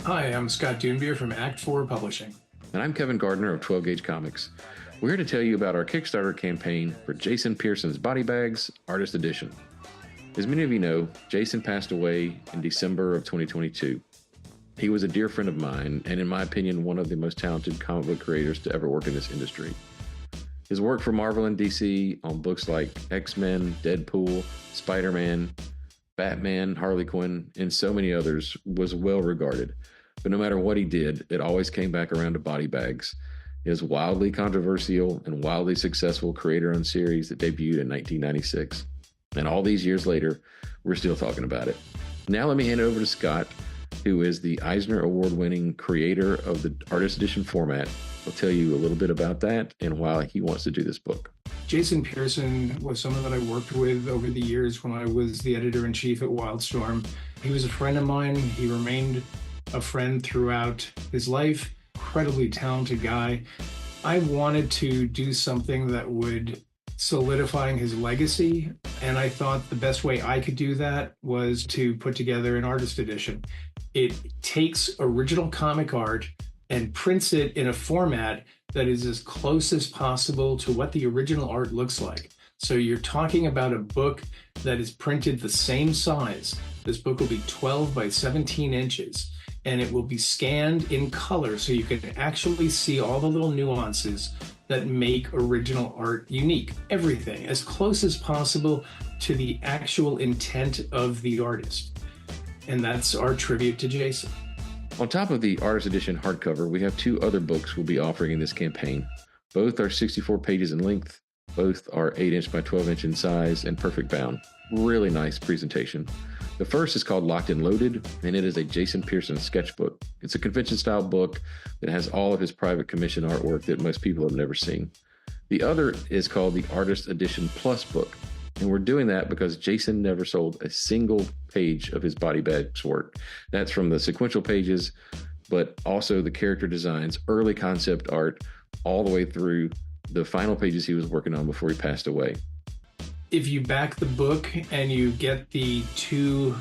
Hi, I'm Scott Dunebeer from Act 4 Publishing. And I'm Kevin Gardner of 12 Gauge Comics. We're here to tell you about our Kickstarter campaign for Jason Pearson's Body Bags Artist Edition. As many of you know, Jason passed away in December of 2022. He was a dear friend of mine, and in my opinion, one of the most talented comic book creators to ever work in this industry. His work for Marvel and DC on books like X-Men, Deadpool, Spider-Man, Batman, Harley Quinn, and so many others was well regarded. But no matter what he did, it always came back around to body bags, his wildly controversial and wildly successful creator-owned series that debuted in 1996. And all these years later, we're still talking about it. Now let me hand it over to Scott, who is the Eisner Award-winning creator of the Artist Edition format. He'll tell you a little bit about that and why he wants to do this book. Jason Pearson was someone that I worked with over the years when I was the editor-in-chief at Wildstorm. He was a friend of mine. He remained a friend throughout his life. Incredibly talented guy. I wanted to do something that would solidify his legacy, and I thought the best way I could do that was to put together an artist edition. It takes original comic art and prints it in a format that is as close as possible to what the original art looks like. So you're talking about a book that is printed the same size. This book will be 12 by 17 inches, and it will be scanned in color so you can actually see all the little nuances that make original art unique. Everything as close as possible to the actual intent of the artist. And that's our tribute to Jason. On top of the Artist Edition hardcover, we have two other books we'll be offering in this campaign. Both are 64 pages in length. Both are 8-inch by 12-inch in size and perfect bound. Really nice presentation. The first is called Locked and Loaded, and it is a Jason Pearson sketchbook. It's a convention-style book that has all of his private commission artwork that most people have never seen. The other is called the Artist Edition Plus book, and we're doing that because Jason never sold a single page of his body bags work. That's from the sequential pages, but also the character designs, early concept art, all the way through the final pages he was working on before he passed away. If you back the book and you get the two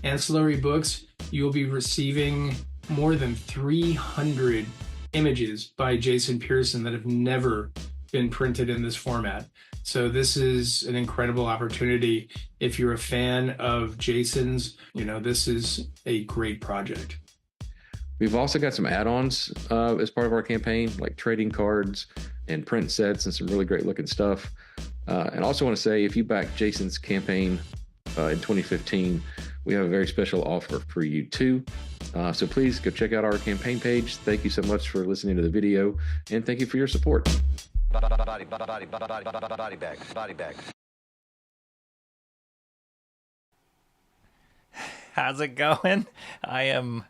ancillary books, you'll be receiving more than 300 images by Jason Pearson that have never been printed in this format. So this is an incredible opportunity. If you're a fan of Jason's, this is a great project. We've also got some add-ons as part of our campaign, like trading cards and print sets and some really great looking stuff. And also want to say, if you back Jason's campaign in 2015, we have a very special offer for you too. So please go check out our campaign page. Thank you so much for listening to the video, and thank you for your support. Body bags. How's it going? I am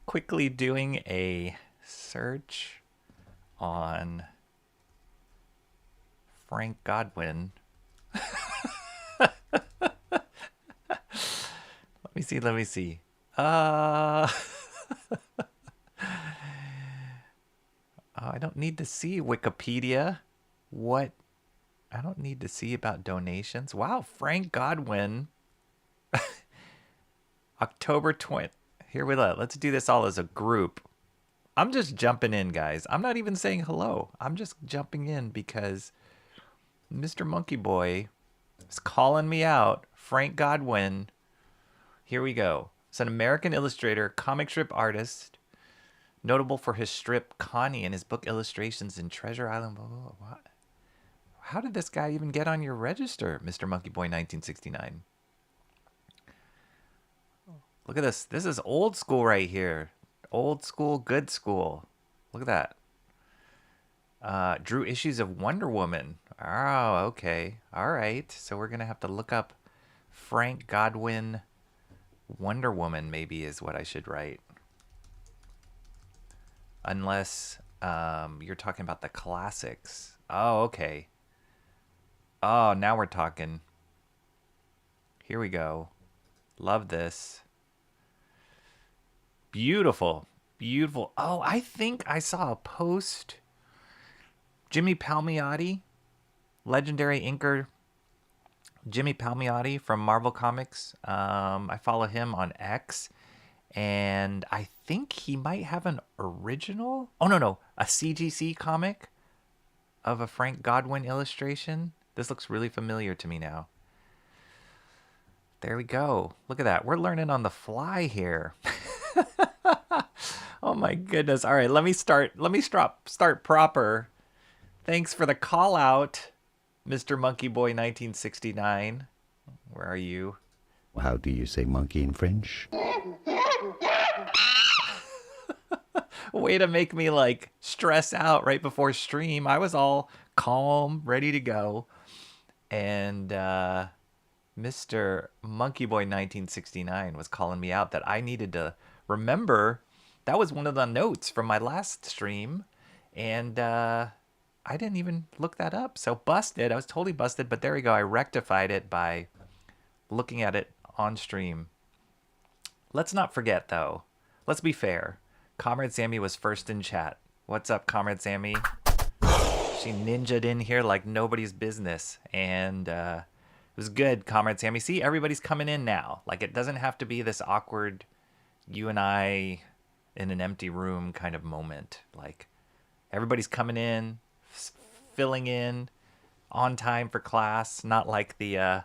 quickly doing a search on Frank Godwin. Let me see. Oh, I don't need to see Wikipedia. What? I don't need to see about donations. Wow, Frank Godwin. October 20th. Here we go. Let's do this all as a group. I'm just jumping in, guys. I'm not even saying hello. I'm just jumping in because Mr. Monkey Boy is calling me out. Frank Godwin. Here we go. It's an American illustrator, comic strip artist, notable for his strip Connie and his book illustrations in Treasure Island. What? How did this guy even get on your register, Mr. Monkey Boy 1969? Look at this. This is old school right here. Old school, good school. Look at that. Drew issues of Wonder Woman. Oh, okay. All right. So we're going to have to look up Frank Godwin Wonder Woman, maybe, is what I should write. Unless you're talking about the classics. Oh, okay. Oh, now we're talking. Here we go. Love this. Beautiful. Beautiful. Oh, I think I saw a post. Jimmy Palmiotti, legendary inker Jimmy Palmiotti from Marvel Comics. I follow him on X, And I think he might have an original. Oh, no. A CGC comic of a Frank Godwin illustration. This looks really familiar to me now. There we go. Look at that. We're learning on the fly here. Oh my goodness. All right, let me start proper. Thanks for the call out, Mr. Monkey Boy 1969. Where are you? How do you say monkey in French? Way to make me like stress out right before stream. I was all calm, ready to go. And Mr. Monkey Boy 1969 was calling me out that I needed to remember. That was one of the notes from my last stream. And I didn't even look that up. So busted. I was totally busted. But there we go. I rectified it by looking at it on stream. Let's not forget, though. Let's be fair. Comrade Sammy was first in chat. What's up, Comrade Sammy? She ninja'd in here like nobody's business. And it was good, Comrade Sammy. See, everybody's coming in now. Like, it doesn't have to be this awkward you and I in an empty room kind of moment. Like, everybody's coming in, filling in, on time for class. Not like the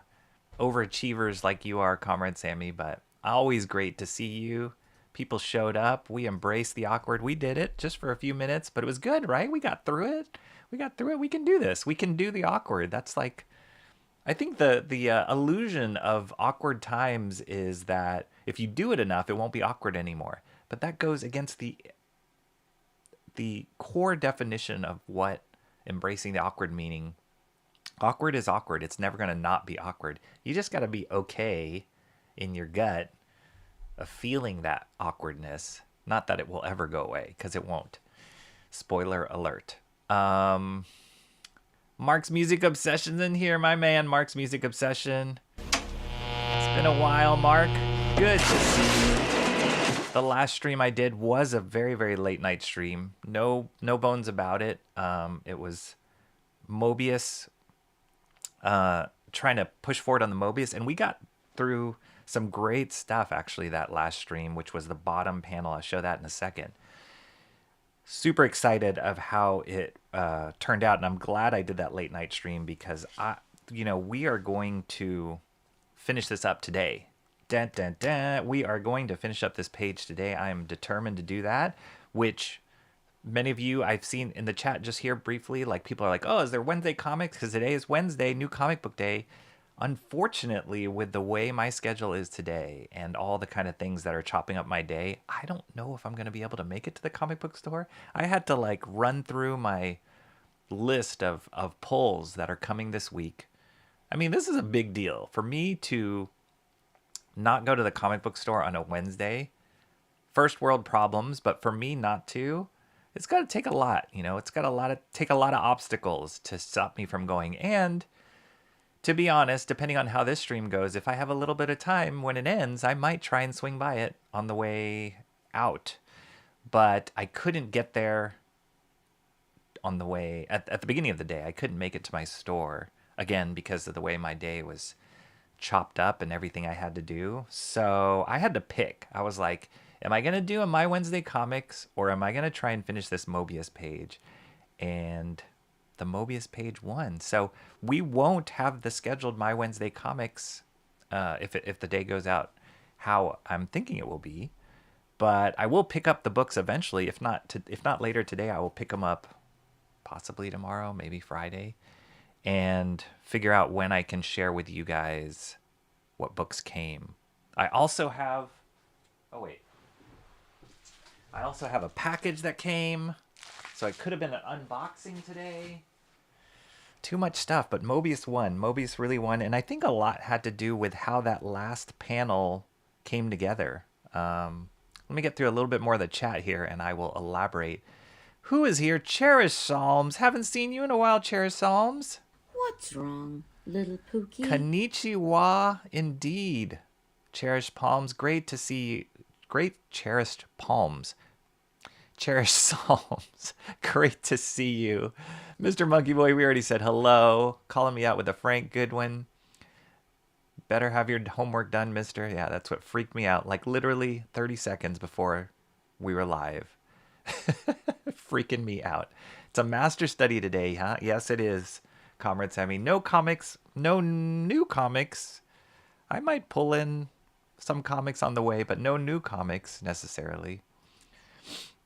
overachievers like you are, Comrade Sammy, but always great to see you. People showed up. We embraced the awkward. We did it just for a few minutes, but it was good, right? We got through it. We can do this. We can do the awkward. That's like, I think the illusion of awkward times is that if you do it enough, it won't be awkward anymore. But that goes against the core definition of what embracing the awkward meaning. Awkward is awkward. It's never going to not be awkward. You just got to be okay in your gut of feeling that awkwardness. Not that it will ever go away, because it won't. Spoiler alert. Mark's Music Obsession's in here, my man. Mark's Music Obsession. It's been a while, Mark. Good to see you. The last stream I did was a very, very late night stream. No bones about it. It was MOEBIUS, trying to push forward on the MOEBIUS, and we got through some great stuff actually that last stream, which was the bottom panel. I'll show that in a second. Super excited of how it turned out, and I'm glad I did that late night stream because we are going to finish this up today. Dun, dun, dun. We are going to finish up this page today. I am determined to do that, which many of you I've seen in the chat just here briefly, like people are like, oh, is there Wednesday comics? Because today is Wednesday, new comic book day. Unfortunately, with the way my schedule is today and all the kind of things that are chopping up my day, I don't know if I'm going to be able to make it to the comic book store. I had to like run through my list of pulls that are coming this week. I mean, this is a big deal for me to not go to the comic book store on a Wednesday. First world problems, but for me not to, it's got to take a lot, it's got to take a lot of obstacles to stop me from going. And to be honest, depending on how this stream goes, if I have a little bit of time when it ends, I might try and swing by it on the way out. But I couldn't get there on the way, at the beginning of the day. I couldn't make it to my store, again, because of the way my day was chopped up and everything I had to do. So I had to pick. I was like, am I going to do a My Wednesday Comics, or am I going to try and finish this MOEBIUS page? And the MOEBIUS page won. So we won't have the scheduled My Wednesday Comics if the day goes out how I'm thinking it will be. But I will pick up the books eventually. If not later today, I will pick them up possibly tomorrow, maybe Friday, and figure out when I can share with you guys what books came. I also have a package that came. So it could have been an unboxing today. Too much stuff, but MOEBIUS won. MOEBIUS really won, and I think a lot had to do with how that last panel came together. Let me get through a little bit more of the chat here, and I will elaborate. Who is here? Cherish Psalms. Haven't seen you in a while, Cherish Psalms. What's wrong, little Pookie? Konnichiwa, indeed. Cherish Palms. Great to see. Great cherished palms. Cherish Psalms. Great to see you. Mr. Monkey Boy, we already said hello. Calling me out with a Frank Goodwin. Better have your homework done, mister. Yeah, that's what freaked me out. Like literally 30 seconds before we were live. Freaking me out. It's a master study today, huh? Yes, it is, Comrade Sammy. No comics, no new comics. I might pull in some comics on the way, but no new comics necessarily.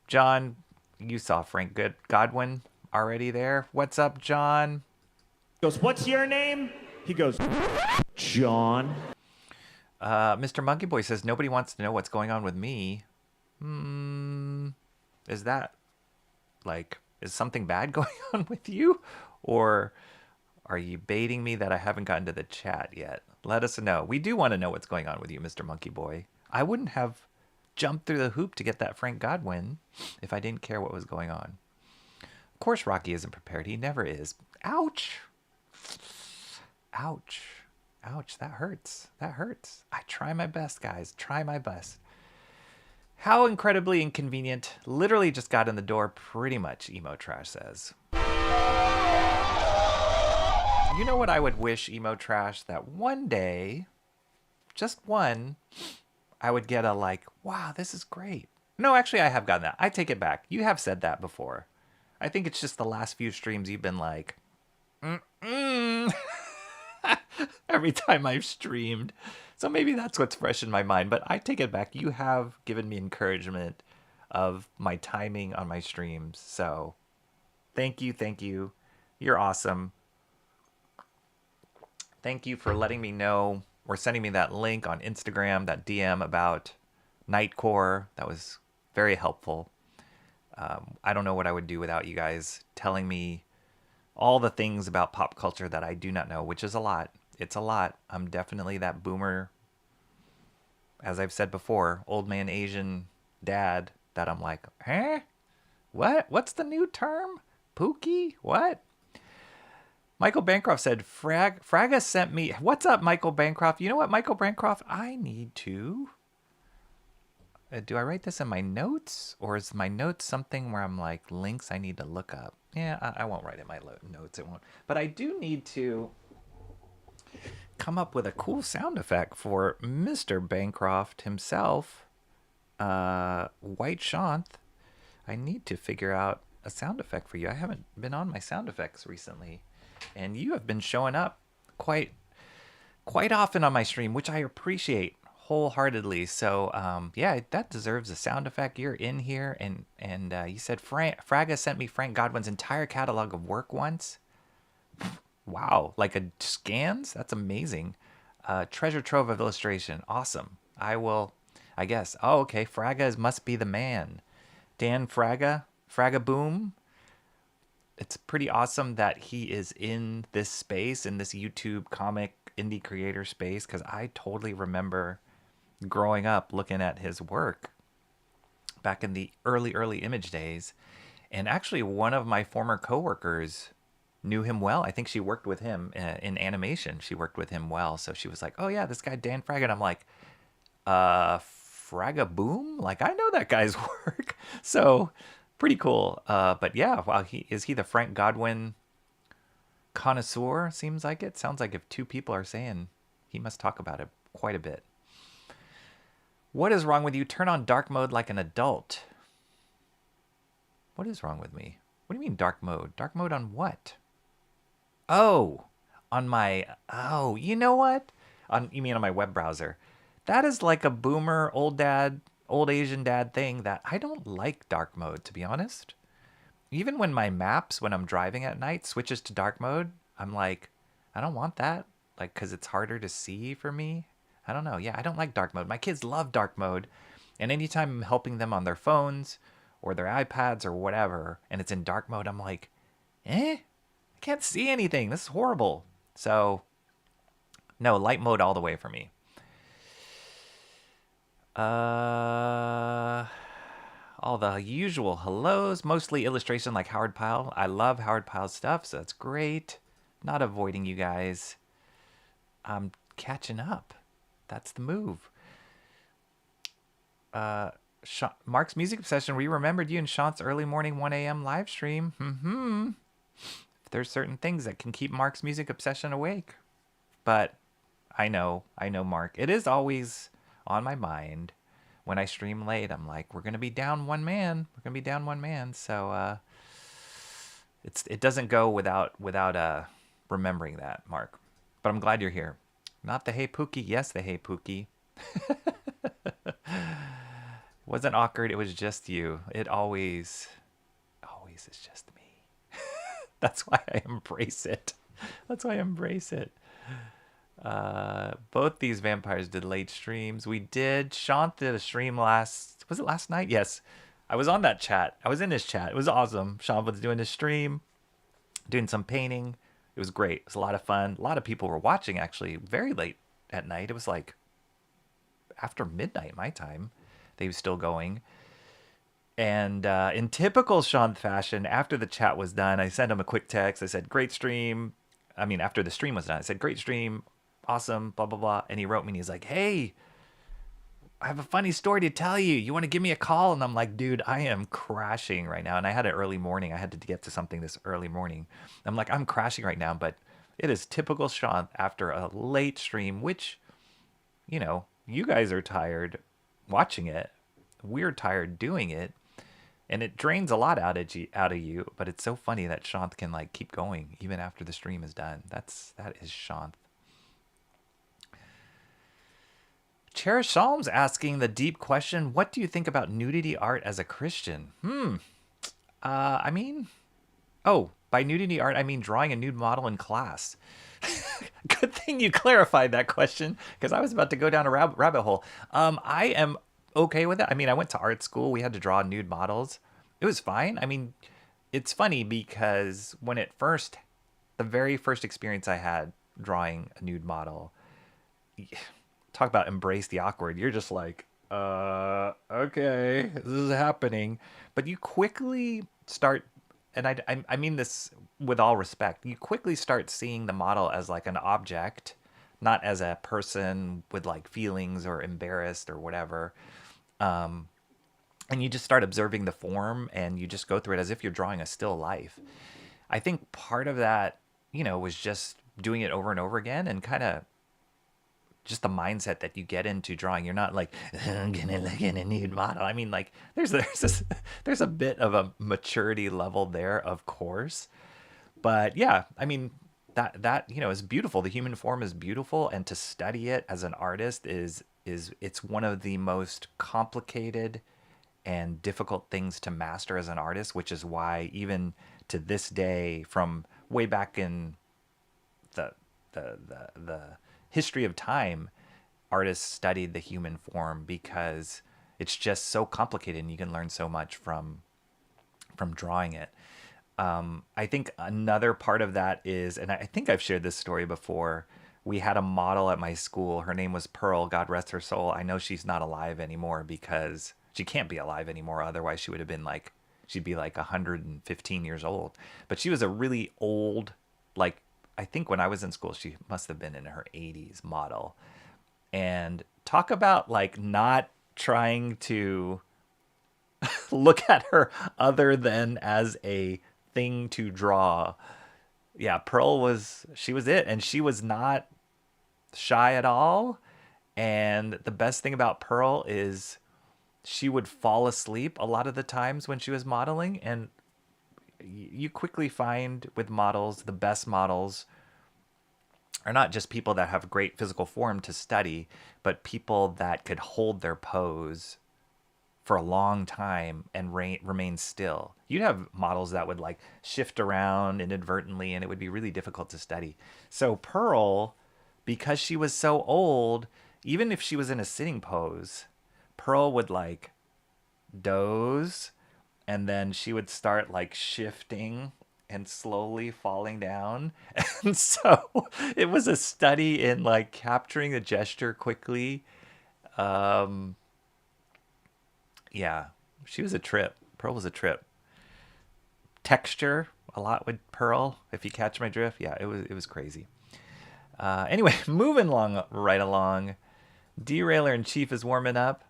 John, you saw Frank Godwin already there. What's up, John? He goes, what's your name? He goes, John. Mr. Monkey Boy says nobody wants to know what's going on with me. Is that like, is something bad going on with you? Or are you baiting me that I haven't gotten to the chat yet? Let us know. We do want to know what's going on with you, Mr. Monkey Boy. I wouldn't have jumped through the hoop to get that Frank Godwin if I didn't care what was going on. Of course Rocky isn't prepared. He never is. Ouch. Ouch. Ouch. That hurts. That hurts. I try my best, guys. Try my best. How incredibly inconvenient. Literally just got in the door pretty much, Emo Trash says. You know what I would wish, Emo Trash? That one day, just one, I would get a like, wow, this is great. No, actually, I have gotten that. I take it back. You have said that before. I think it's just the last few streams you've been like, every time I've streamed. So maybe that's what's fresh in my mind. But I take it back. You have given me encouragement of my timing on my streams. So thank you. Thank you. You're awesome. Thank you for letting me know or sending me that link on Instagram, that DM about Nightcore. That was very helpful. I don't know what I would do without you guys telling me all the things about pop culture that I do not know, which is a lot. It's a lot. I'm definitely that boomer, as I've said before, old man Asian dad that I'm like, huh? What? What's the new term? Pookie? What? Michael Bancroft said, Fraga sent me... What's up, Michael Bancroft? You know what, Michael Bancroft? I need to... do I write this in my notes? Or is my notes something where I'm like, links I need to look up? Yeah, I won't write in my notes. It won't. But I do need to come up with a cool sound effect for Mr. Bancroft himself. White Shanth. I need to figure out a sound effect for you. I haven't been on my sound effects recently. And you have been showing up quite often on my stream, which I appreciate wholeheartedly. So yeah, that deserves a sound effect. You're in here, and you said Fraga sent me Frank Godwin's entire catalog of work once. Wow, like a scans? That's amazing. Treasure trove of illustration. Awesome. I guess. Oh, okay. Fraga must be the man. Dan Fraga Boom. It's pretty awesome that he is in this space, in this YouTube comic indie creator space, because I totally remember growing up looking at his work back in the early Image days. And actually, one of my former coworkers knew him well. I think she worked with him in animation. She worked with him well. So she was like, oh, yeah, this guy, Dan Fraga. And I'm like, Fraga Boom? Like, I know that guy's work. So... pretty cool. But yeah, wow, is he the Frank Godwin connoisseur? Seems like it. Sounds like if two people are saying, he must talk about it quite a bit. What is wrong with you? Turn on dark mode like an adult. What is wrong with me? What do you mean dark mode? Dark mode on what? Oh, on my... Oh, you know what? You mean on my web browser. That is like a boomer, old Asian dad thing that I don't like dark mode, to be honest. Even when my maps, when I'm driving at night, switches to dark mode, I'm like, I don't want that. Like, because it's harder to see for me. I don't know. Yeah, I don't like dark mode. My kids love dark mode. And anytime I'm helping them on their phones or their iPads or whatever, and it's in dark mode, I'm like, I can't see anything. This is horrible. So, no, light mode all the way for me. All the usual hellos, mostly illustration like Howard Pyle. I love Howard Pyle's stuff, so that's great. Not avoiding you guys. I'm catching up. That's the move. Mark's Music Obsession, we remembered you in Sean's early morning 1 a.m. live stream. There's certain things that can keep Mark's Music Obsession awake. But I know, Mark. It is always on my mind when I stream late. I'm like, we're gonna be down one man. We're gonna be down one man. So it doesn't go without remembering that, Mark. But I'm glad you're here. Not the hey Pookie. Yes, the hey Pookie. It wasn't awkward. It was just you. It always is just me. That's why I embrace it. That's why I embrace it. Both these vampires did late streams. We did. Shant did a stream was it last night? Yes. I was on that chat. I was in his chat. It was awesome. Shant was doing his stream, doing some painting. It was great. It was a lot of fun. A lot of people were watching actually very late at night. It was like after midnight my time. They were still going. And in typical Sean fashion, after the chat was done, I sent him a quick text. I said, great stream. I mean, after the stream was done, I said, great stream. Awesome, blah, blah, blah. And he wrote me and he's like, hey, I have a funny story to tell you. You want to give me a call? And I'm like, dude, I am crashing right now. And I had an early morning. I had to get to something this early morning. I'm like, I'm crashing right now. But it is typical Sean after a late stream, which, you know, you guys are tired watching it. We're tired doing it. And it drains a lot out of you, but it's so funny that Shanth can like keep going even after the stream is done. That is Shanth. Cherish Psalms asking the deep question, what do you think about nudity art as a Christian? I mean, by nudity art, I mean drawing a nude model in class. Good thing you clarified that question, because I was about to go down a rabbit hole. I am okay with it. I mean, I went to art school. We had to draw nude models. It was fine. I mean, it's funny because the very first experience I had drawing a nude model, talk about embrace the awkward. You're just like, okay, this is happening. But you quickly start, and I mean this with all respect, you quickly start seeing the model as like an object, not as a person with like feelings or embarrassed or whatever. And you just start observing the form and you just go through it as if you're drawing a still life. I think part of that, you know, was just doing it over and over again and kind of just the mindset that you get into drawing. You're not like, I'm gonna look at a nude model. I mean, like there's a bit of a maturity level there, of course. But yeah, I mean, that you know is beautiful. The human form is beautiful, and to study it as an artist it's one of the most complicated and difficult things to master as an artist, which is why even to this day, from way back in the history of time, artists studied the human form because it's just so complicated and you can learn so much from drawing it. I think another part of that is, and I think I've shared this story before, we had a model at my school. Her name was Pearl, God rest her soul. I know she's not alive anymore because she can't be alive anymore. Otherwise she would have been like, she'd be like 115 years old. But she was a really old, like, I think when I was in school, she must have been in her 80s model. And talk about like not trying to look at her other than as a thing to draw. Yeah, Pearl she was it. And she was not shy at all. And the best thing about Pearl is she would fall asleep a lot of the times when she was modeling. And you quickly find with models, the best models are not just people that have great physical form to study, but people that could hold their pose for a long time and remain still. You'd have models that would like shift around inadvertently and it would be really difficult to study. So Pearl, because she was so old, even if she was in a sitting pose, Pearl would like doze and then she would start like shifting and slowly falling down. And so it was a study in like capturing the gesture quickly. Yeah, she was a trip. Pearl was a trip. Texture, a lot with Pearl, if you catch my drift. Yeah, it was crazy. Anyway, moving right along. Derailer in Chief is warming up.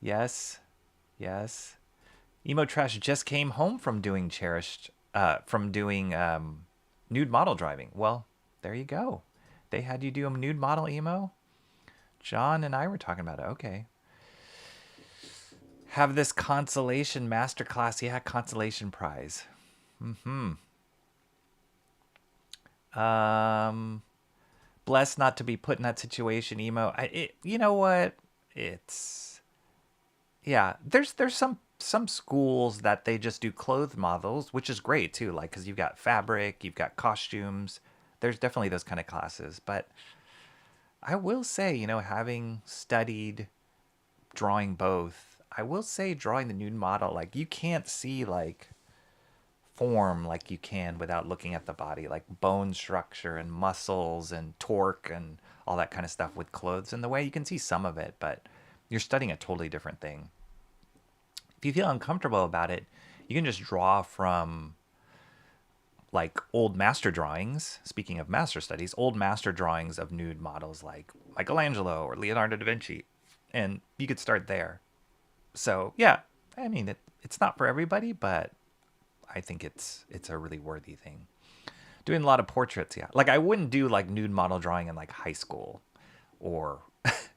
Yes. Emo Trash just came home from doing nude model driving. Well, there you go. They had you do a nude model emo? John and I were talking about it. Okay. Have this consolation masterclass. Yeah, consolation prize. Blessed not to be put in that situation, emo. You know what? There's some schools that they just do clothes models, which is great too. Like, because you've got fabric, you've got costumes. There's definitely those kind of classes. But I will say, having studied drawing both, I will say drawing the nude model, like you can't see like form like you can without looking at the body, like bone structure and muscles and torque and all that kind of stuff with clothes in the way. You can see some of it, but you're studying a totally different thing. If you feel uncomfortable about it, you can just draw from like old master drawings. Speaking of master studies, old master drawings of nude models like Michelangelo or Leonardo da Vinci, and you could start there. So yeah, I mean, it's not for everybody, but I think it's a really worthy thing. Doing a lot of portraits, yeah. Like I wouldn't do like nude model drawing in like high school or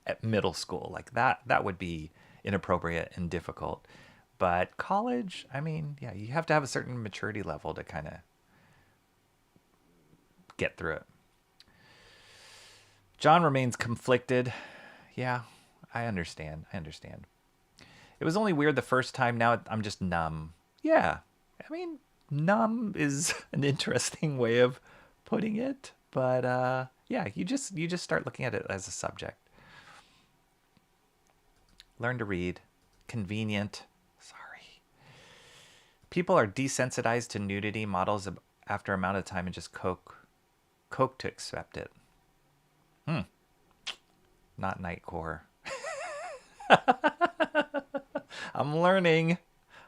at middle school. Like that would be inappropriate and difficult. But college, I mean, yeah, you have to have a certain maturity level to kind of get through it. John remains conflicted. Yeah, I understand. It was only weird the first time. Now I'm just numb. Yeah, I mean, numb is an interesting way of putting it. But yeah, you just start looking at it as a subject. Learn to read. Convenient. Sorry. People are desensitized to nudity models after amount of time and just coke to accept it. Not Nightcore. I'm learning.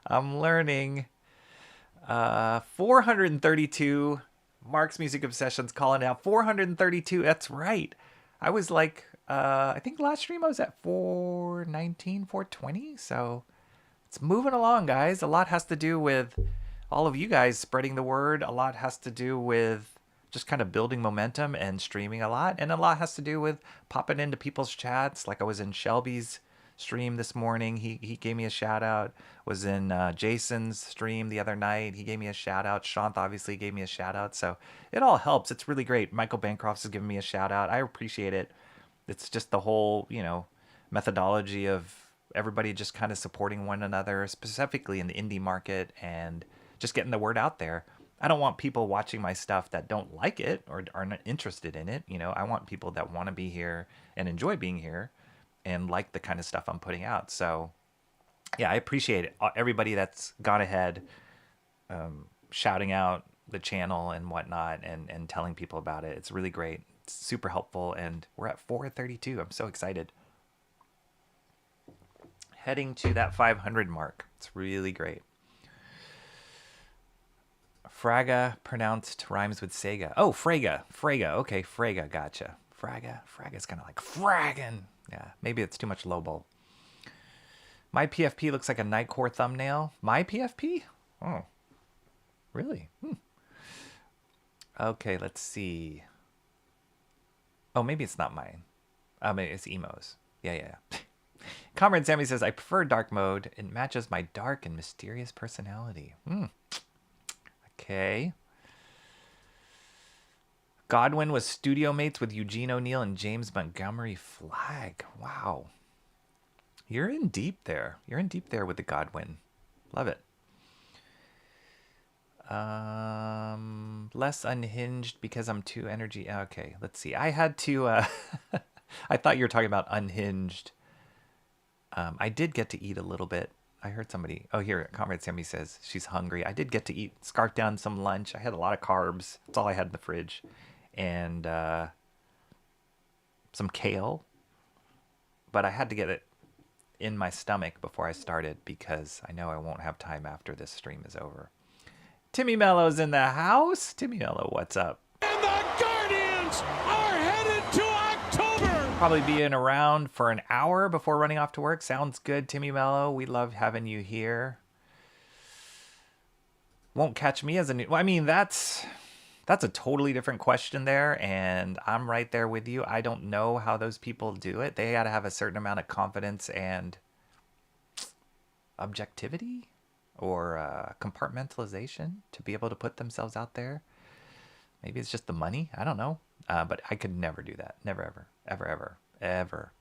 432. Mark's Music Obsession's calling out 432. That's right. I was like, I think last stream I was at 419, 420. So it's moving along, guys. A lot has to do with all of you guys spreading the word. A lot has to do with just kind of building momentum and streaming a lot. And a lot has to do with popping into people's chats. Like I was in Shelby's stream this morning. He gave me a shout out. Was in Jason's stream the other night. He gave me a shout out. Shanth obviously gave me a shout out. So it all helps. It's really great. Michael Bancroft has given me a shout out. I appreciate it. It's just the whole, methodology of everybody just kind of supporting one another, specifically in the indie market, and just getting the word out there. I don't want people watching my stuff that don't like it or are not interested in it. I want people that want to be here and enjoy being here and like the kind of stuff I'm putting out. So yeah, I appreciate it. Everybody that's gone ahead, shouting out the channel and whatnot and telling people about it. It's really great. It's super helpful. And we're at 432. I'm so excited. Heading to that 500 mark. It's really great. Fraga pronounced rhymes with Sega. Oh, Frega. Okay, Frega. Gotcha. Fraga's kind of like fraggin'. Yeah, maybe it's too much lobo. My PFP looks like a Nightcore thumbnail. My PFP? Oh, really? Okay, let's see. Oh, maybe it's not mine. Maybe it's Emo's. Yeah. Comrade Sammy says, I prefer dark mode. It matches my dark and mysterious personality. Okay. Godwin was studio mates with Eugene O'Neill and James Montgomery Flagg. Wow. You're in deep there. With the Godwin. Love it. Less unhinged because I'm too energy. Okay, let's see. I had to, I thought you were talking about unhinged. I did get to eat a little bit. I heard somebody, here, Comrade Sammy says she's hungry. I did get to eat, scarf down some lunch. I had a lot of carbs. That's all I had in the fridge. And some kale. But I had to get it in my stomach before I started because I know I won't have time after this stream is over. Timmy Mello's in the house. Timmy Mello, what's up? And the Guardians are headed to October. Probably being around for an hour before running off to work. Sounds good, Timmy Mello. We love having you here. Won't catch me as a new... Well, I mean, that's That's a totally different question there, and I'm right there with you. I don't know how those people do it. They got to have a certain amount of confidence and objectivity or compartmentalization to be able to put themselves out there. Maybe it's just the money. I don't know. But I could never do that. Never, ever, ever, ever, ever.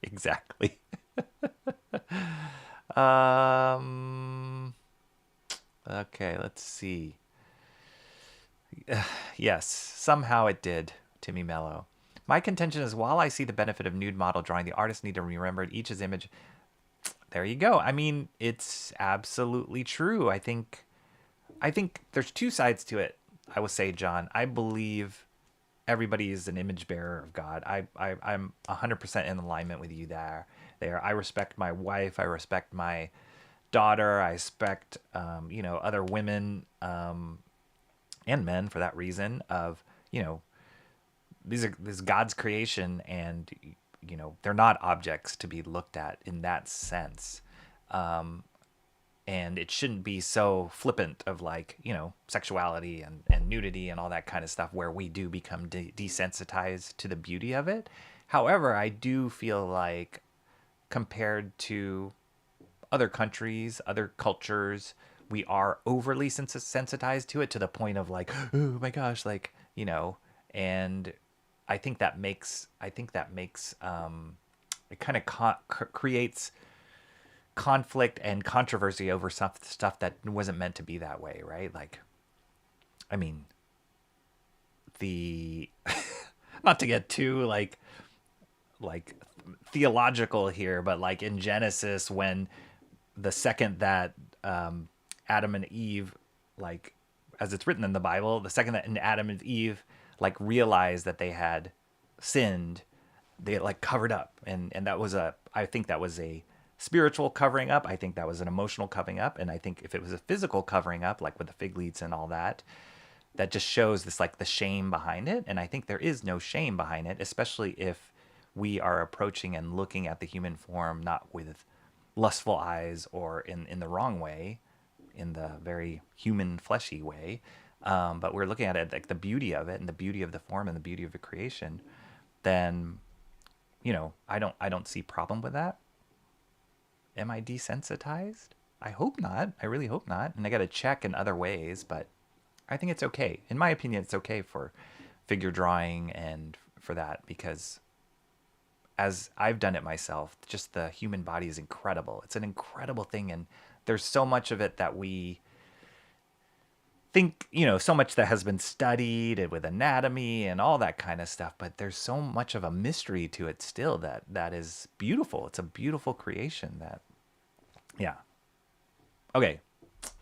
Exactly. Okay, let's see. Yes, somehow it did, Timmy Mello. My contention is, while I see the benefit of nude model drawing, the artists need to remember each his image. There you go. I mean, it's absolutely true. I think there's two sides to it. I will say, John, I believe everybody is an image bearer of God. I'm 100% in alignment with you there. I respect my wife. I respect my daughter. I respect, other women and men for that reason of, this is God's creation, and, they're not objects to be looked at in that sense. And it shouldn't be so flippant of like, sexuality and nudity and all that kind of stuff where we do become desensitized to the beauty of it. However, I do feel like compared to other countries, other cultures, we are overly sensitized to it to the point of like, oh my gosh, like, and I think that makes it kind of creates conflict and controversy over stuff that wasn't meant to be that way, right? Like, I mean, not to get too like theological here, but like in Genesis, when the second that Adam and Eve, like as it's written in the Bible, the second that Adam and Eve like realized that they had sinned, they like covered up, and that was I think that was a spiritual covering up. I think that was an emotional covering up, and I think if it was a physical covering up, like with the fig leaves and all that, that just shows this like the shame behind it. And I think there is no shame behind it, especially if we are approaching and looking at the human form not with lustful eyes or in the wrong way, in the very human fleshy way, but we're looking at it like the beauty of it and the beauty of the form and the beauty of the creation. Then, I don't see problem with that. Am I desensitized? I hope not. I really hope not. And I got to check in other ways, but I think it's okay. In my opinion, it's okay for figure drawing and for that, because as I've done it myself, just the human body is incredible. It's an incredible thing. And there's so much of it that we think, so much that has been studied with anatomy and all that kind of stuff, but there's so much of a mystery to it still that is beautiful. It's a beautiful creation yeah. Okay.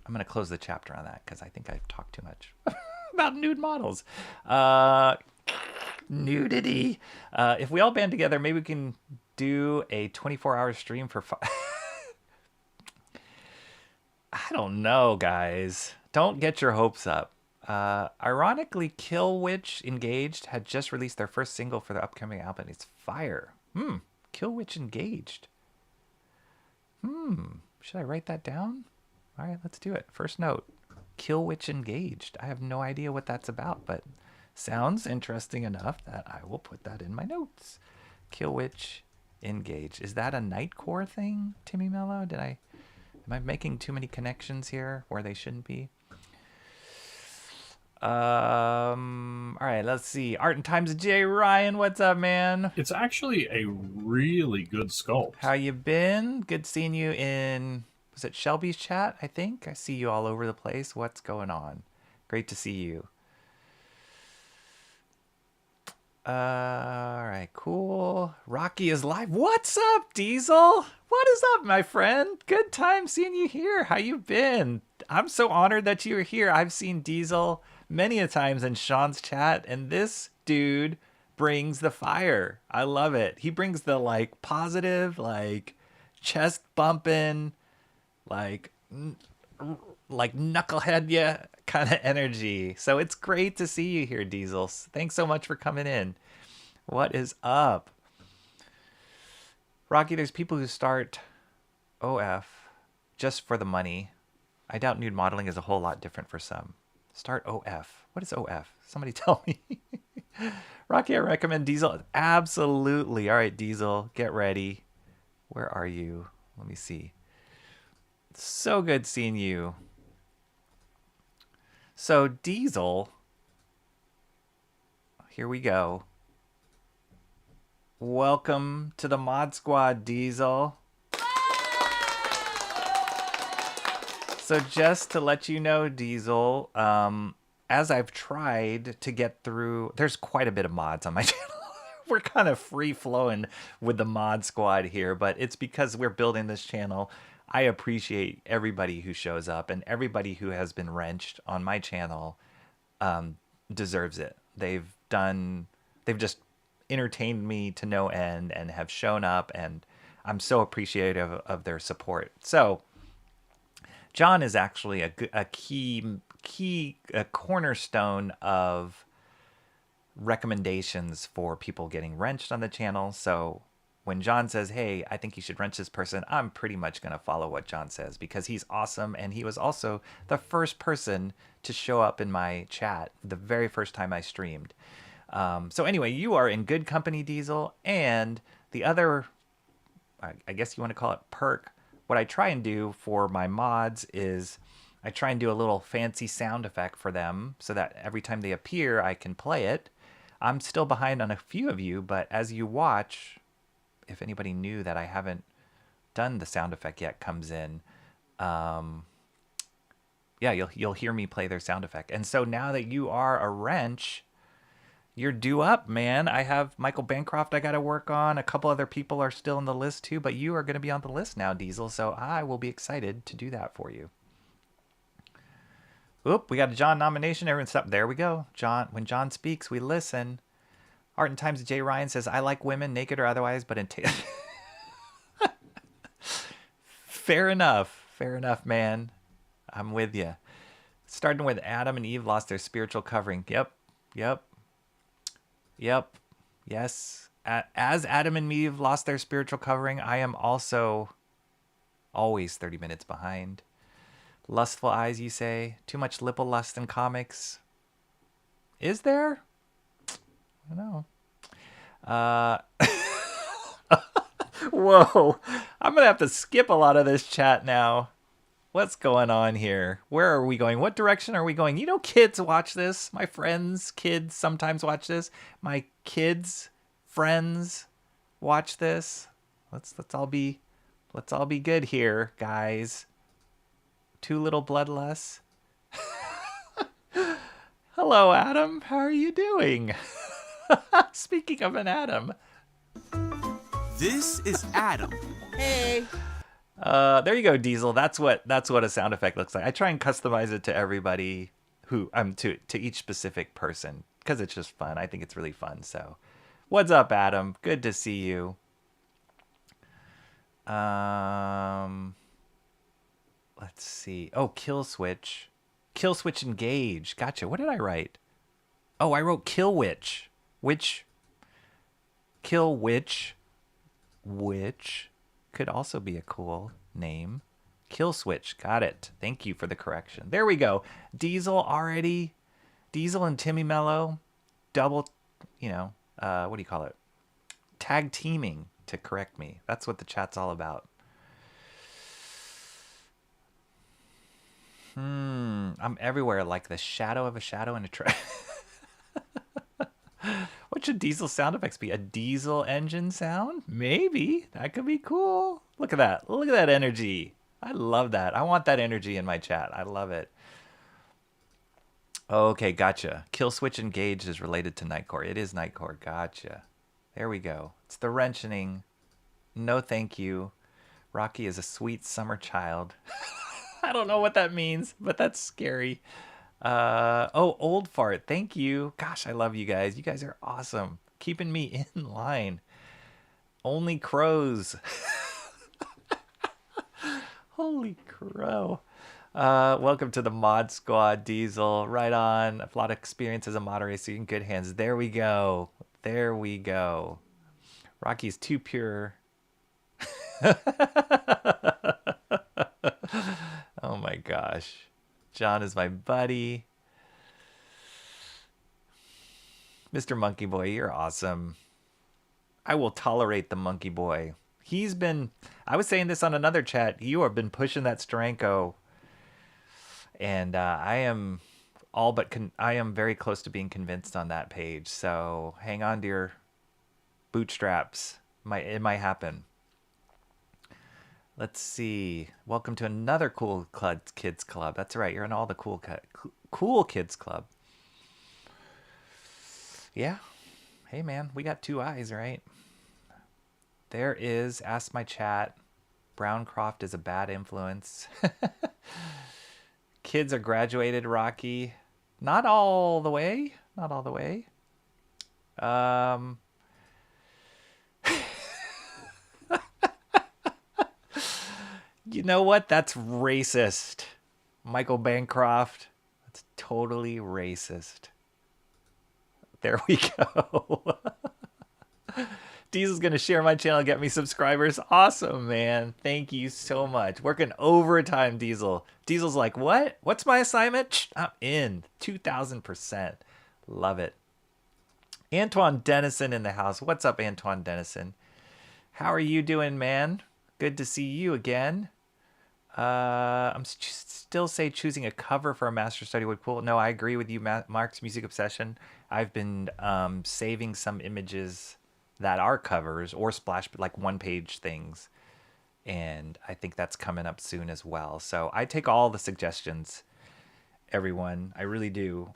I'm going to close the chapter on that because I think I've talked too much about nude models. Nudity. If we all band together, maybe we can do a 24-hour stream for I don't know, guys. Don't get your hopes up. Ironically, Kill Witch Engaged had just released their first single for their upcoming album. It's fire. Kill Witch Engaged. Should I write that down? All right, let's do it. First note. Kill Witch Engaged. I have no idea what that's about, but sounds interesting enough that I will put that in my notes. Kill Witch Engaged. Is that a Nightcore thing, Timmy Mello? Am I making too many connections here where they shouldn't be? All right, let's see. Art and Times J. Ryan, what's up, man? It's actually a really good sculpt. How you been? Good seeing you in, was it Shelby's chat, I think? I see you all over the place. What's going on? Great to see you. All right, cool. Rocky is live. What's up, Diesel? What is up, my friend? Good time seeing you here. How you been? I'm so honored that you are here. I've seen Diesel many a times in Sean's chat, and this dude brings the fire. I love it. He brings the like positive, like chest bumping, like knucklehead yeah kind of energy. So it's great to see you here, Diesel. Thanks so much for coming in. What is up? Rocky, there's people who start OF just for the money. I doubt nude modeling is a whole lot different for some. Start OF. What is OF? Somebody tell me. Rocky, I recommend Diesel. Absolutely. All right, Diesel, get ready. Where are you? Let me see. So good seeing you. So, Diesel, here we go. Welcome to the Mod Squad, Diesel. So just to let you know, Diesel, as I've tried to get through, there's quite a bit of mods on my channel. We're kind of free-flowing with the Mod Squad here, but it's because we're building this channel. I appreciate everybody who shows up, and everybody who has been wrenched on my channel deserves it. They've just entertained me to no end and have shown up, and I'm so appreciative of their support. So John is actually a key cornerstone of recommendations for people getting wrenched on the channel. So when John says, hey, I think you should wrench this person, I'm pretty much going to follow what John says because he's awesome. And he was also the first person to show up in my chat the very first time I streamed. So anyway, you are in good company, Diesel. And the other, I guess you want to call it perk, what I try and do for my mods is I try and do a little fancy sound effect for them so that every time they appear, I can play it. I'm still behind on a few of you, but as you watch, if anybody knew that I haven't done the sound effect yet comes in, yeah, you'll hear me play their sound effect. And so now that you are a wrench, you're due up, man. I have Michael Bancroft I got to work on. A couple other people are still on the list too, but you are going to be on the list now, Diesel. So I will be excited to do that for you. Oop, we got a John nomination. Everyone stop. There we go. John. When John speaks, we listen. Art and Times J. Ryan says, I like women, naked or otherwise, but in Fair enough. Fair enough, man. I'm with you. Starting with Adam and Eve lost their spiritual covering. Yep. Yes. As Adam and Eve lost their spiritual covering, I am also always 30 minutes behind. Lustful eyes, you say? Too much lipple lust in comics? Is there? I don't know. Whoa. I'm going to have to skip a lot of this chat now. What's going on here? Where are we going? What direction are we going? You know, kids watch this. My friends, kids sometimes watch this. My kids, friends watch this. Let's all be good here, guys. Too little bloodlust. Hello, Adam. How are you doing? Speaking of an Adam. This is Adam. Hey. There you go, Diesel. That's what a sound effect looks like. I try and customize it to everybody to each specific person because it's just fun. I think it's really fun. So, what's up, Adam? Good to see you. Let's see. Oh, Kill Switch Engage. Gotcha. What did I write? Oh, I wrote Kill Witch. Kill Witch. Which could also be a cool name. Kill Switch. Got it. Thank you for the correction. There we go. Diesel already. Diesel and Timmy Mello. Double, what do you call it? Tag teaming to correct me. That's what the chat's all about. I'm everywhere like the shadow of a shadow in a tree. What should Diesel sound effects be? A diesel engine sound? Maybe. That could be cool. Look at that. Look at that energy. I love that. I want that energy in my chat. I love it. Okay, gotcha. Kill Switch Engaged is related to Nightcore. It is Nightcore. Gotcha. There we go. It's the wrenching. No thank you. Rocky is a sweet summer child. I don't know what that means, but that's scary. Old fart. Thank you. Gosh, I love you guys. You guys are awesome. Keeping me in line. Only crows. Holy crow. Welcome to the Mod Squad, Diesel. Right on. A lot of experience as a moderator, so you're in good hands. There we go. There we go. Rocky's too pure. Oh my gosh. John is my buddy. Mr. Monkey Boy, you're awesome. I will tolerate the Monkey Boy. I was saying this on another chat, you have been pushing that Steranko, and I am I am very close to being convinced on that page, so hang on to your bootstraps. It might happen. Let's see. Welcome to another Cool Kids Club. That's right, you're in all the Cool Kids Club. Yeah. Hey, man, we got 2 eyes, right? There is Ask My Chat. Browncroft is a bad influence. Kids are graduated, Rocky. Not all the way. Not all the way. You know what? That's racist. Michael Bancroft. That's totally racist. There we go. Diesel's going to share my channel and get me subscribers. Awesome, man. Thank you so much. Working overtime, Diesel. Diesel's like, what? What's my assignment? I'm in. 2,000%. Love it. Antoine Dennison in the house. What's up, Antoine Dennison? How are you doing, man? Good to see you again. I'm still choosing a cover for a master study would cool. No, I agree with you, Mark's Music Obsession. I've been saving some images that are covers or splash, like 1-page things, and I think that's coming up soon as well. So I take all the suggestions, everyone. I really do.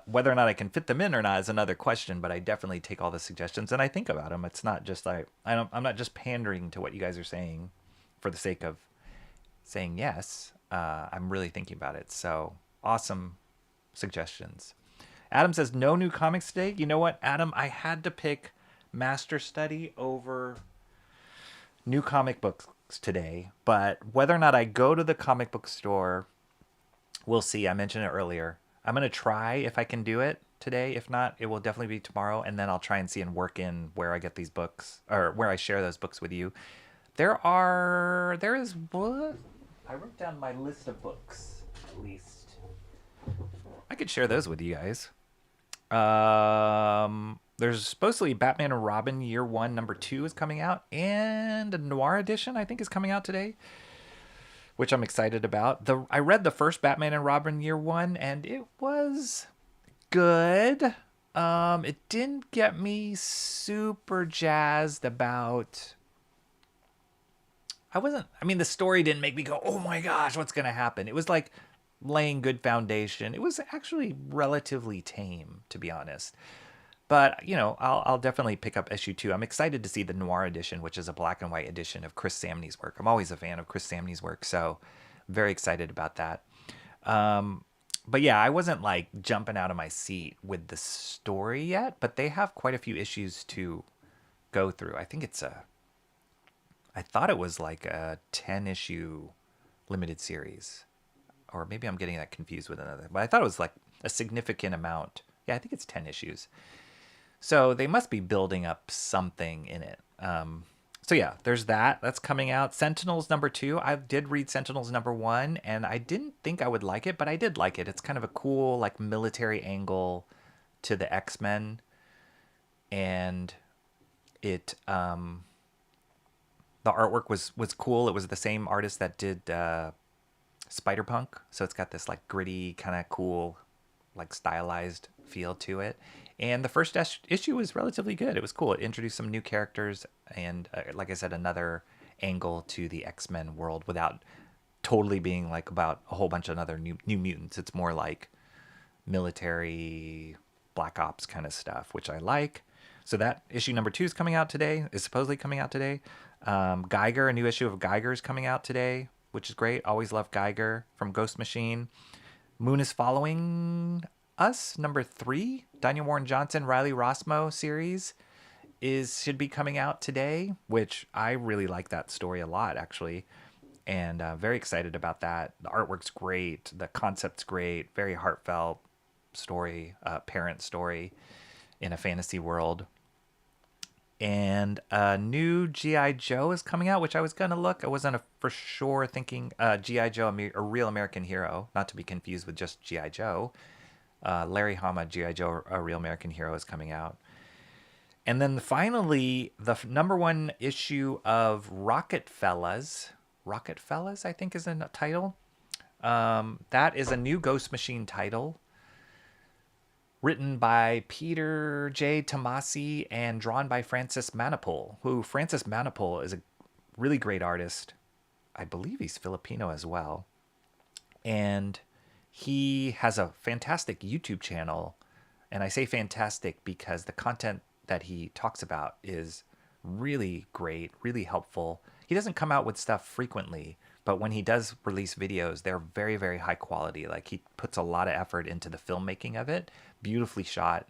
Whether or not I can fit them in or not is another question, but I definitely take all the suggestions and I think about them. It's not just like I'm not just pandering to what you guys are saying for the sake of saying yes. I'm really thinking about it. So awesome suggestions. Adam says no new comics today. You know what, Adam? I had to pick Master Study over new comic books today, but whether or not I go to the comic book store, we'll see. I mentioned it earlier. I'm going to try if I can do it today. If not, it will definitely be tomorrow, and then I'll try and see and work in where I get these books, or where I share those books with you. There is what? I wrote down my list of books, at least. I could share those with you guys. There's supposedly Batman and Robin Year 1, Number 2 is coming out, and a Noir edition, I think, is coming out today, which I'm excited about. I read the first Batman and Robin Year 1, and it was good. It didn't get me super jazzed about... the story didn't make me go, oh my gosh, what's going to happen? It was like laying good foundation. It was actually relatively tame, to be honest. But, I'll definitely pick up issue 2. I'm excited to see the Noir edition, which is a black and white edition of Chris Samney's work. I'm always a fan of Chris Samney's work, so very excited about that. But yeah, I wasn't like jumping out of my seat with the story yet, but they have quite a few issues to go through. I think I thought it was like a 10-issue limited series, or maybe I'm getting that confused with another, but I thought it was like a significant amount. Yeah, I think it's 10 issues. So they must be building up something in it. So yeah, there's that. That's coming out. Sentinels number 2. I did read Sentinels number 1, and I didn't think I would like it, but I did like it. It's kind of a cool, like, military angle to the X-Men, and it the artwork was cool. It was the same artist that did Spider-Punk, so it's got this like gritty, kind of cool, like stylized feel to it. And the first issue was relatively good. It was cool. It introduced some new characters and, like I said, another angle to the X-Men world without totally being like about a whole bunch of other new mutants. It's more like military, Black Ops kind of stuff, which I like. So that issue number 2 is coming out today. Is supposedly coming out today. Geiger, a new issue of Geiger is coming out today, which is great. Always love Geiger from Ghost Machine. Moon is Following Us, number 3. Daniel Warren Johnson, Riley Rossmo series should be coming out today, which I really like that story a lot, actually. And very excited about that. The artwork's great. The concept's great. Very heartfelt story, parent story in a fantasy world. And a new G.I. Joe is coming out, which I was going to look. I wasn't for sure thinking G.I. Joe, a Real American Hero, not to be confused with just G.I. Joe. Larry Hama, G.I. Joe, A Real American Hero is coming out. And then finally, the number one issue of Rocket Fellas, I think is the title. That is a new Ghost Machine title written by Peter J. Tomasi and drawn by Francis Manipul, who Francis Manipul is a really great artist. I believe he's Filipino as well. And he has a fantastic YouTube channel. And I say fantastic because the content that he talks about is really great, really helpful. He doesn't come out with stuff frequently, but when he does release videos, they're very, very high quality. Like, he puts a lot of effort into the filmmaking of it. Beautifully shot,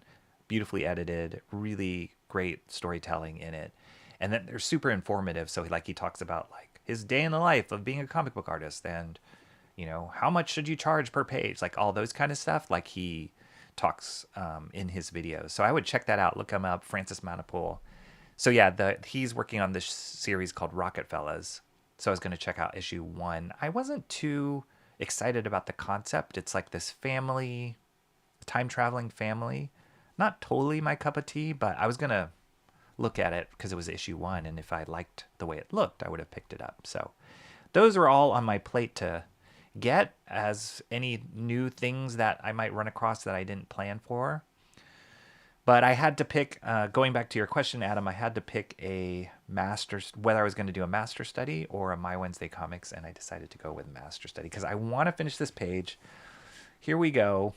beautifully edited, really great storytelling in it. And then they're super informative. So he talks about like his day in the life of being a comic book artist, and how much should you charge per page, like all those kind of stuff. Like, he talks in his videos. So I would check that out. Look him up, Francis Manipul. So yeah, he's working on this series called Rocket Fellas. So I was going to check out issue 1. I wasn't too excited about the concept. It's like this family, time traveling family. Not totally my cup of tea, but I was going to look at it because it was issue 1. And if I liked the way it looked, I would have picked it up. So those are all on my plate to get as any new things that I might run across that I didn't plan for. But I had to pick, going back to your question, Adam, I had to pick whether I was going to do a master study or a My Wednesday Comics, and I decided to go with master study because I want to finish this page. Here we go.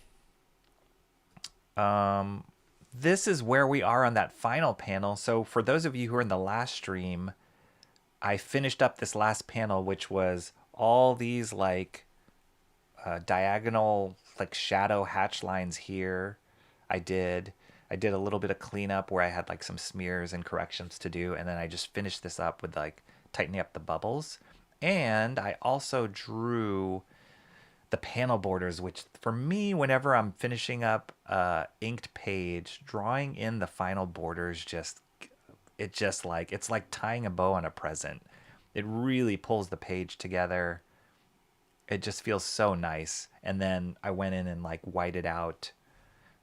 This is where we are on that final panel. So for those of you who are in the last stream, I finished up this last panel, which was all these diagonal shadow hatch lines here. I did a little bit of cleanup where I had some smears and corrections to do, and then I just finished this up with tightening up the bubbles. And I also drew the panel borders, which for me, whenever I'm finishing up inked page, drawing in the final borders it's like tying a bow on a present. It really pulls the page together. It just feels so nice. And then I went in and whited out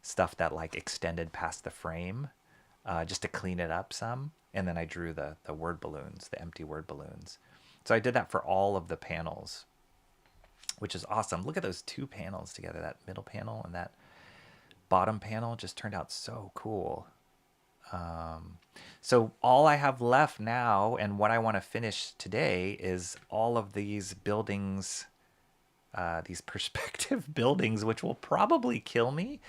stuff that extended past the frame, just to clean it up some. And then I drew the word balloons, the empty word balloons. So I did that for all of the panels, which is awesome. Look at those 2 panels together. That middle panel and that bottom panel just turned out so cool. So all I have left now, and what I want to finish today, is all of these buildings, these perspective buildings, which will probably kill me.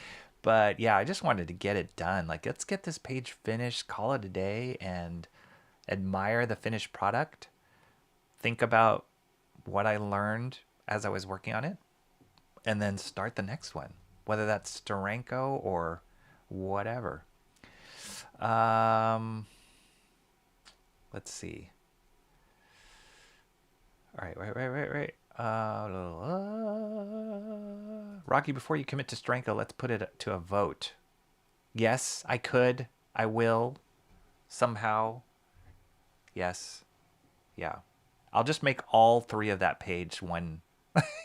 But yeah, I just wanted to get it done. Let's get this page finished, call it a day, and admire the finished product. Think about what I learned as I was working on it, and then start the next one, whether that's Steranko or whatever. Let's see. All right. Rocky, before you commit to Steranko, let's put it to a vote. Yes, I could. I will. Somehow. Yes. Yeah. I'll just make all 3 of that page one.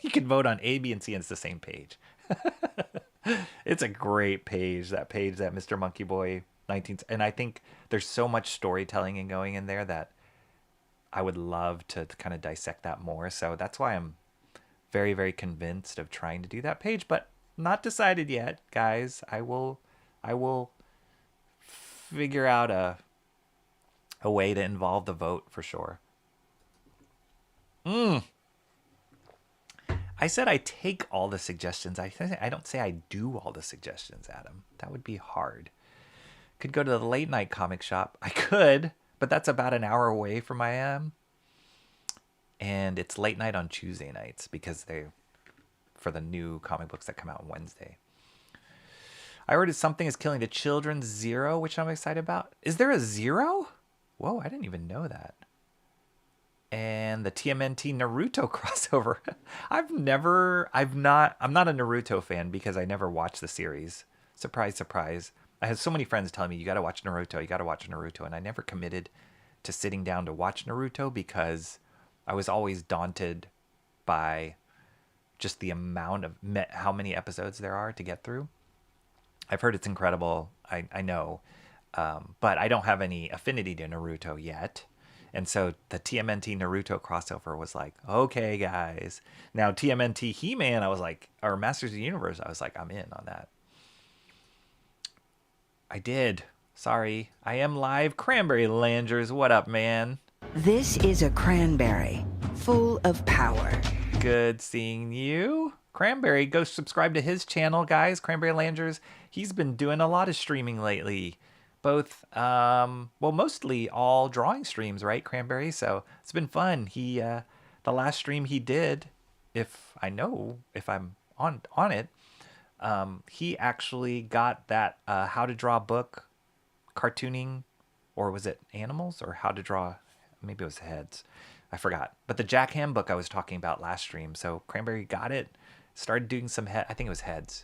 You can vote on A, B, and C, and it's the same page. It's a great page that Mr. Monkey Boy 19. And I think there's so much storytelling and going in there that I would love to kind of dissect that more. So that's why I'm very, very convinced of trying to do that page, but not decided yet, guys. I will figure out a way to involve the vote for sure. I said I take all the suggestions. I don't say I do all the suggestions, Adam. That would be hard. Could go to the late night comic shop. I could, but that's about an hour away from I am. And it's late night on Tuesday nights because for the new comic books that come out on Wednesday. I ordered Something is Killing the Children 0, which I'm excited about. Is there a 0? Whoa, I didn't even know that. And the TMNT Naruto crossover. I'm not a Naruto fan because I never watched the series. Surprise, surprise. I had so many friends telling me, you got to watch Naruto. And I never committed to sitting down to watch Naruto because I was always daunted by just the amount of how many episodes there are to get through. I've heard it's incredible. I know, but I don't have any affinity to Naruto yet. And so the TMNT Naruto crossover was like, okay, guys. Now TMNT He-Man, I was like, or Masters of the Universe, I was like, I'm in on that. I did. Sorry. I am live. Cranberry Langers, what up, man? This is a cranberry full of power. Good seeing you. Cranberry, go subscribe to his channel, guys. Cranberry Langers. He's been doing a lot of streaming lately. Both, mostly all drawing streams, right, Cranberry? So it's been fun. He, the last stream he did, if I'm on it, he actually got that how to draw book cartooning, or was it animals, or how to draw, maybe it was heads. I forgot. But the Jack Ham book I was talking about last stream. So Cranberry got it, started doing some I think it was heads.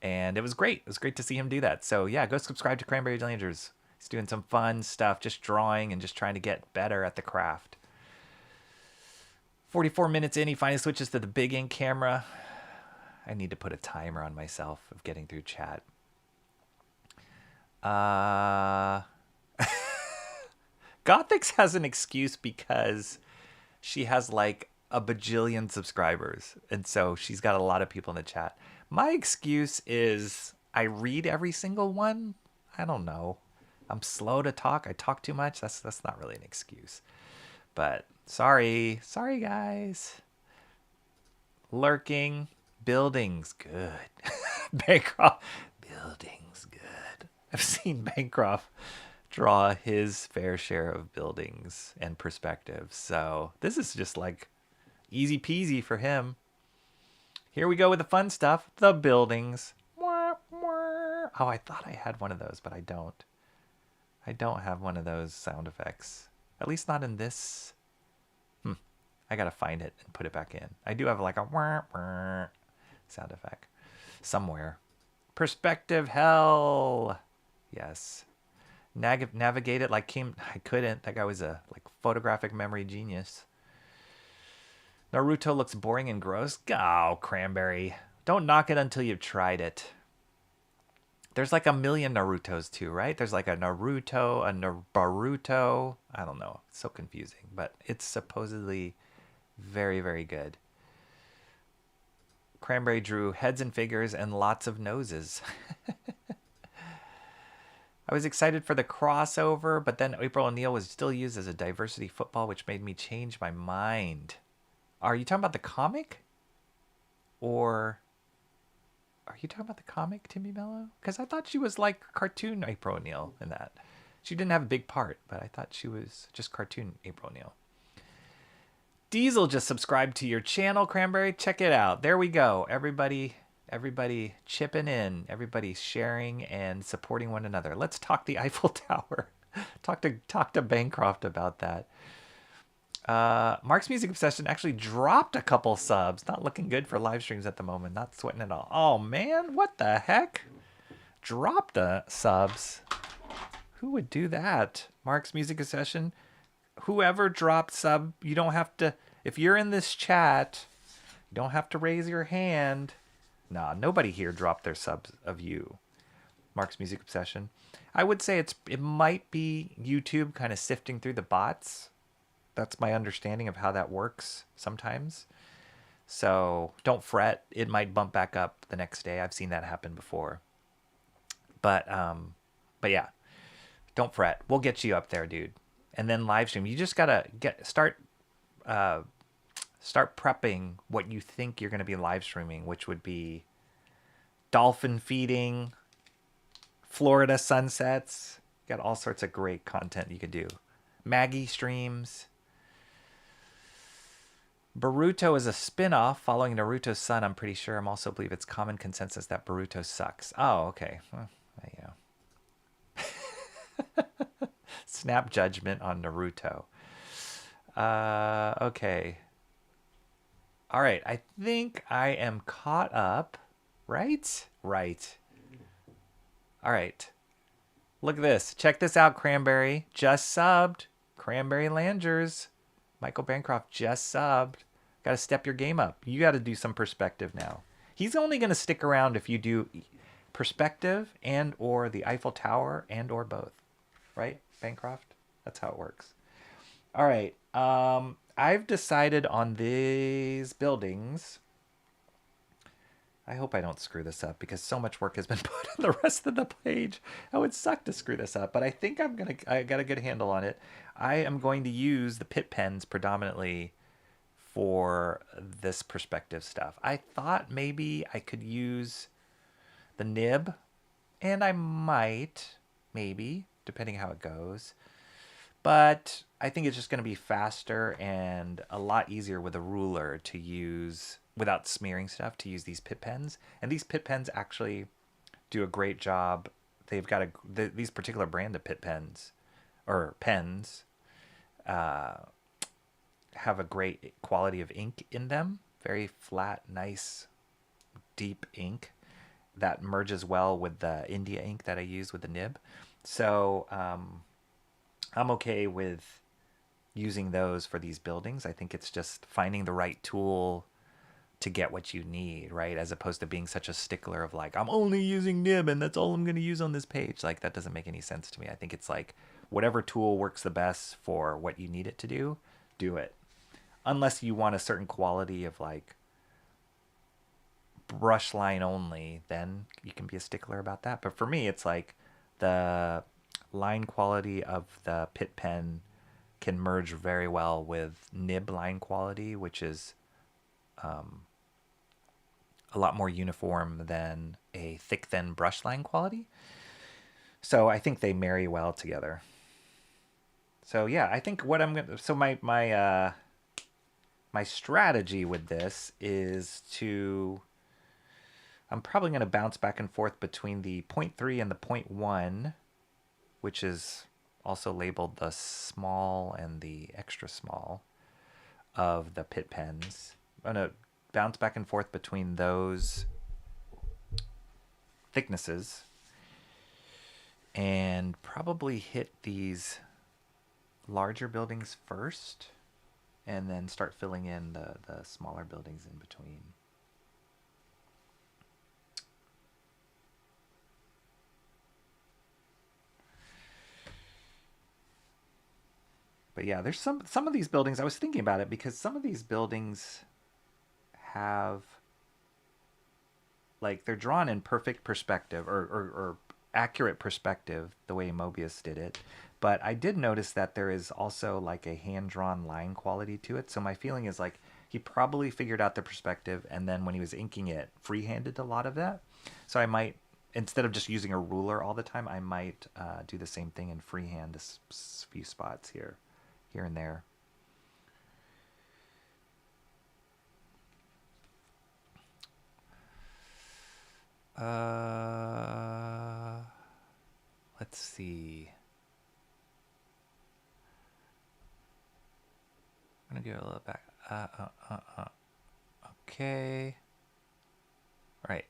And it was great. It was great to see him do that. So yeah, go subscribe to Cranberry Langers. He's doing some fun stuff, just drawing and just trying to get better at the craft. 44 minutes in, he finally switches to the big ink camera. I need to put a timer on myself of getting through chat. Gothix has an excuse because she has like a bajillion subscribers. And so she's got a lot of people in the chat. My excuse is I read every single one. I don't know. I'm slow to talk. I talk too much. That's not really an excuse. But sorry. Sorry, guys. Lurking. Buildings. Good. Bancroft. Buildings. Good. I've seen Bancroft draw his fair share of buildings and perspectives. So this is just like easy peasy for him. Here we go with the fun stuff. The buildings. Oh, I thought I had one of those, but I don't. I don't have one of those sound effects. At least not in this. I gotta find it and put it back in. I do have like a sound effect somewhere. Perspective hell. Yes. Navigate it like I couldn't. That guy was a like photographic memory genius. Naruto looks boring and gross. Oh, Cranberry. Don't knock it until you've tried it. There's like a million Narutos too, right? There's like a Naruto, a Baruto. I don't know. It's so confusing, but it's supposedly very, very good. Cranberry drew heads and figures and lots of noses. I was excited for the crossover, but then April O'Neil was still used as a diversity football, which made me change my mind. Are you talking about the comic? Or are you talking about the comic, Timmy Mello? Because I thought she was like cartoon April O'Neil in that. She didn't have a big part, but I thought she was just cartoon April O'Neil. Diesel just subscribed to your channel, Cranberry. Check it out. There we go. Everybody chipping in. Everybody sharing and supporting one another. Let's talk the Eiffel Tower. Talk to Bancroft about that. Mark's Music Obsession actually dropped a couple subs. Not looking good for live streams at the moment. Not sweating at all. Oh, man. What the heck? Dropped the subs. Who would do that? Mark's Music Obsession. Whoever dropped sub, you don't have to... If you're in this chat, you don't have to raise your hand. Nah, nobody here dropped their subs of you. Mark's Music Obsession. I would say it might be YouTube kind of sifting through the bots. That's my understanding of how that works sometimes. So don't fret. It might bump back up the next day. I've seen that happen before. But yeah, don't fret. We'll get you up there, dude. And then live stream. You just gotta start prepping what you think you're gonna be live streaming, which would be dolphin feeding, Florida sunsets. Got all sorts of great content you could do. Maggie streams. Boruto is a spin-off following Naruto's son, I'm pretty sure. I'm also believe it's common consensus that Boruto sucks. Oh, okay. Well, there you go. Snap judgment on Naruto. Okay. All right. I think I am caught up. Right? Right. All right. Look at this. Check this out, Cranberry. Just subbed. Cranberry Langers. Michael Bancroft just subbed. Got to step your game up. You got to do some perspective now. He's only going to stick around if you do perspective and or the Eiffel Tower and or both. Right, Bancroft? That's how it works. All right. I've decided on these buildings. I hope I don't screw this up because so much work has been put on the rest of the page. It would suck to screw this up, but I think I got a good handle on it. I am going to use the pit pens predominantly for this perspective stuff. I thought maybe I could use the nib, and I might, maybe, depending how it goes. But I think it's just going to be faster and a lot easier with a ruler to use without smearing stuff, to use these pit pens. And these pit pens actually do a great job. They've got these particular brand of pit pens or pens have a great quality of ink in them. Very flat, nice, deep ink that merges well with the India ink that I use with the nib. So I'm okay with using those for these buildings. I think it's just finding the right tool to get what you need, right? As opposed to being such a stickler of like, I'm only using nib and that's all I'm going to use on this page. Like, that doesn't make any sense to me. I think it's like whatever tool works the best for what you need it to do it. Unless you want a certain quality of like brush line only, then you can be a stickler about that. But for me, it's like the line quality of the pit pen can merge very well with nib line quality, which is a lot more uniform than a thick, thin brush line quality. So I think they marry well together. So yeah, I think what I'm gonna. So my strategy with this is to. I'm probably going to bounce back and forth between the 0.3 and the 0.1, which is also labeled the small and the extra small of the pit pens. I'm going to bounce back and forth between those thicknesses and probably hit these larger buildings first and then start filling in the smaller buildings in between. But yeah, there's some of these buildings, I was thinking about it because some of these buildings have, like, they're drawn in perfect perspective or accurate perspective the way Moebius did it. But I did notice that there is also like a hand-drawn line quality to it. So my feeling is like he probably figured out the perspective and then when he was inking it, freehanded a lot of that. So I might, instead of just using a ruler all the time, I might do the same thing and freehand a few spots here and there. Let's see. I'm gonna go a little back. Okay. Right.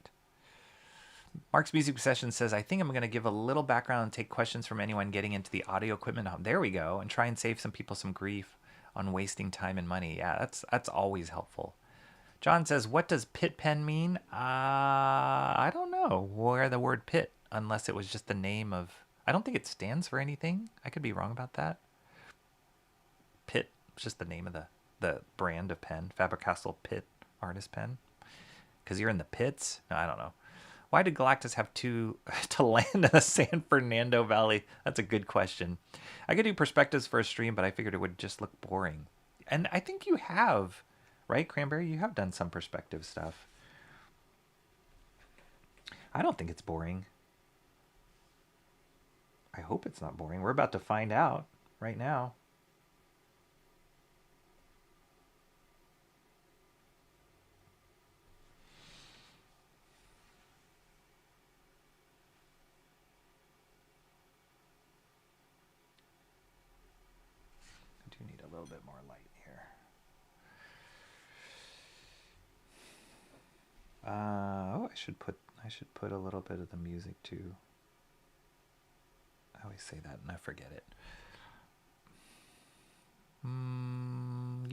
Mark's Music Session says, I think I'm going to give a little background and take questions from anyone getting into the audio equipment home. There we go. And try and save some people some grief on wasting time and money. Yeah, that's always helpful. John says, what does pit pen mean? I don't know where the word pit, unless it was just the name of, I don't think it stands for anything. I could be wrong about that. Pit, it's just the name of the brand of pen, Faber-Castell Pit Artist Pen. Because you're in the pits? No, I don't know. Why did Galactus have to land in the San Fernando Valley? That's a good question. I could do perspectives for a stream, but I figured it would just look boring. And I think you have, right, Cranberry? You have done some perspective stuff. I don't think it's boring. I hope it's not boring. We're about to find out right now. Need a little bit more light here. I should put a little bit of the music too. I always say that and I forget it.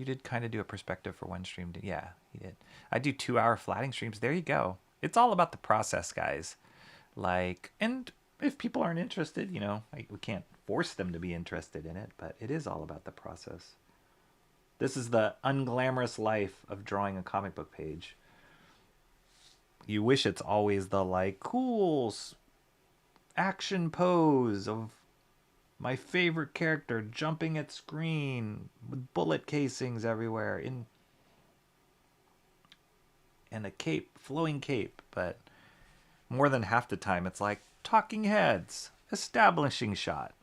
You did kind of do a perspective for one stream. Yeah, you did. I do 2-hour flatting streams. There you go. It's all about the process, guys. Like, and if people aren't interested, you know, we can't force them to be interested in it, but it is all about the process. This is the unglamorous life of drawing a comic book page. You wish it's always the, like, cool action pose of my favorite character jumping at screen with bullet casings everywhere and a cape, flowing cape. But more than half the time, it's like talking heads, establishing shot.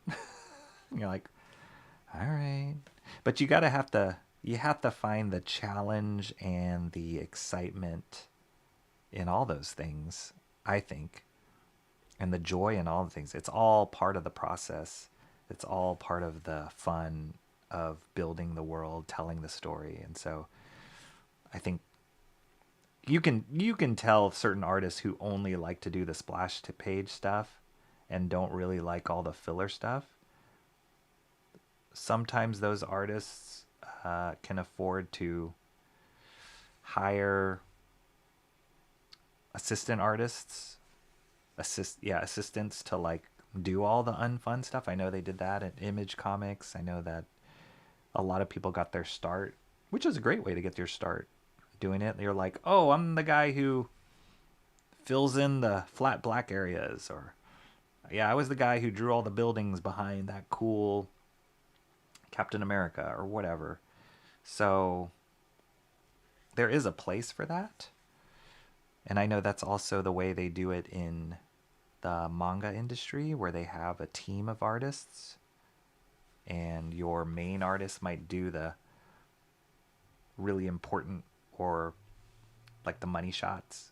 You're like, all right. But you have to find the challenge and the excitement in all those things, I think. And the joy in all the things. It's all part of the process. It's all part of the fun of building the world, telling the story. And so I think you can tell certain artists who only like to do the splash to page stuff and don't really like all the filler stuff. Sometimes those artists can afford to hire assistant artists, assistants to like do all the unfun stuff. I know they did that at Image Comics. I know that a lot of people got their start, which is a great way to get your start doing it. You're like, oh, I'm the guy who fills in the flat black areas, or yeah, I was the guy who drew all the buildings behind that cool Captain America or whatever. So there is a place for that. And I know that's also the way they do it in the manga industry, where they have a team of artists and your main artist might do the really important or like the money shots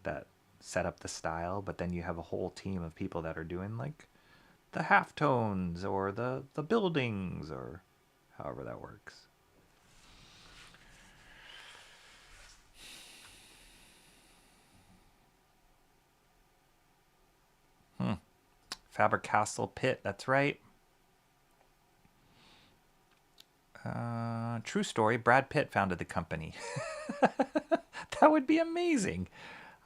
that set up the style, but then you have a whole team of people that are doing like the halftones or the buildings or however that works. Faber-Castell Pitt, that's right. True story, Brad Pitt founded the company. That would be amazing.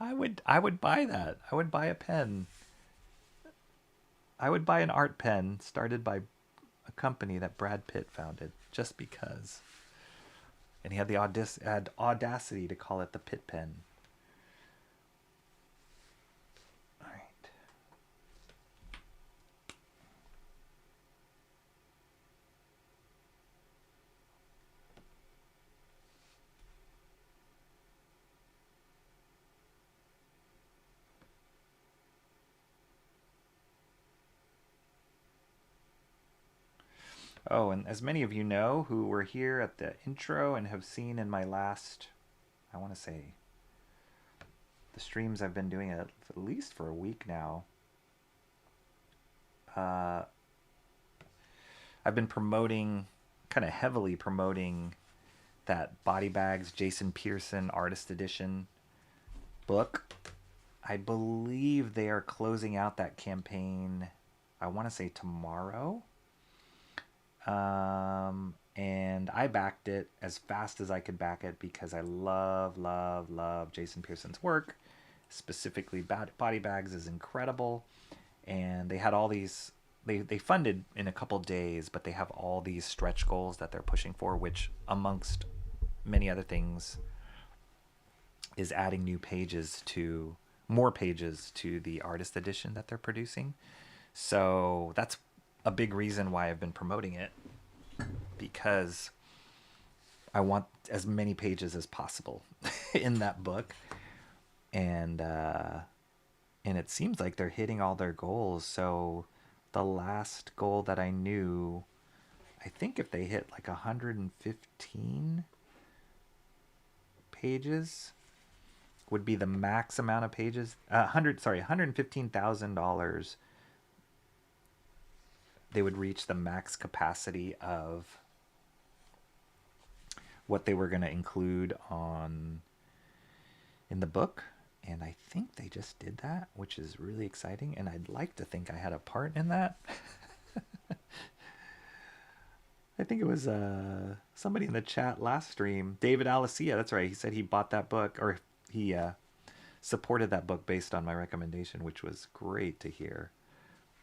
I would buy that. I would buy a pen. I would buy an art pen started by a company that Brad Pitt founded, just because. And he had the audacity to call it the Pitt pen. All right. Oh, and as many of you know who were here at the intro and have seen in my last, I want to say, the streams I've been doing at least for a week now, I've been promoting, kind of heavily promoting that Body Bags Jason Pearson Artist Edition book. I believe they are closing out that campaign, I want to say tomorrow. And I backed it as fast as I could back it because I love Jason Pearson's work. Specifically, Body Bags is incredible. And they had all these, they funded in a couple days, but they have all these stretch goals that they're pushing for, which amongst many other things is adding more pages to the artist edition that they're producing. So that's a big reason why I've been promoting it, because I want as many pages as possible in that book. And it seems like they're hitting all their goals. So the last goal that I knew, I think if they hit like 115 pages would be the max amount of pages. $115,000. They would reach the max capacity of what they were going to include in the book. And I think they just did that, which is really exciting. And I'd like to think I had a part in that. I think it was somebody in the chat last stream, David Alicia. That's right. He said he bought that book, or he supported that book based on my recommendation, which was great to hear.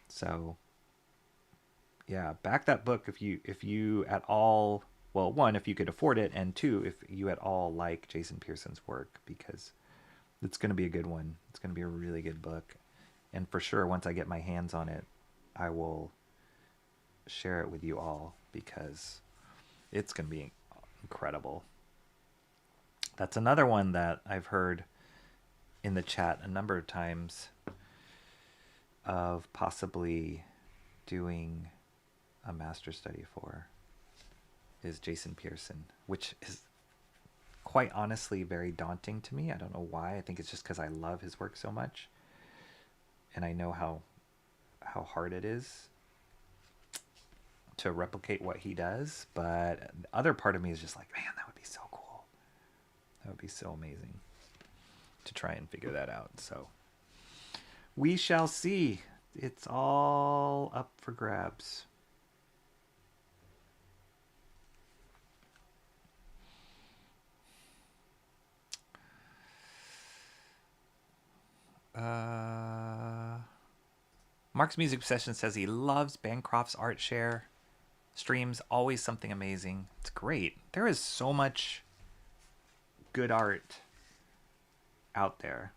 So yeah, back that book if you at all, well, one, if you could afford it, and two, if you at all like Jason Pearson's work, because it's going to be a good one. It's going to be a really good book. And for sure, once I get my hands on it, I will share it with you all, because it's going to be incredible. That's another one that I've heard in the chat a number of times of possibly doing a master study for, is Jason Pearson, which is quite honestly very daunting to me. I don't know why. I think it's just because I love his work so much, and I know how hard it is to replicate what he does. But the other part of me is just like, man, that would be so cool. That would be so amazing to try and figure that out. So we shall see. It's all up for grabs. Mark's Music Obsession says he loves Bancroft's art share streams. Always something amazing. It's great. There is so much good art out there.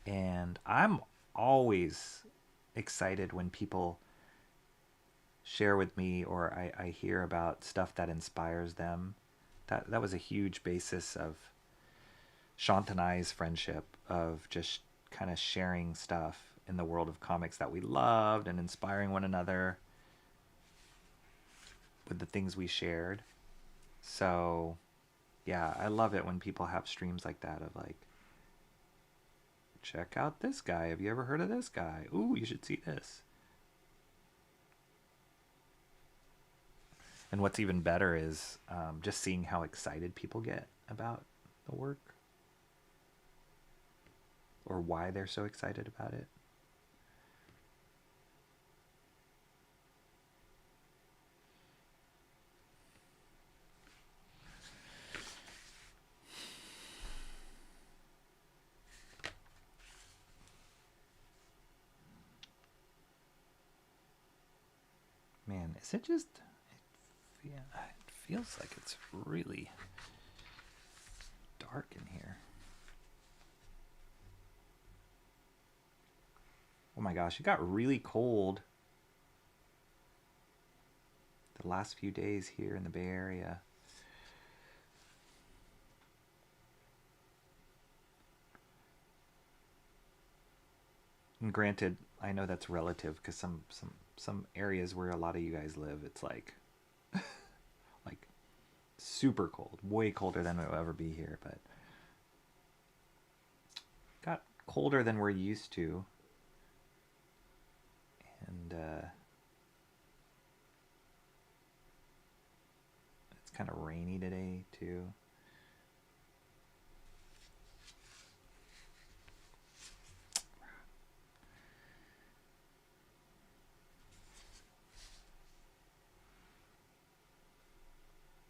And I'm always excited when people share with me, or I hear about stuff that inspires them. That was a huge basis of Shant and I's friendship, of just kind of sharing stuff in the world of comics that we loved and inspiring one another with the things we shared. So yeah, I love it when people have streams like that of like, check out this guy. Have you ever heard of this guy? Ooh, you should see this. And what's even better is just seeing how excited people get about the work, or why they're so excited about it. Man, is it just... Yeah, it feels like it's really dark in here. Oh my gosh, it got really cold the last few days here in the Bay Area. And granted, I know that's relative, because some areas where a lot of you guys live, it's like like super cold, way colder than it will ever be here, but got colder than we're used to. And it's kind of rainy today too.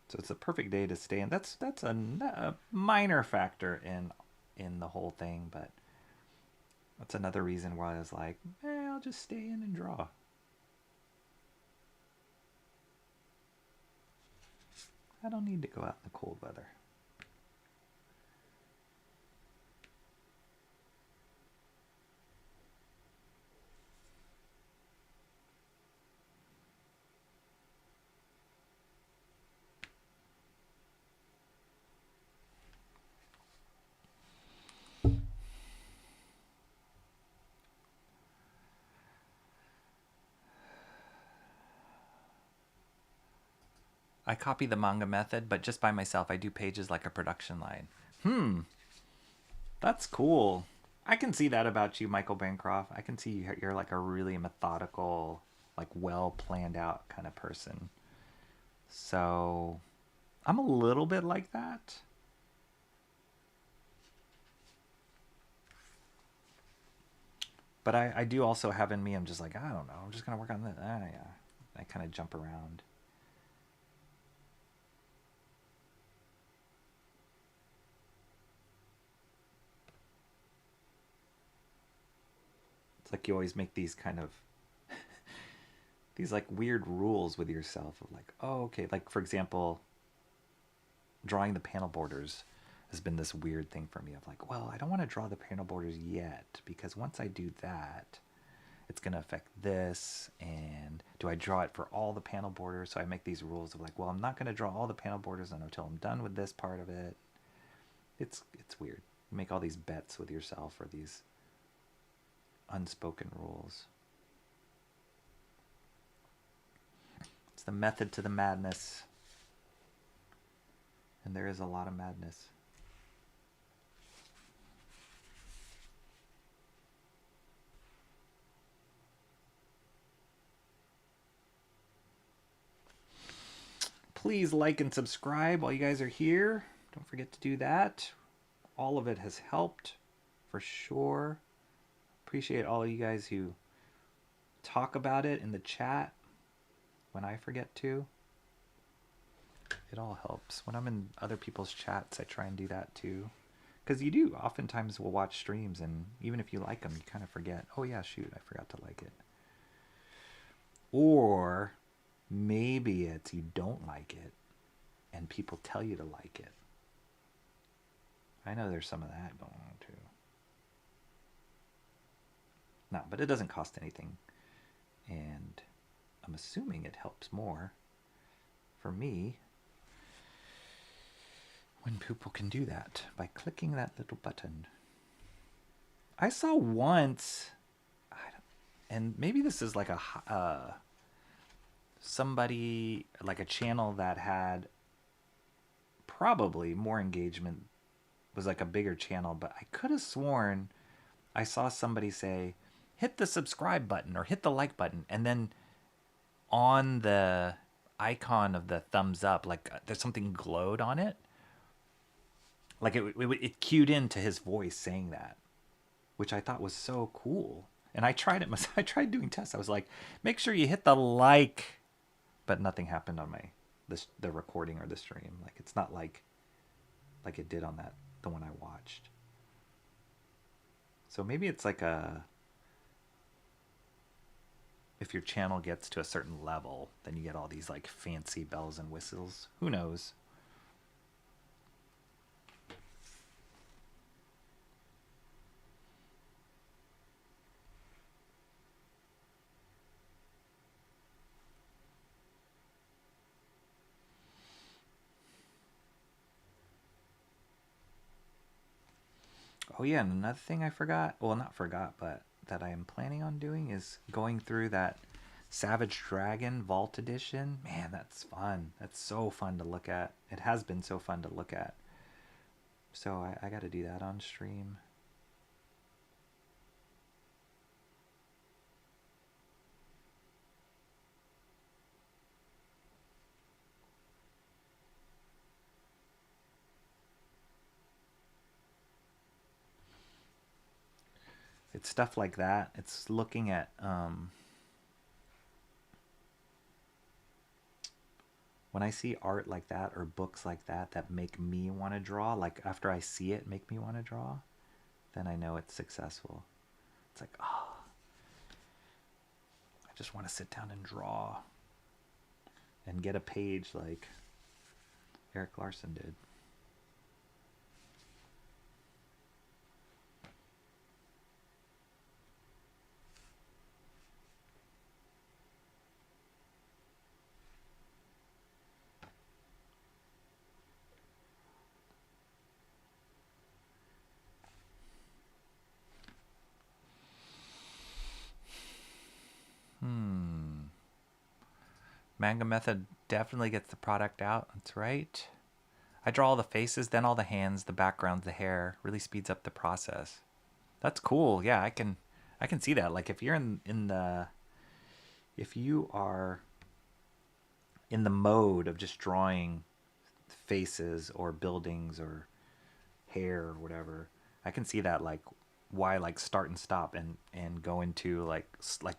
So it's a perfect day to stay in. That's a minor factor in the whole thing, but that's another reason why I was like, I'll just stay in and draw. I don't need to go out in the cold weather. I copy the manga method, but just by myself. I do pages like a production line. That's cool. I can see that about you, Michael Bancroft. I can see you're like a really methodical, like well planned out kind of person. So I'm a little bit like that. But I do also have in me, I'm just like, I don't know, I'm just going to work on this. Yeah. I kind of jump around. It's like you always make these kind of these like weird rules with yourself of like, oh, okay, like for example, drawing the panel borders has been this weird thing for me of like, well, I don't want to draw the panel borders yet because once I do that, it's going to affect this. And do I draw it for all the panel borders? So I make these rules of like, well, I'm not going to draw all the panel borders until I'm done with this part of it. It's weird. You make all these bets with yourself or these unspoken rules. It's the method to the madness. And there is a lot of madness. Please like and subscribe while you guys are here. Don't forget to do that. All of it has helped for sure. Appreciate all of you guys who talk about it in the chat when I forget to. It all helps. When I'm in other people's chats, I try and do that too. Because you do. Oftentimes we'll watch streams and even if you like them, you kind of forget. Oh yeah, shoot, I forgot to like it. Or maybe it's you don't like it and people tell you to like it. I know there's some of that going on too. No, but it doesn't cost anything. And I'm assuming it helps more for me when people can do that by clicking that little button. I saw once, and maybe this is like a somebody, like a channel that had probably more engagement, was like a bigger channel, but I could have sworn I saw somebody say, hit the subscribe button or hit the like button, and then on the icon of the thumbs up, like there's something glowed on it. Like it cued into his voice saying that, which I thought was so cool. And I tried it. I tried doing tests. I was like, make sure you hit the like, but nothing happened on the recording or the stream. Like it's not like it did on the one I watched. So maybe it's like if your channel gets to a certain level, then you get all these like fancy bells and whistles. Who knows? Oh yeah, and another thing I forgot, well not forgot, but that I am planning on doing is going through that Savage Dragon Vault Edition. Man, that's fun. That's so fun to look at. It has been so fun to look at. So I got to do that on stream. It's stuff like that. It's looking at when I see art like that or books like that that make me want to draw, like after I see it make me want to draw, then I know it's successful. It's like, oh, I just want to sit down and draw and get a page like Eric Larson did. Manga method definitely gets the product out. That's right. I draw all the faces, then all the hands, the backgrounds, the hair. Really speeds up the process. That's cool. Yeah, I can see that. Like if you're if you are in the mode of just drawing faces or buildings or hair or whatever, I can see that, like why like start and stop and go into like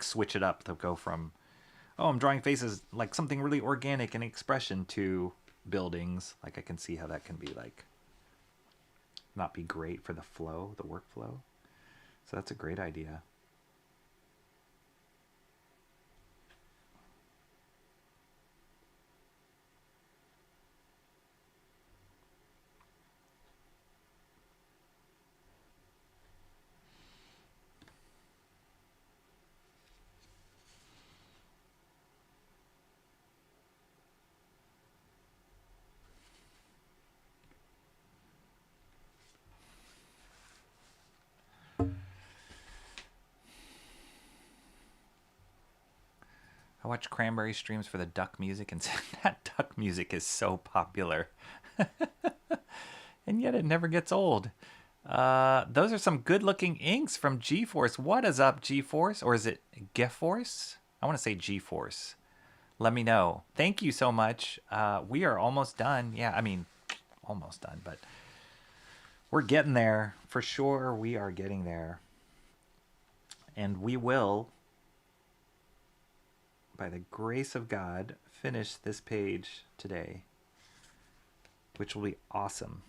switch it up to go from oh, I'm drawing faces, like something really organic in expression, to buildings. Like I can see how that can be like not be great for the flow, the workflow. So that's a great idea. I watch Cranberry streams for the duck music, and that duck music is so popular. And yet it never gets old. Those are some good-looking inks from GeForce. What is up, GeForce? Or is it GeForce? I want to say GeForce. Let me know. Thank you so much. We are almost done. Yeah, I mean, almost done, but we're getting there. For sure, we are getting there. And we will, by the grace of God, finish this page today, which will be awesome.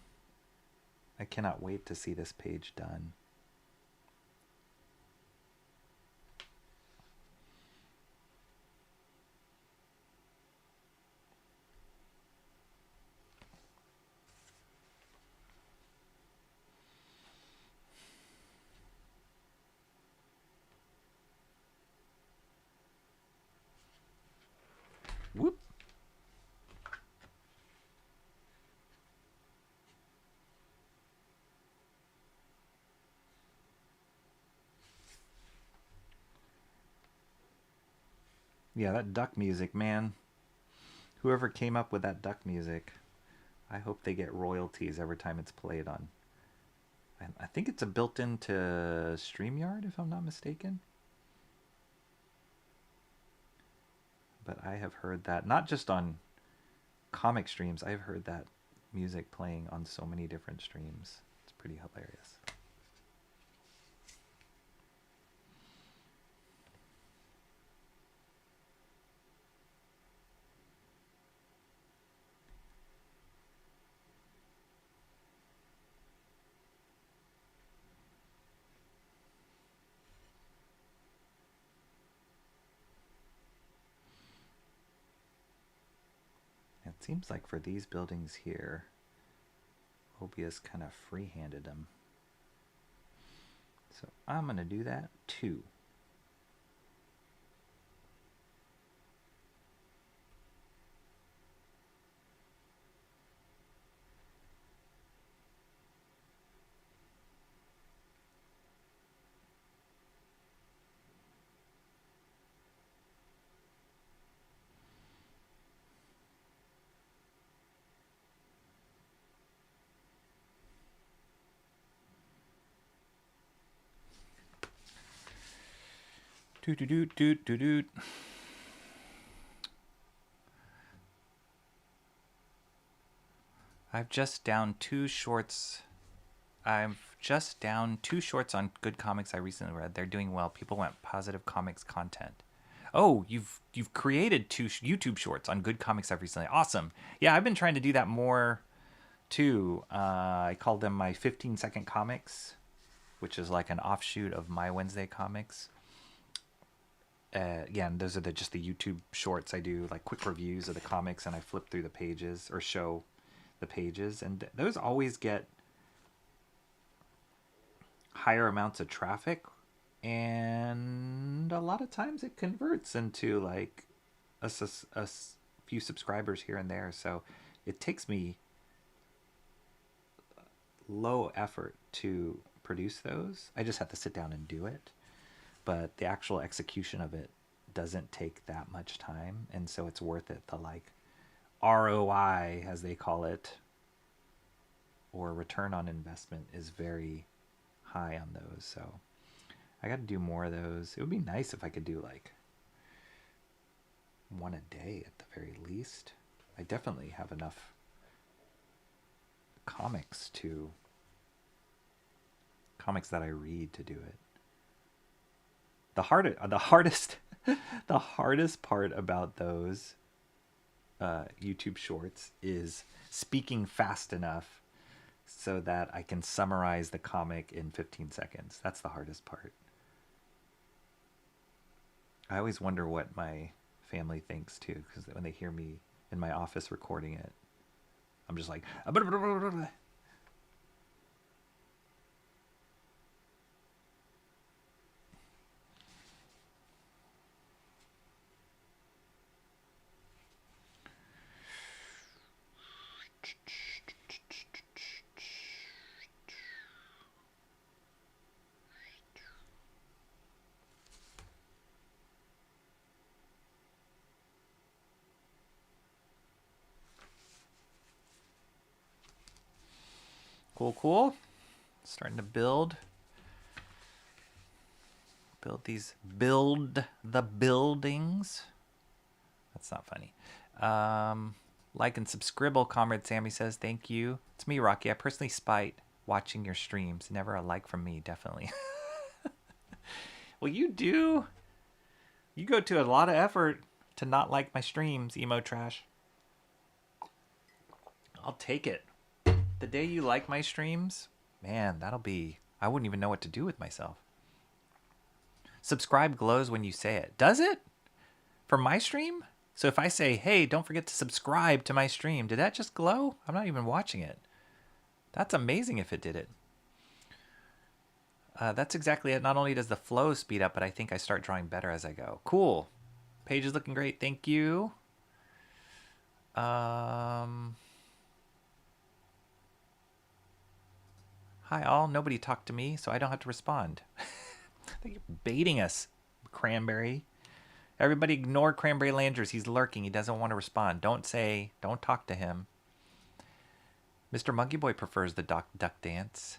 I cannot wait to see this page done. Whoop. Yeah, that duck music, man. Whoever came up with that duck music, I hope they get royalties every time it's played on. I think it's a built into StreamYard, if I'm not mistaken. But I have heard that, not just on comic streams, I've heard that music playing on so many different streams. It's pretty hilarious. It seems like for these buildings here, MOEBIUS kind of free-handed them. So I'm going to do that too. Doot. I've just down two shorts. I've just down two shorts on good comics I recently read. They're doing well. People want positive comics content. Oh, you've created two YouTube shorts on good comics I've recently. Awesome. Yeah, I've been trying to do that more too. I call them my 15-second comics, which is like an offshoot of my Wednesday comics. Yeah, and those are just the YouTube shorts. I do like quick reviews of the comics, and I flip through the pages or show the pages, and those always get higher amounts of traffic, and a lot of times it converts into like a few subscribers here and there. So it takes me low effort to produce those. I just have to sit down and do it. But the actual execution of it doesn't take that much time, and so it's worth it. The like ROI, as they call it, or return on investment, is very high on those. So I got to do more of those. It would be nice if I could do like one a day at the very least. I definitely have enough comics that I read to do it. The hardest The hardest part about those YouTube shorts is speaking fast enough so that I can summarize the comic in 15 seconds. That's the hardest part. I always wonder what my family thinks too, because when they hear me in my office recording it, I'm just like, cool. Starting to build the buildings. That's not funny. Like and subscribe, Comrade Sammy says, thank you. It's me, Rocky. I personally spite watching your streams. Never a like from me, definitely. Well, you do. You go to a lot of effort to not like my streams, emo trash. I'll take it. The day you like my streams, man, that'll be... I wouldn't even know what to do with myself. Subscribe glows when you say it. Does it? For my stream? So if I say, hey, don't forget to subscribe to my stream, did that just glow? I'm not even watching it. That's amazing if it did it. That's exactly it. Not only does the flow speed up, but I think I start drawing better as I go. Cool. Page is looking great. Thank you. Hi all, nobody talked to me, so I don't have to respond. I think you're baiting us, Cranberry. Everybody ignore Cranberry Landers. He's lurking. He doesn't want to respond. Don't talk to him. Mr. Monkey Boy prefers the duck dance.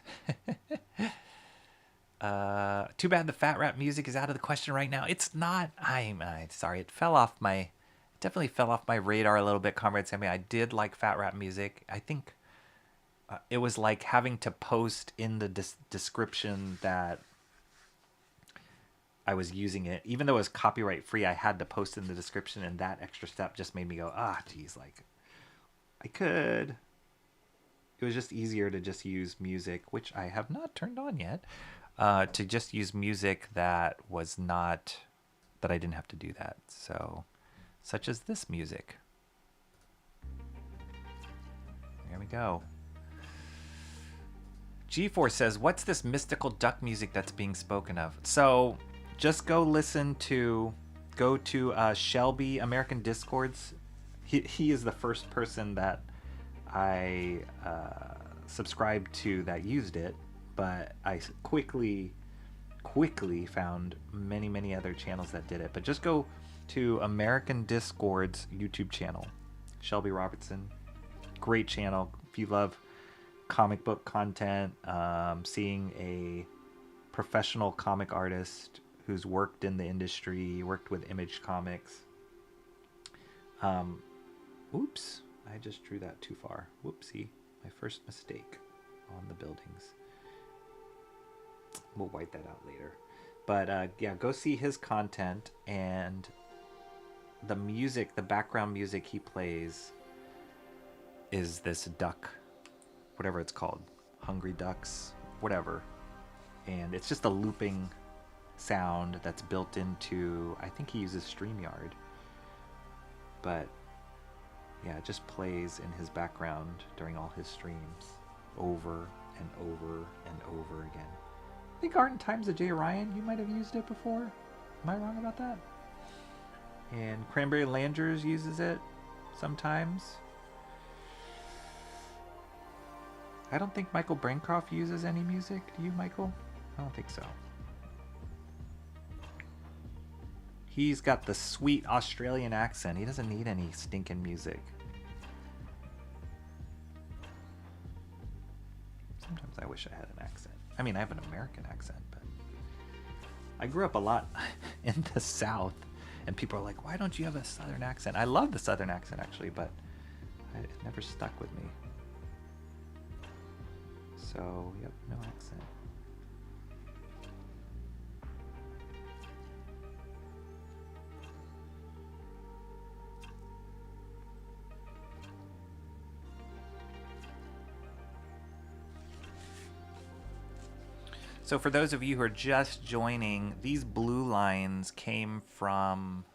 Too bad the fat rap music is out of the question right now. It's not. I'm sorry. It definitely fell off my radar a little bit, Comrade Sammy. I did like fat rap music. I think it was like having to post in the description that I was using it. Even though it was copyright free, I had to post in the description, and that extra step just made me go, geez, like, I could. It was just easier to just use music, which I have not turned on yet, to just use music that was not, that I didn't have to do that. So, such as this music. There we go. G4 says, what's this mystical duck music that's being spoken of? So just go to Shelby American Discords. He is the first person that I subscribed to that used it, but I quickly found many other channels that did it. But just go to American Discord's YouTube channel, Shelby Robertson. Great channel if you love comic book content, seeing a professional comic artist who's worked in the industry, worked with Image Comics. Oops, I just drew that too far. Whoopsie, my first mistake on the buildings. We'll wipe that out later. But yeah, go see his content, and the music, the background music he plays is this duck, whatever it's called, Hungry Ducks, whatever. And it's just a looping sound that's built into, I think he uses StreamYard. But yeah, it just plays in his background during all his streams over and over and over again. I think Art and Times of Jay Ryan, you might have used it before. Am I wrong about that? And Cranberry Landers uses it sometimes. I don't think Michael Braincroft uses any music. Do you, Michael? I don't think so. He's got the sweet Australian accent. He doesn't need any stinking music. Sometimes I wish I had an accent. I mean, I have an American accent, but I grew up a lot in the South, and people are like, why don't you have a Southern accent? I love the Southern accent, actually, but it never stuck with me. So, yep, no accent. So for those of you who are just joining, these blue lines came from,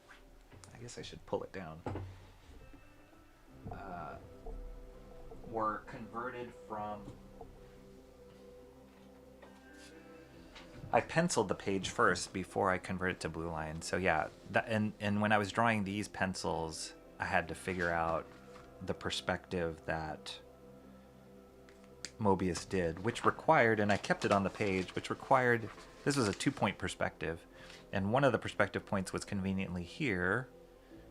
I guess I should pull it down, were converted from, I penciled the page first before I converted to blue line. So yeah, and when I was drawing these pencils, I had to figure out the perspective that MOEBIUS did, which required, and I kept it on the page, which required, this was a 2-point perspective, and one of the perspective points was conveniently here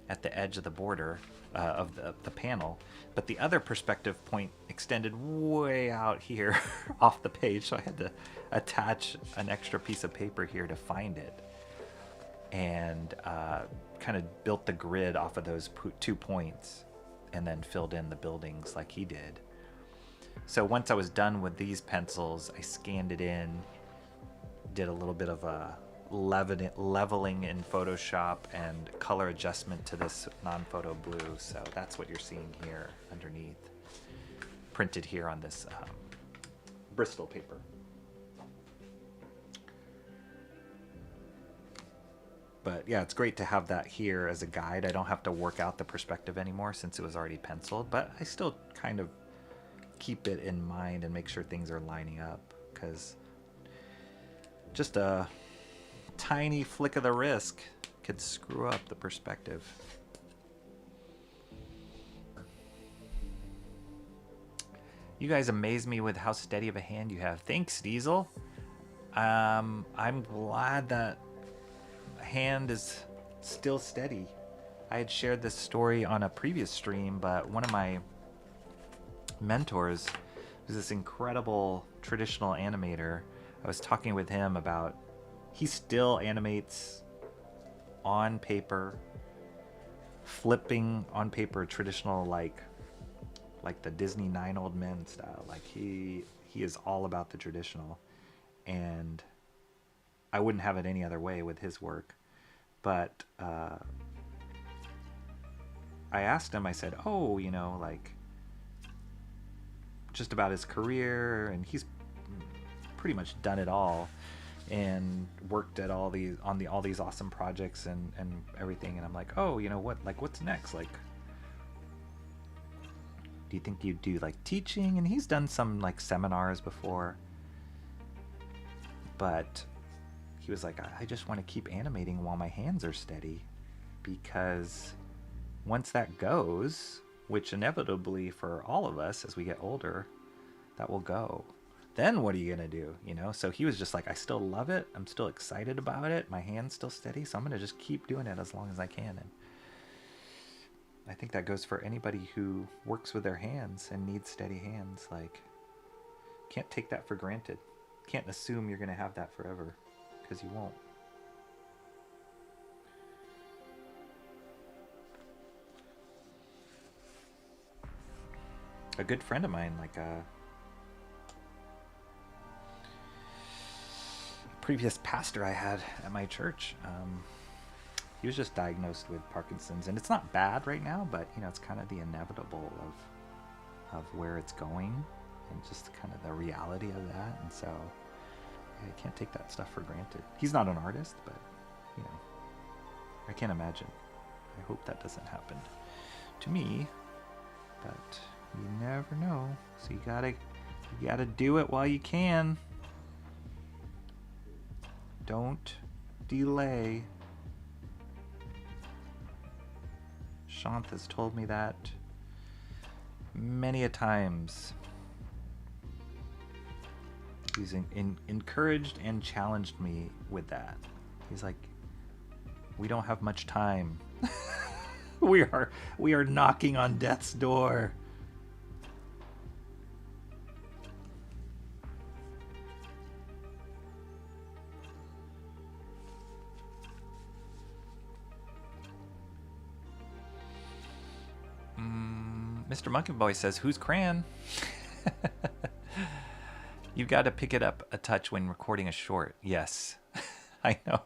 at the edge of the border of the panel, but the other perspective point extended way out here off the page, so I had to attach an extra piece of paper here to find it, and kind of built the grid off of those 2 points and then filled in the buildings like he did. So once I was done with these pencils, I scanned it in, did a little bit of a leveling in Photoshop and color adjustment to this non-photo blue. So that's what you're seeing here underneath, printed here on this Bristol paper. But yeah, it's great to have that here as a guide. I don't have to work out the perspective anymore since it was already penciled, but I still kind of keep it in mind and make sure things are lining up, because just a tiny flick of the wrist could screw up the perspective. You guys amaze me with how steady of a hand you have. Thanks, Diesel. I'm glad that hand is still steady. I had shared this story on a previous stream, but one of my mentors was this incredible traditional animator. I was talking with him about, he still animates on paper, flipping on paper, traditional like the Disney 9 Old Men style. Like he is all about the traditional, and I wouldn't have it any other way with his work. But I asked him, I said, oh, you know, like, just about his career, and he's pretty much done it all and worked at all these awesome projects and everything. And I'm like, oh, you know what, like, what's next? Like, do you think you'd do like teaching? And he's done some like seminars before, but he was like, I just want to keep animating while my hands are steady, because once that goes, which inevitably for all of us as we get older, that will go. Then what are you going to do? You know? So he was just like, I still love it. I'm still excited about it. My hand's still steady. So I'm going to just keep doing it as long as I can. And I think that goes for anybody who works with their hands and needs steady hands. Like, can't take that for granted. Can't assume you're going to have that forever, because you won't. A good friend of mine, like a previous pastor I had at my church, he was just diagnosed with Parkinson's, and it's not bad right now, but you know, it's kind of the inevitable of where it's going, and just kind of the reality of that. And so I can't take that stuff for granted. He's not an artist, but you know, I can't imagine. I hope that doesn't happen to me, but you never know. So you gotta do it while you can. Don't delay. Shant has told me that many a times. He's encouraged and challenged me with that. He's like, we don't have much time. we are knocking on death's door. Mr. Monkey Boy says, who's Cran? You've got to pick it up a touch when recording a short. Yes, I know.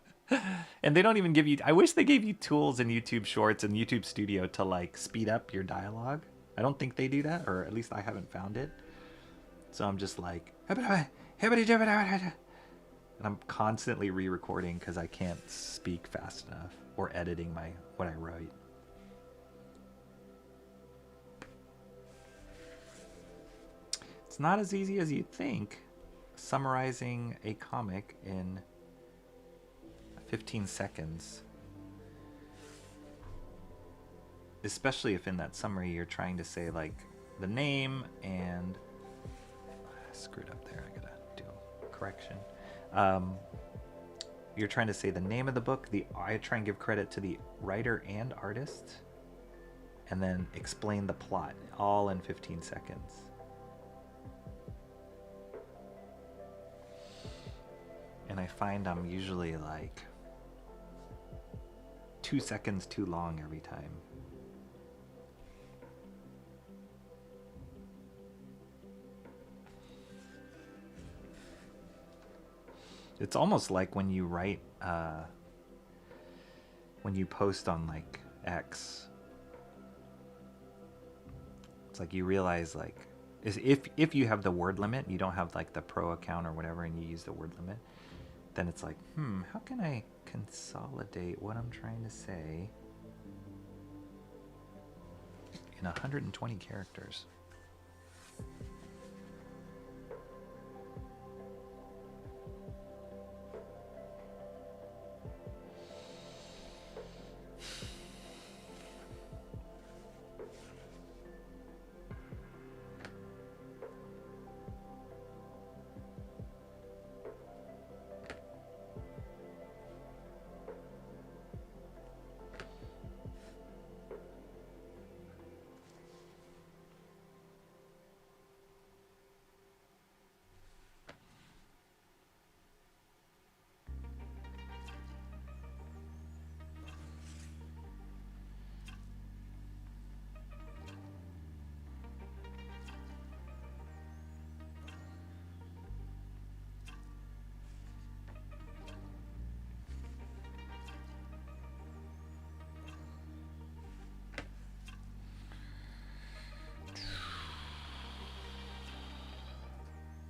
And they don't even give you, I wish they gave you tools in YouTube Shorts and YouTube Studio to like speed up your dialogue. I don't think they do that, or at least I haven't found it. So I'm just like, And I'm constantly re-recording because I can't speak fast enough or editing what I write. It's not as easy as you'd think summarizing a comic in 15 seconds. Especially if in that summary you're trying to say like the name and I screwed up there. I gotta do a correction. You're trying to say the name of the book. I try and give credit to the writer and artist, and then explain the plot all in 15 seconds. And I find I'm usually like 2 seconds too long every time. It's almost like when you write, when you post on like X, it's like you realize like, if you have the word limit, you don't have like the pro account or whatever, and you use the word limit, then it's like, how can I consolidate what I'm trying to say in 120 characters?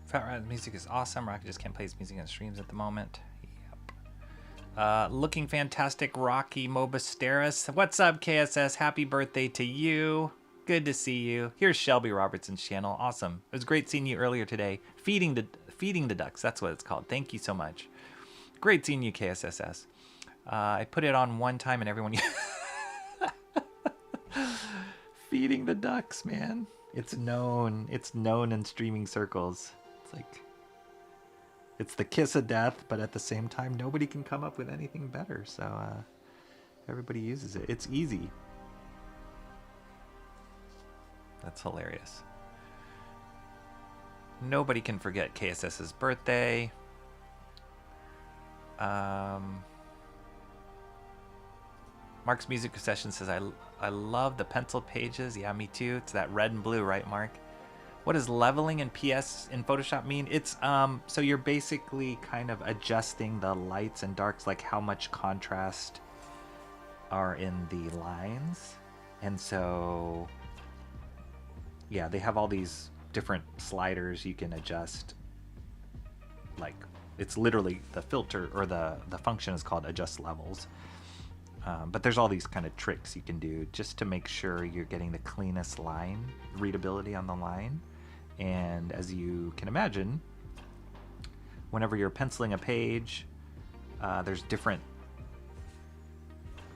Fat Rat music is awesome. Rocky just can't play his music on streams at the moment. Yep. Looking fantastic, Rocky Mobisteris. What's up, KSS? Happy birthday to you. Good to see you. Here's Shelby Robertson's channel. Awesome. It was great seeing you earlier today. Feeding the ducks. That's what it's called. Thank you so much. Great seeing you, KSSS. I put it on one time and everyone... Feeding the ducks, man. It's known. It's known in streaming circles. It's like, it's the kiss of death, but at the same time, nobody can come up with anything better. So everybody uses it. It's easy. That's hilarious. Nobody can forget KSS's birthday. Mark's Music Session says, I love the pencil pages. Yeah, me too. It's that red and blue, right, Mark? What does leveling in PS in Photoshop mean? It's so you're basically kind of adjusting the lights and darks, like how much contrast are in the lines. And so, yeah, they have all these different sliders you can adjust. Like, it's literally the filter, or the function is called adjust levels. But there's all these kind of tricks you can do just to make sure you're getting the cleanest line, readability on the line. And as you can imagine, whenever you're penciling a page, there's different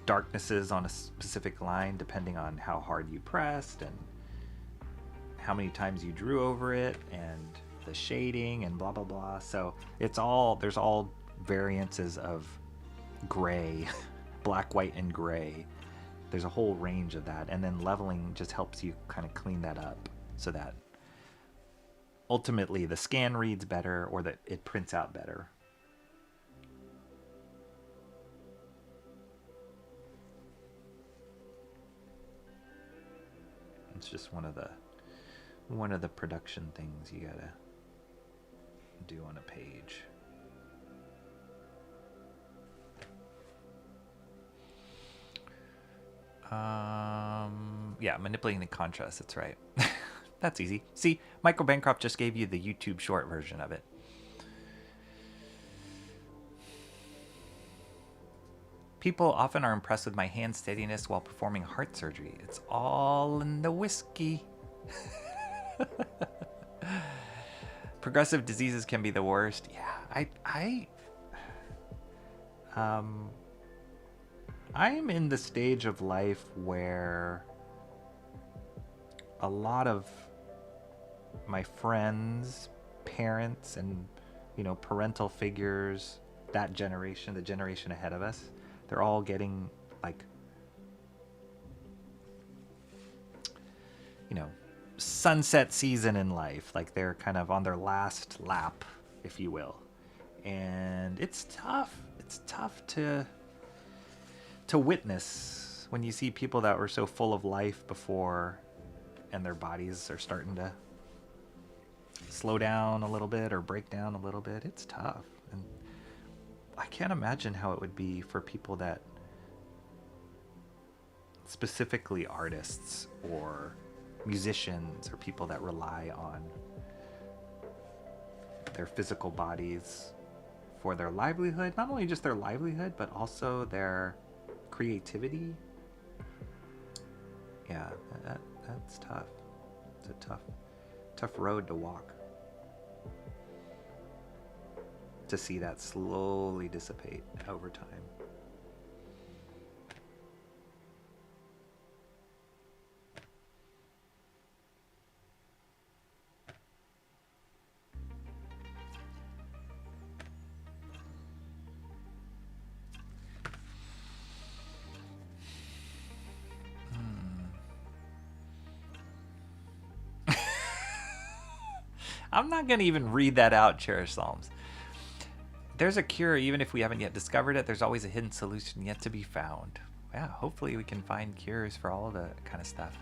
darknesses on a specific line depending on how hard you pressed and how many times you drew over it and the shading and blah, blah, blah. So there's all variances of gray. Black, white, and gray. There's a whole range of that, and then leveling just helps you kind of clean that up so that ultimately the scan reads better or that it prints out better. It's just one of the production things you gotta do on a page. Yeah, manipulating the contrast, that's right. That's easy. See, Michael Bancroft just gave you the YouTube short version of it. People often are impressed with my hand steadiness while performing heart surgery. It's all in the whiskey. Progressive diseases can be the worst. Yeah, I'm in the stage of life where a lot of my friends, parents, and parental figures, that generation, the generation ahead of us, they're all getting like sunset season in life, like they're kind of on their last lap, if you will. And it's tough to witness when you see people that were so full of life before and their bodies are starting to slow down a little bit or break down a little bit. It's tough. And I can't imagine how it would be for people that, specifically artists or musicians or people that rely on their physical bodies for their livelihood, not only just their livelihood, but also their creativity. Yeah, that's tough. It's a tough road to walk. To see that slowly dissipate over time. I'm not going to even read that out, Cherish Psalms. There's a cure, even if we haven't yet discovered it. There's always a hidden solution yet to be found. Yeah, hopefully we can find cures for all of that kind of stuff.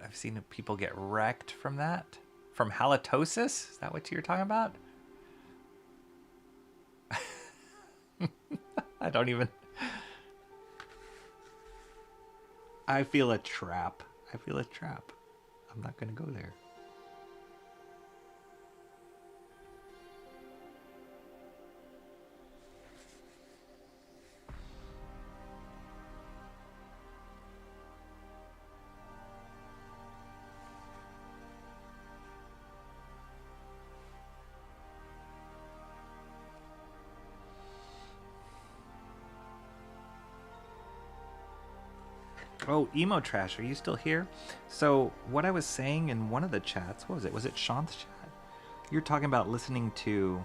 I've seen people get wrecked from that. From halitosis? Is that what you're talking about? I don't even... I feel a trap. I'm not going to go there. Oh, Emo Trash, are you still here? So, what I was saying in one of the chats, what was it? Was it Sean's chat? You're talking about listening to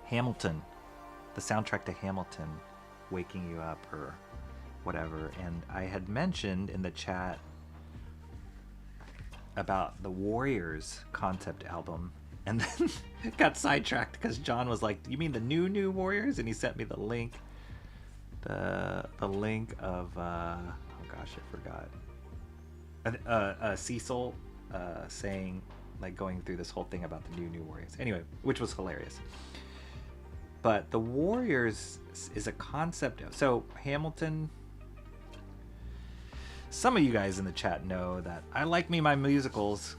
Hamilton, the soundtrack to Hamilton, waking you up or whatever. And I had mentioned in the chat about the Warriors concept album. And then it got sidetracked because John was like, you mean the new Warriors? And he sent me the link. The link of oh gosh, I forgot. Cecil saying, like, going through this whole thing about the new Warriors. Anyway, which was hilarious. But the Warriors is a concept. So Hamilton. Some of you guys in the chat know that I like my musicals.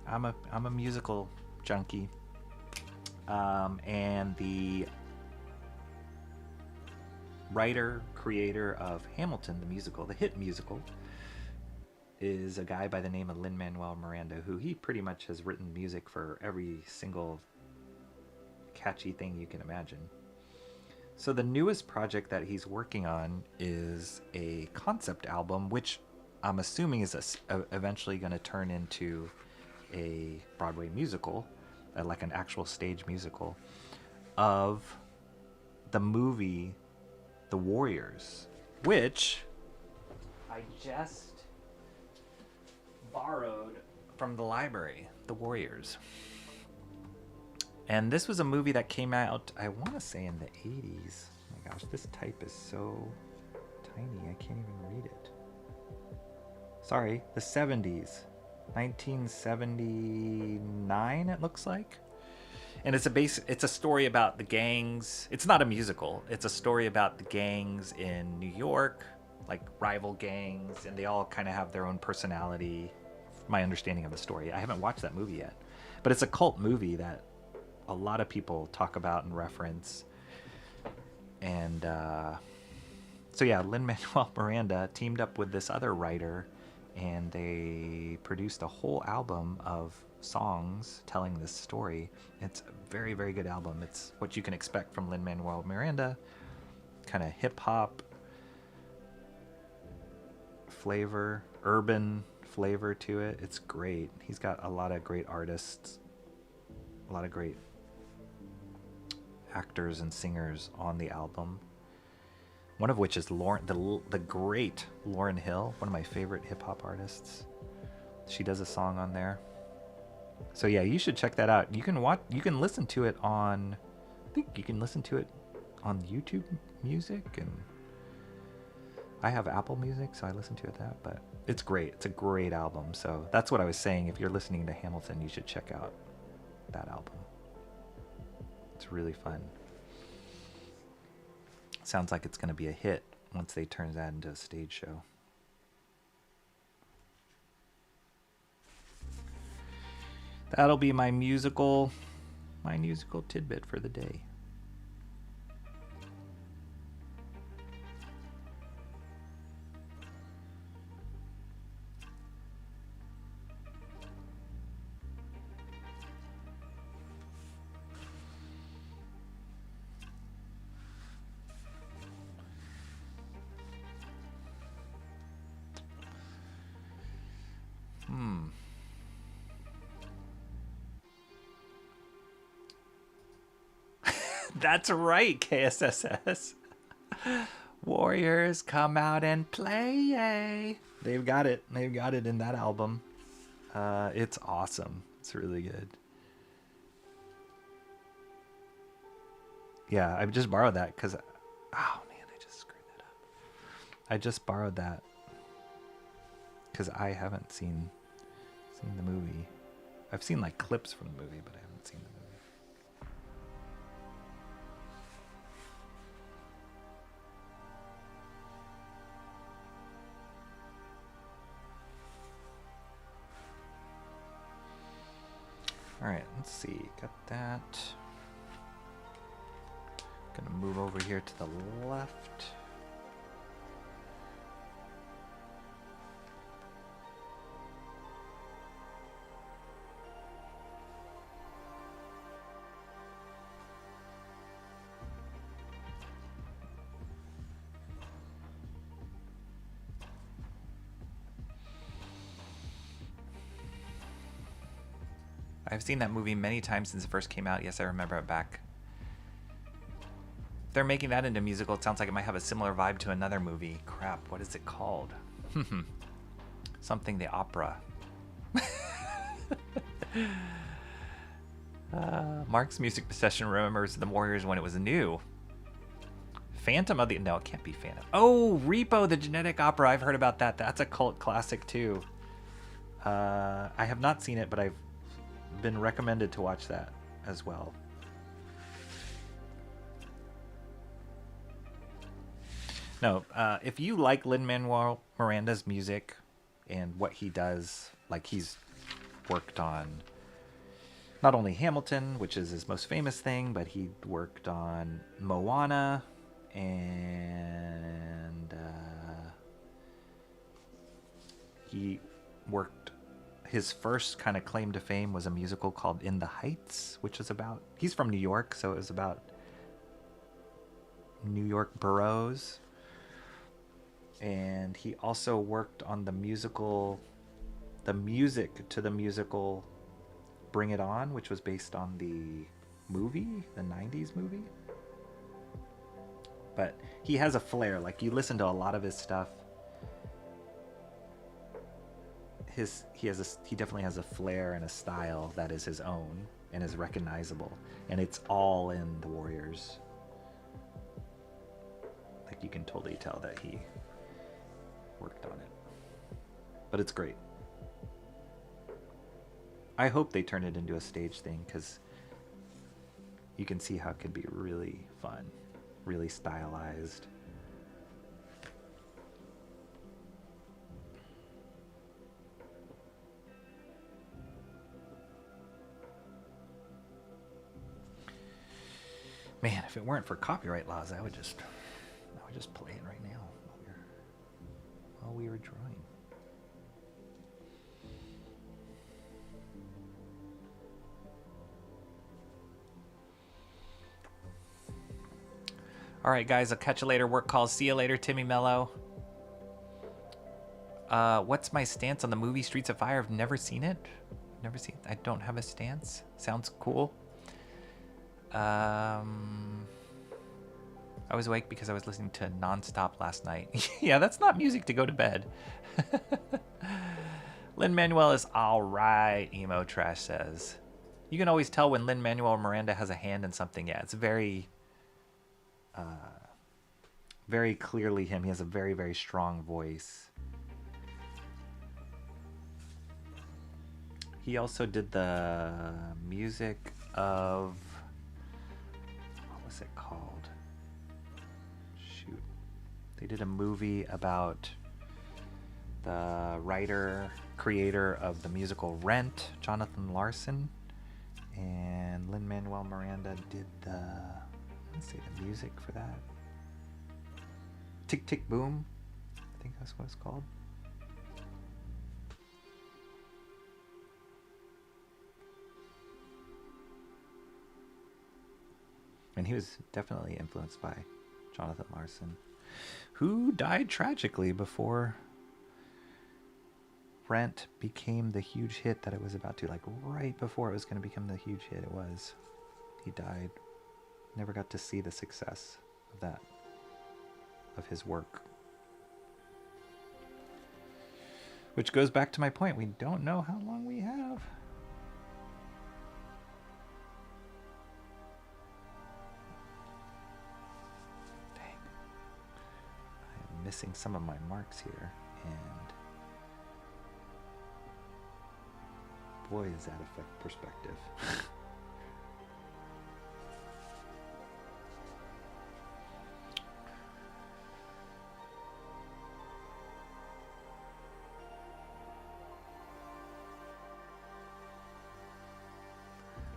I'm a musical junkie. And the writer, creator of Hamilton, the musical, the hit musical, is a guy by the name of Lin-Manuel Miranda, who he pretty much has written music for every single catchy thing you can imagine. So the newest project that he's working on is a concept album, which I'm assuming is eventually going to turn into a Broadway musical, like an actual stage musical, of the movie The Warriors, which I just borrowed from the library, The Warriors. And this was a movie that came out, I want to say, in the 80s. Oh my gosh, this type is so tiny, I can't even read it. Sorry, the 70s. 1979, it looks like. And it's a story about the gangs. It's not a musical. It's a story about the gangs in New York, like rival gangs, and they all kind of have their own personality. My understanding of the story. I haven't watched that movie yet, but it's a cult movie that a lot of people talk about and reference. And so yeah, Lin-Manuel Miranda teamed up with this other writer, and they produced a whole album of songs telling this story. It's a very, very good album. It's what you can expect from Lin-Manuel Miranda, kind of hip-hop flavor, urban flavor to it. It's great. He's got a lot of great artists, a lot of great actors and singers on the album. One of which is the great Lauryn Hill, one of my favorite hip hop artists. She does a song on there. So yeah, you should check that out. You can listen to it on, I think you can listen to it on YouTube Music, and I have Apple Music, so I listen to it that. But it's great. It's a great album. So that's what I was saying. If you're listening to Hamilton, you should check out that album. It's really fun. Sounds like it's going to be a hit once they turn that into a stage show. That'll be my musical tidbit for the day. That's right, KSSS. Warriors, come out and play. They've got it. They've got it in that album. It's awesome. It's really good. Yeah, I just borrowed that because... Oh, man, I just screwed that up. I just borrowed that because I haven't seen the movie. I've seen, like, clips from the movie, but I haven't seen the movie. All right, let's see. Got that. Gonna move over here to the left. I've seen that movie many times since it first came out. Yes, I remember it back. If they're making that into a musical, it sounds like it might have a similar vibe to another movie. Crap, what is it called? Something the Opera. Mark's music session remembers the Warriors when it was new. Phantom of the... No, it can't be Phantom. Oh, Repo, the Genetic Opera. I've heard about that. That's a cult classic, too. I have not seen it, but I've been recommended to watch that as well. No, if you like Lin-Manuel Miranda's music and what he does, like he's worked on not only Hamilton, which is his most famous thing, but he worked on Moana and he worked... His first kind of claim to fame was a musical called In the Heights, which is about... He's from New York, so it was about New York boroughs. And he also worked on the music to the musical Bring It On, which was based on the movie, the 90s movie. But he has a flair. Like, you listen to a lot of his stuff. He definitely has a flair and a style that is his own and is recognizable, and it's all in the Warriors. Like, you can totally tell that he worked on it, but it's great. I hope they turn it into a stage thing, because you can see how it could be really fun, really stylized. Man, if it weren't for copyright laws, I would just play it right now while we were drawing. All right, guys, I'll catch you later. Work calls. See you later, Timmy Mello. What's my stance on the movie Streets of Fire? I've never seen it. Never seen it. I don't have a stance. Sounds cool. I was awake because I was listening to nonstop last night. Yeah, that's not music to go to bed. Lin-Manuel is all right, Emo Trash says. You can always tell when Lin-Manuel Miranda has a hand in something. Yeah, it's very clearly him. He has a very, very strong voice. He also did the music of... what was it called? Shoot. They did a movie about the writer, creator of the musical Rent, Jonathan Larson. And Lin-Manuel Miranda did let's see, the music for that. Tick Tick Boom. I think that's what it's called. And he was definitely influenced by Jonathan Larson, who died tragically before Rent became the huge hit that it was about to. Like right before it was going to become the huge hit it was. He died. Never got to see the success of that, of his work. Which goes back to my point. We don't know how long we have. Dang. I'm missing some of my marks here. And boy, does that affect perspective.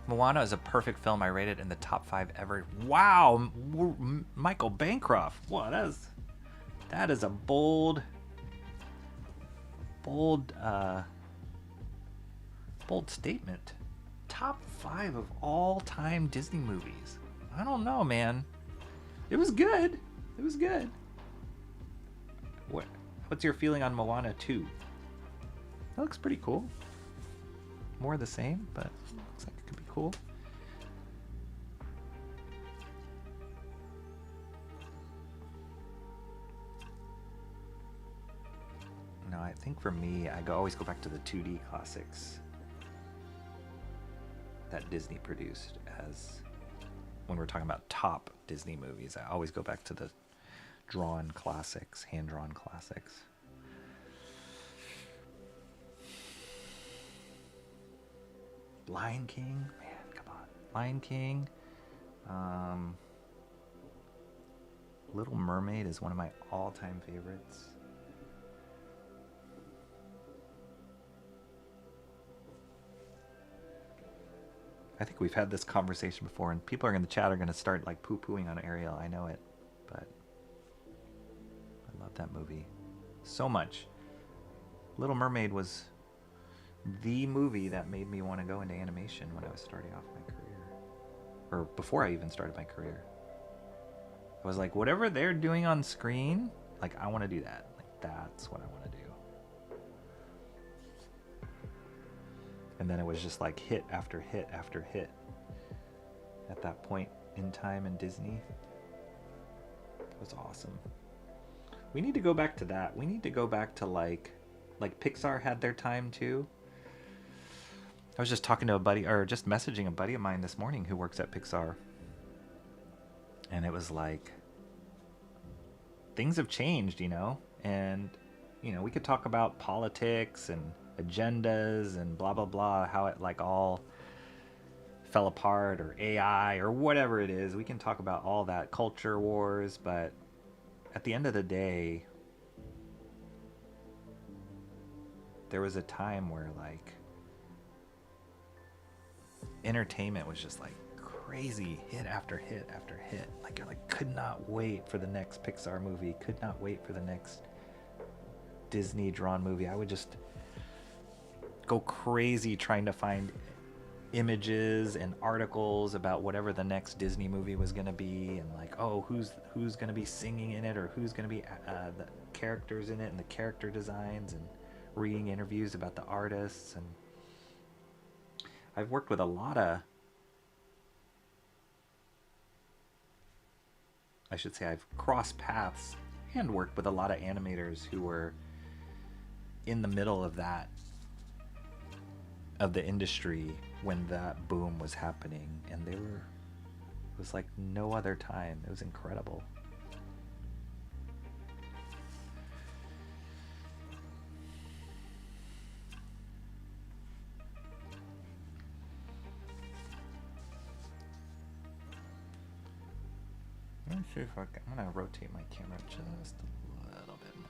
Moana is a perfect film. I rate it in the top 5 ever. Wow, Michael Bancroft. Wow, that is a bold statement. Top 5 of all time Disney movies. I don't know, man. It was good. It was good. What's your feeling on Moana 2? That looks pretty cool. More of the same, but looks like it could be cool. No, I think for me, I always go back to the 2D classics that Disney produced. As when we're talking about top Disney movies, I always go back to the drawn classics, hand-drawn classics. Lion King, man, come on. Lion King. Little Mermaid is one of my all-time favorites. I think we've had this conversation before, and people in the chat are going to start like poo-pooing on Ariel. I know it, but I love that movie so much. Little Mermaid was the movie that made me want to go into animation when I was starting off my career, or before I even started my career. I was like, whatever they're doing on screen, like I want to do that. Like that's what I want to do. And then it was just like hit after hit after hit at that point in time in Disney. It was awesome. We need to go back to that. We need to go back to like Pixar had their time too. I was just talking to a buddy, or just messaging a buddy of mine this morning who works at Pixar. And it was like, things have changed, you know? And, you know, we could talk about politics and agendas and blah, blah, blah, how it like all fell apart, or AI, or whatever it is. We can talk about all that, culture wars, but at the end of the day, there was a time where like entertainment was just like crazy, hit after hit after hit. Like you're like, could not wait for the next Pixar movie, could not wait for the next Disney drawn movie. I would just go crazy trying to find images and articles about whatever the next Disney movie was going to be, and like, oh, who's going to be singing in it, or who's going to be the characters in it, and the character designs, and reading interviews about the artists. And I've worked with a lot of, I should say, I've crossed paths and worked with a lot of animators who were in the middle of that, of the industry when that boom was happening, and it was like no other time. It was incredible. Let me see if I'm gonna rotate my camera just a little bit more.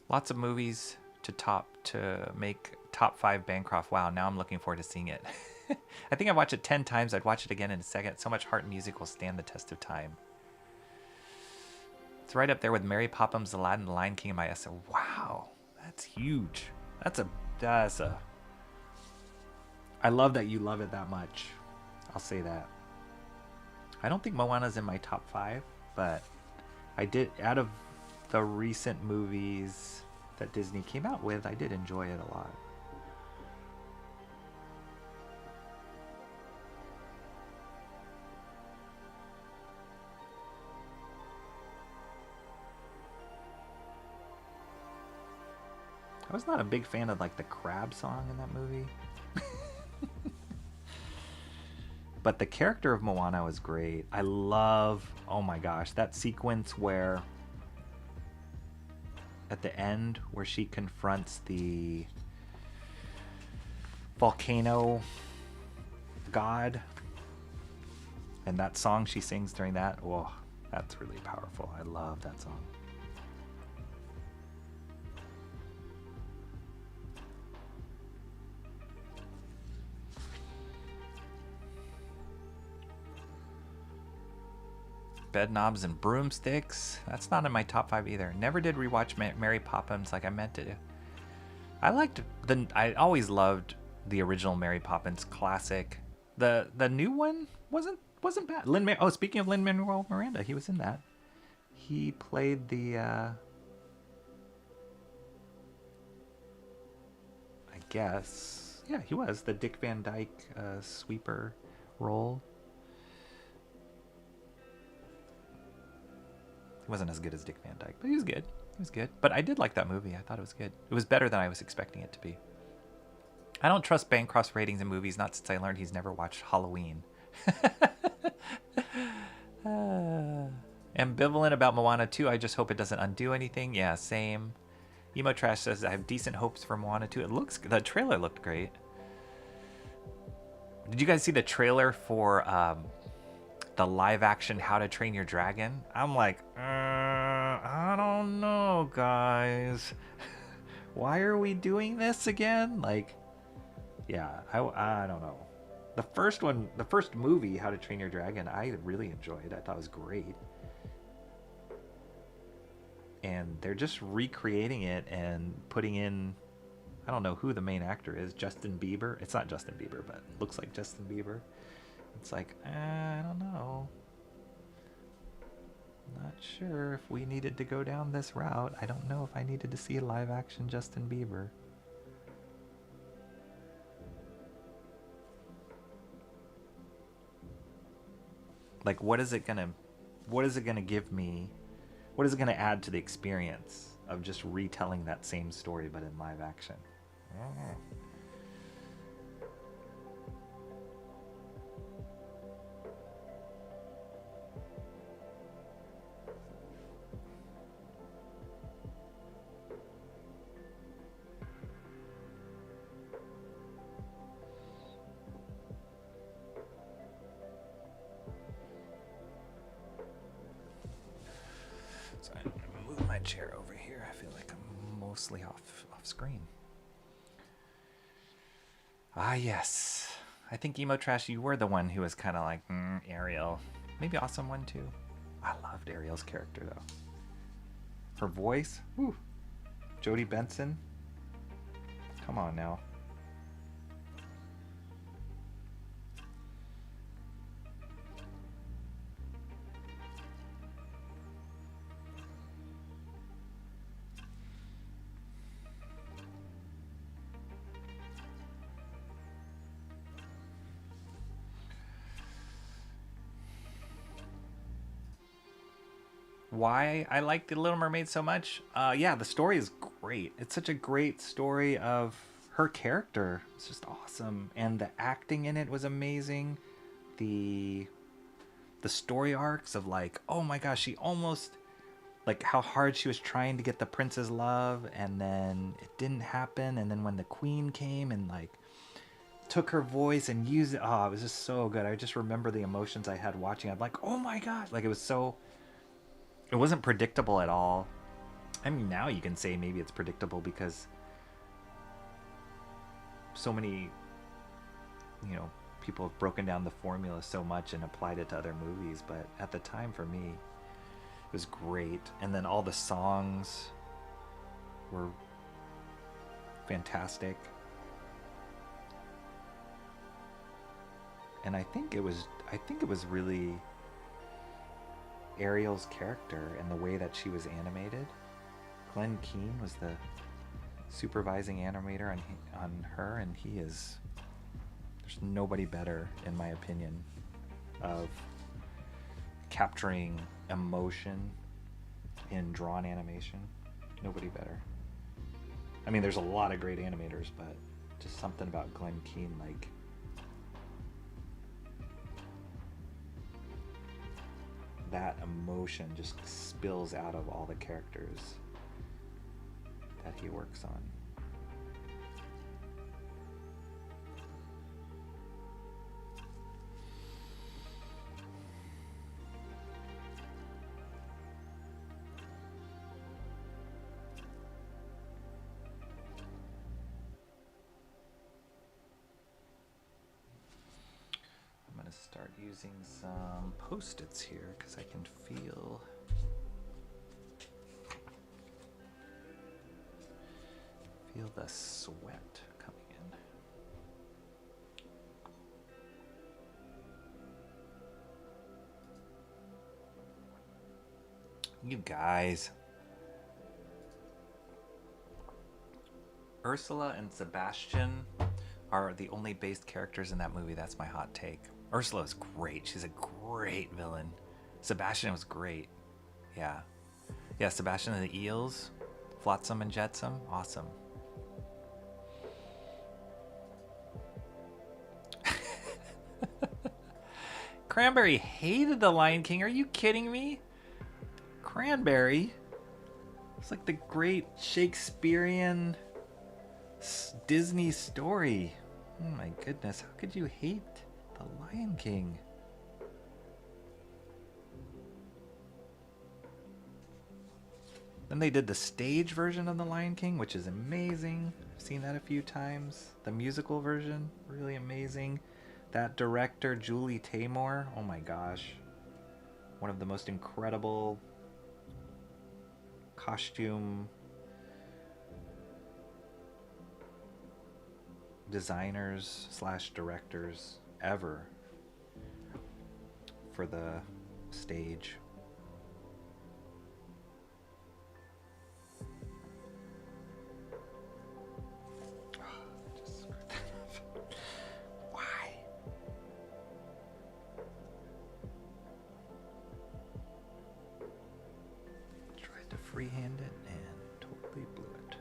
Lots of movies to make top 5 Bancroft. Wow, now I'm looking forward to seeing it. I think I've watched it 10 times. I'd watch it again in a second. So much heart and music will stand the test of time. It's right up there with Mary Poppins, Aladdin, The Lion King, and my essay. Wow, that's huge. That's a. I love that you love it that much. I'll say that. I don't think Moana's in my top 5, but I did, out of the recent movies that Disney came out with, I did enjoy it a lot. I was not a big fan of like the crab song in that movie. But the character of Moana was great. I love, oh my gosh, that sequence where at the end where she confronts the volcano god, and that song she sings during that, whoa, that's really powerful. I love that song. Bed knobs and broomsticks. That's not in my top 5 either. Never did rewatch Mary Poppins like I meant to. I always loved the original Mary Poppins classic. The new one wasn't bad. Speaking of Lin-Manuel Miranda, he was in that. He played the I guess, yeah, he was the Dick Van Dyke sweeper role. He wasn't as good as Dick Van Dyke, but he was good. He was good. But I did like that movie. I thought it was good. It was better than I was expecting it to be. I don't trust Bancroft's ratings in movies, not since I learned he's never watched Halloween. Ambivalent about Moana 2. I just hope it doesn't undo anything. Yeah, same. Emo Trash says, I have decent hopes for Moana 2. The trailer looked great. Did you guys see the trailer for the live action How to Train Your Dragon? I'm like, I don't know, guys. Why are we doing this again? Like, yeah, I don't know. The first movie, How to Train Your Dragon, I really enjoyed. I thought it was great. And they're just recreating it and putting in, I don't know who the main actor is, Justin Bieber. It's not Justin Bieber, but it looks like Justin Bieber. It's like, I don't know. Not sure if we needed to go down this route. I don't know if I needed to see a live action Justin Bieber. Like, what is it gonna give me? What is it gonna add to the experience of just retelling that same story but in live action? I don't know. chair over here. I feel like I'm mostly off screen. Ah, yes. I think Emo Trash, you were the one who was kind of like, Ariel. Maybe Awesome One, too. I loved Ariel's character, though. Her voice, whew. Jodie Benson. Come on now. Why I like The Little Mermaid so much? Yeah, the story is great. It's such a great story of her character. It's just awesome, and the acting in it was amazing. The story arcs of like, oh my gosh, she almost, like how hard she was trying to get the prince's love, and then it didn't happen, and then when the queen came and like took her voice and used it, oh, it was just so good. I just remember the emotions I had watching. I'm like, oh my gosh, like it wasn't predictable at all. I mean, now you can say maybe it's predictable because so many, people have broken down the formula so much and applied it to other movies. But at the time, for me, it was great. And then all the songs were fantastic. And I think it was really Ariel's character and the way that she was animated. Glenn Keane was the supervising animator on her, and there's nobody better, in my opinion, of capturing emotion in drawn animation. Nobody better. I mean, there's a lot of great animators, but just something about Glenn Keane, like, that emotion just spills out of all the characters that he works on. Start using some Post-its here because I can feel the sweat coming in. You guys. Ursula and Sebastian are the only based characters in that movie. That's my hot take. Ursula is great. She's a great villain. Sebastian was great. Yeah. Yeah, Sebastian and the Eels. Flotsam and Jetsam. Awesome. Cranberry hated The Lion King. Are you kidding me? Cranberry? It's like the great Shakespearean Disney story. Oh my goodness. How could you hate The Lion King? Then they did the stage version of The Lion King, which is amazing. I've seen that a few times. The musical version, really amazing. That director, Julie Taymor, oh my gosh. One of the most incredible costume designers / directors ever for the stage. Just screwed that up. Why? Tried to freehand it and totally blew it.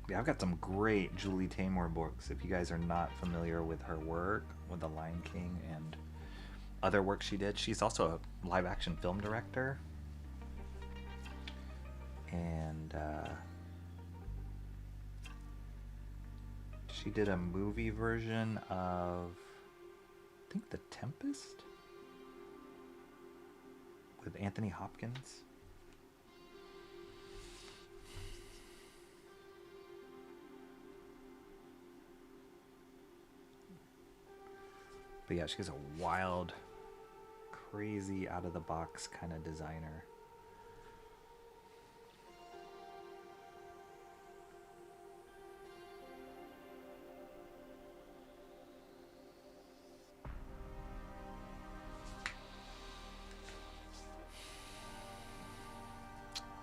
Yeah, I've got some great Julie Taymor books. If you guys are not familiar with her work with The Lion King and other work she did, she's also a live action film director. And she did a movie version of, I think, The Tempest with Anthony Hopkins. But yeah, she's a wild, crazy, out-of-the-box kind of designer.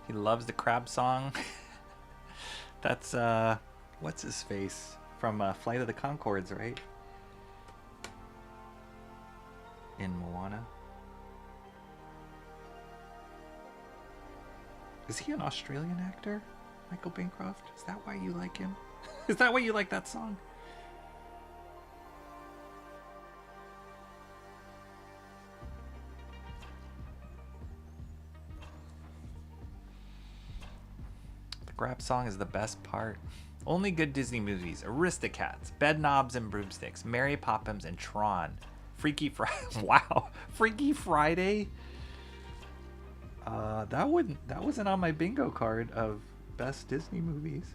He loves the crab song. That's, what's his face? From Flight of the Conchords, right? In Moana. Is he an Australian actor, Michael Bancroft? Is that why you like him? Is that why you like that song? The grab song is the best part. Only good Disney movies: Aristocats, Bedknobs and Broomsticks, Mary Poppins, and Tron. Freaky Friday. Wow, Freaky Friday. That wasn't on my bingo card of best Disney movies.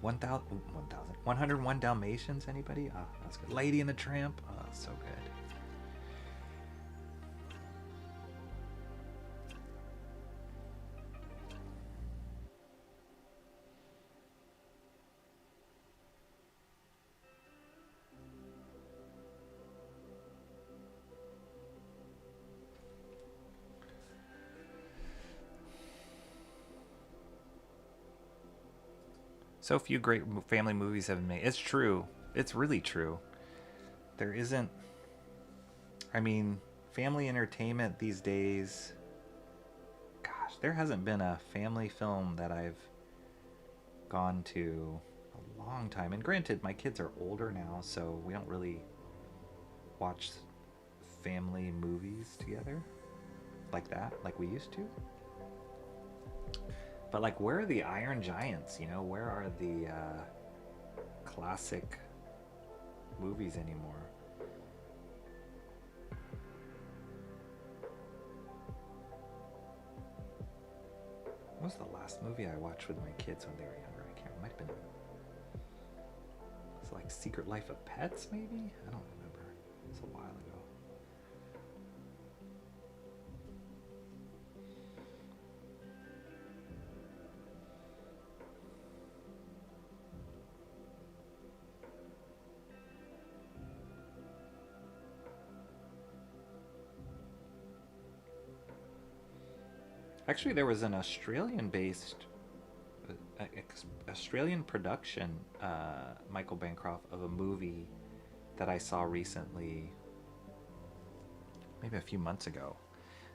One thousand 101 Dalmatians. Anybody? Oh, that's good. Lady and the Tramp. Oh, so good. So few great family movies have been made. It's true. It's really true. There isn't... I mean, family entertainment these days... Gosh, there hasn't been a family film that I've gone to a long time. And granted, my kids are older now, so we don't really watch family movies together like that, like we used to. But like, where are the Iron Giants? You know, where are the classic movies anymore? What was the last movie I watched with my kids when they were younger? I can't remember. It might have been... It's like Secret Life of Pets, maybe? I don't remember. It's a while ago. Actually, there was an Australian-based, Australian production, Michael Bancroft, of a movie that I saw recently, maybe a few months ago.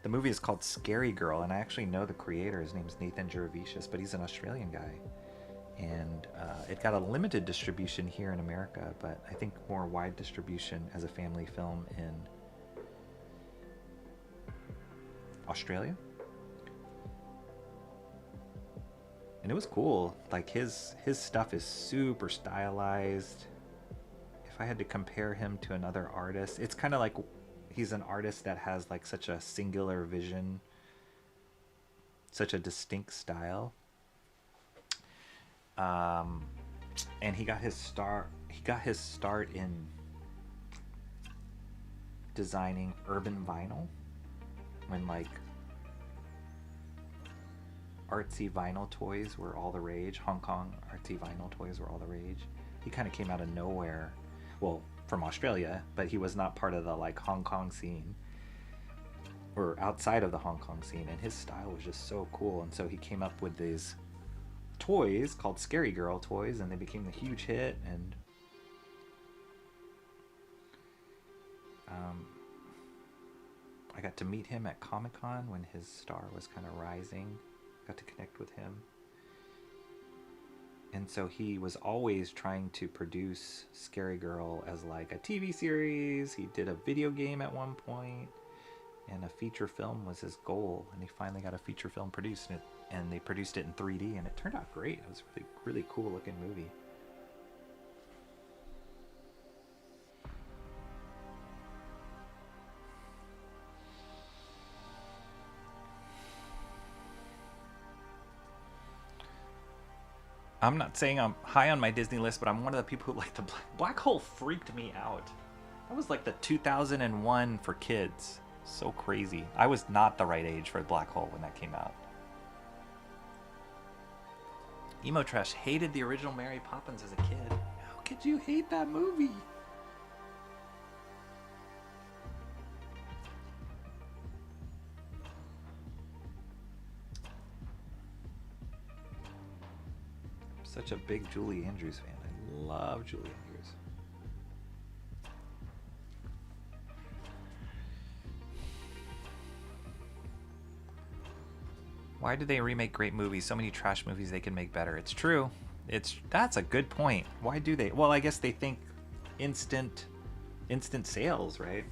The movie is called Scary Girl, and I actually know the creator. His name's Nathan Jerevicius, but he's an Australian guy. And it got a limited distribution here in America, but I think more wide distribution as a family film in Australia. And it was cool. Like, his stuff is super stylized. If I had to compare him to another artist, it's kind of like he's an artist that has like such a singular vision, such a distinct style. And he got his start in designing urban vinyl, when like artsy vinyl toys were all the rage. Hong Kong artsy vinyl toys were all the rage. He kind of came out of nowhere, well, from Australia, but he was not part of the like Hong Kong scene, or outside of the Hong Kong scene, and his style was just so cool. And so he came up with these toys called Scary Girl toys, and they became a huge hit. And I got to meet him at Comic-Con when his star was kind of rising. Got to connect with him. And so he was always trying to produce Scary Girl as like a TV series. He did a video game at one point, and a feature film was his goal. And he finally got a feature film produced, and they produced it in 3D, and it turned out great. It was a really, really cool looking movie. I'm not saying I'm high on my Disney list, but I'm one of the people who like the Black Hole freaked me out. That was like the 2001 for kids. So crazy. I was not the right age for Black Hole when that came out. Emo Trash hated the original Mary Poppins as a kid. How could you hate that movie? Such a big Julie Andrews fan. I love Julie Andrews. Why do they remake great movies? So many trash movies they can make better. It's true. That's a good point. Why do they? Well, I guess they think instant sales, right?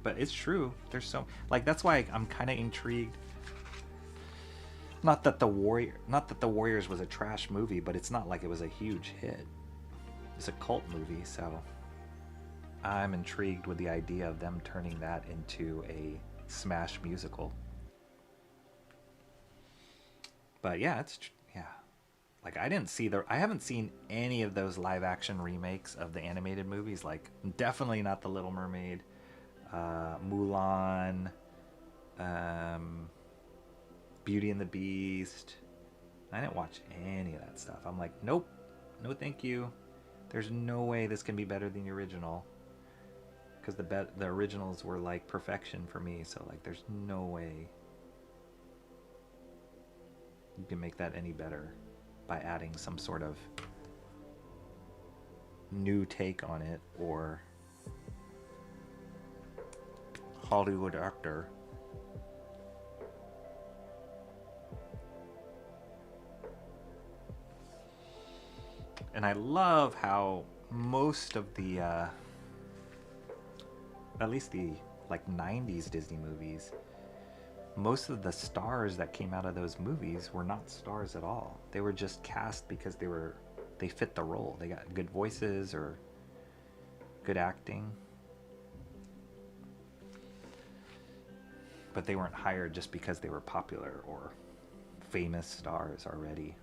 But it's true. There's so like that's why I'm kind of intrigued. Not that the Warriors was a trash movie, but it's not like it was a huge hit. It's a cult movie, so I'm intrigued with the idea of them turning that into a smash musical. But yeah, like I haven't seen any of those live action remakes of the animated movies. Like definitely not The Little Mermaid, Mulan, Beauty and the Beast. I didn't watch any of that stuff. I'm like, nope, no thank you. There's no way this can be better than the original, because the originals were like perfection for me. So like, there's no way you can make that any better by adding some sort of new take on it or Hollywood actor. And I love how most of the, at least the like 90s Disney movies, most of the stars that came out of those movies were not stars at all. They were just cast because they fit the role. They got good voices or good acting. But they weren't hired just because they were popular or famous stars already.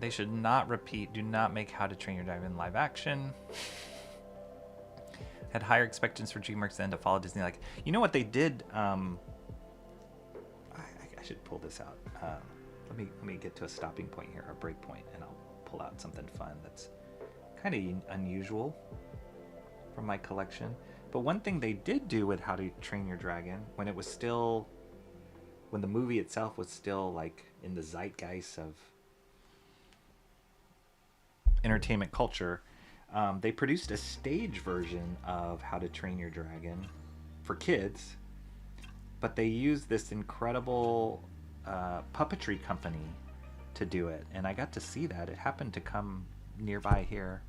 They should not repeat. Do not make How to Train Your Dragon live action. Had higher expectations for DreamWorks than to follow Disney. Like, you know what they did? I should pull this out. Let me get to a stopping point here, a break point, and I'll pull out something fun that's kind of unusual from my collection. But one thing they did do with How to Train Your Dragon, when the movie itself was still like in the zeitgeist of entertainment culture, they produced a stage version of How to Train Your Dragon for kids, but they used this incredible puppetry company to do it, and I got to see that. It happened to come nearby here,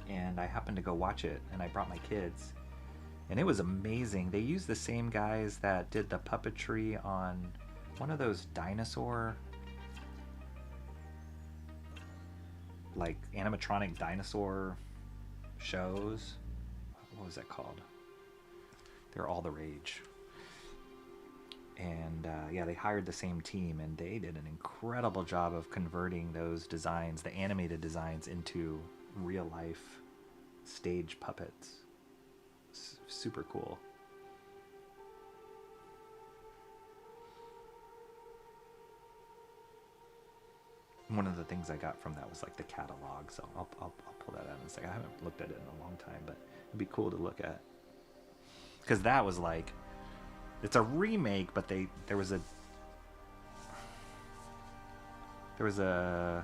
and I happened to go watch it, and I brought my kids, and it was amazing. They used the same guys that did the puppetry on one of those dinosaur, like animatronic dinosaur shows. What was that called? They're all the rage. And yeah, they hired the same team, and they did an incredible job of converting those designs, the animated designs, into real life stage puppets. Super cool. one of the things I got from that was like the catalog. So I'll pull that out in a second. I haven't looked at it in a long time, but it'd be cool to look at. Because that was like, it's a remake, but there was a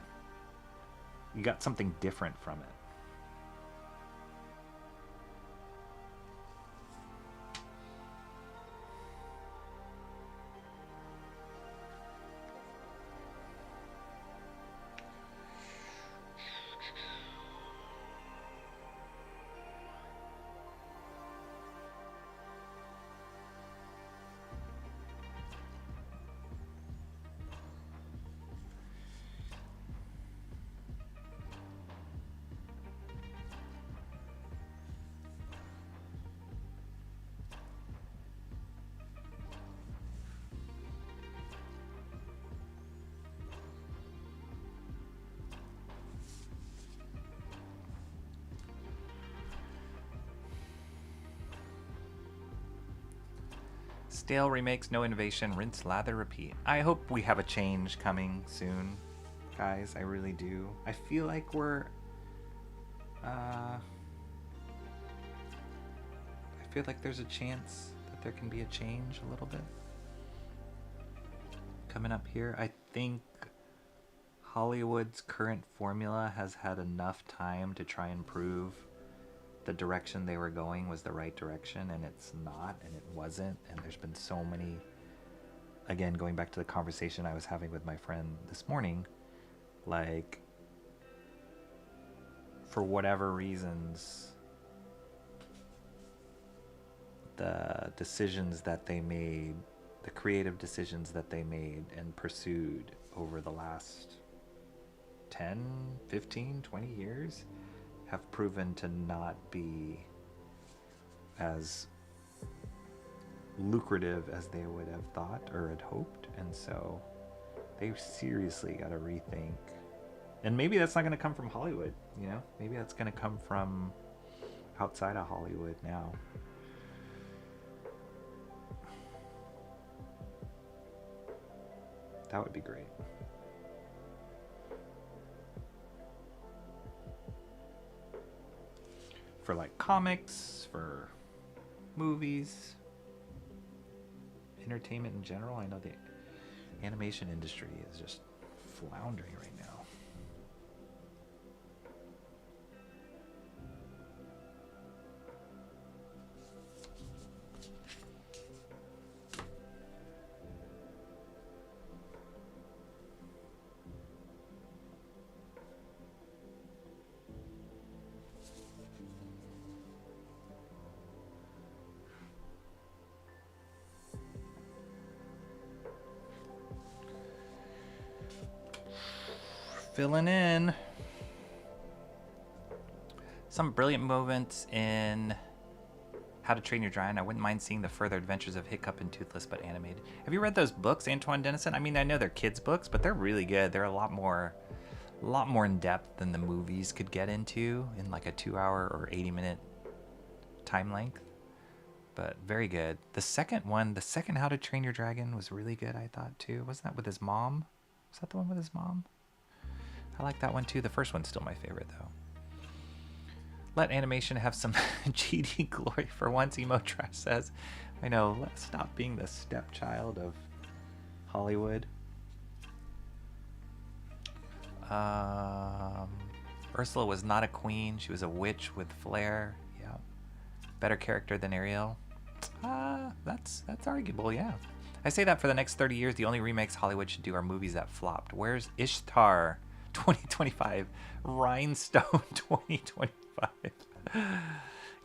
you got something different from it. Stale remakes, no innovation, rinse, lather, repeat. I hope we have a change coming soon, guys. I really do. I feel like we're... I feel like there's a chance that there can be a change a little bit. Coming up here, I think Hollywood's current formula has had enough time to try and prove the direction they were going was the right direction, and it's not, and it wasn't. And there's been so many, again, going back to the conversation I was having with my friend this morning, like, for whatever reasons, the decisions that they made, the creative decisions that they made and pursued over the last 10, 15, 20 years have proven to not be as lucrative as they would have thought or had hoped. And so they seriously got to rethink. And maybe that's not going to come from Hollywood, you know? Maybe that's going to come from outside of Hollywood now. That would be great. For like comics, for movies, entertainment in general. I know the animation industry is just floundering right now. Filling in some brilliant moments in How to Train Your Dragon. I wouldn't mind seeing the further adventures of Hiccup and Toothless, but animated. Have you read those books, Antoine Dennison? I mean, I know they're kids' books, but they're really good. They're a lot more in depth than the movies could get into in like a 2-hour or 80-minute time length. But very good. The second How to Train Your Dragon was really good, I thought, too. Wasn't that with his mom? Was that the one with his mom? I like that one too. The first one's still my favorite though. Let animation have some GD glory for once, Emo Trash says. I know, let's stop being the stepchild of Hollywood. Ursula was not a queen. She was a witch with flair. Yeah. Better character than Ariel. That's arguable, yeah. I say that for the next 30 years, the only remakes Hollywood should do are movies that flopped. Where's Ishtar 2025? Rhinestone 2025.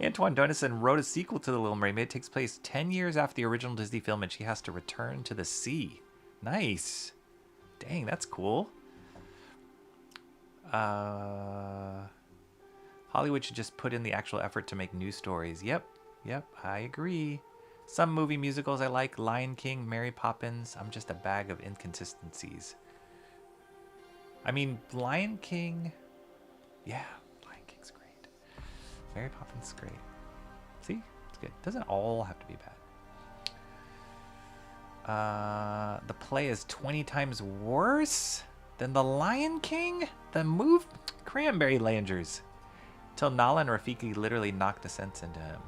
Antoine Dennison wrote a sequel to The Little Mermaid. It takes place 10 years after the original Disney film, and she has to return to the sea. Nice. Dang, that's cool. Hollywood should just put in the actual effort to make new stories. Yep, I agree. Some movie musicals I like: Lion King, Mary Poppins. I'm just a bag of inconsistencies. I mean, Lion King, yeah, Lion King's great. Mary Poppins is great. See, it's good. Doesn't all have to be bad. The play is 20 times worse. Then The Lion King? The move? Cranberry Landers. Till Nala and Rafiki literally knocked the sense into him.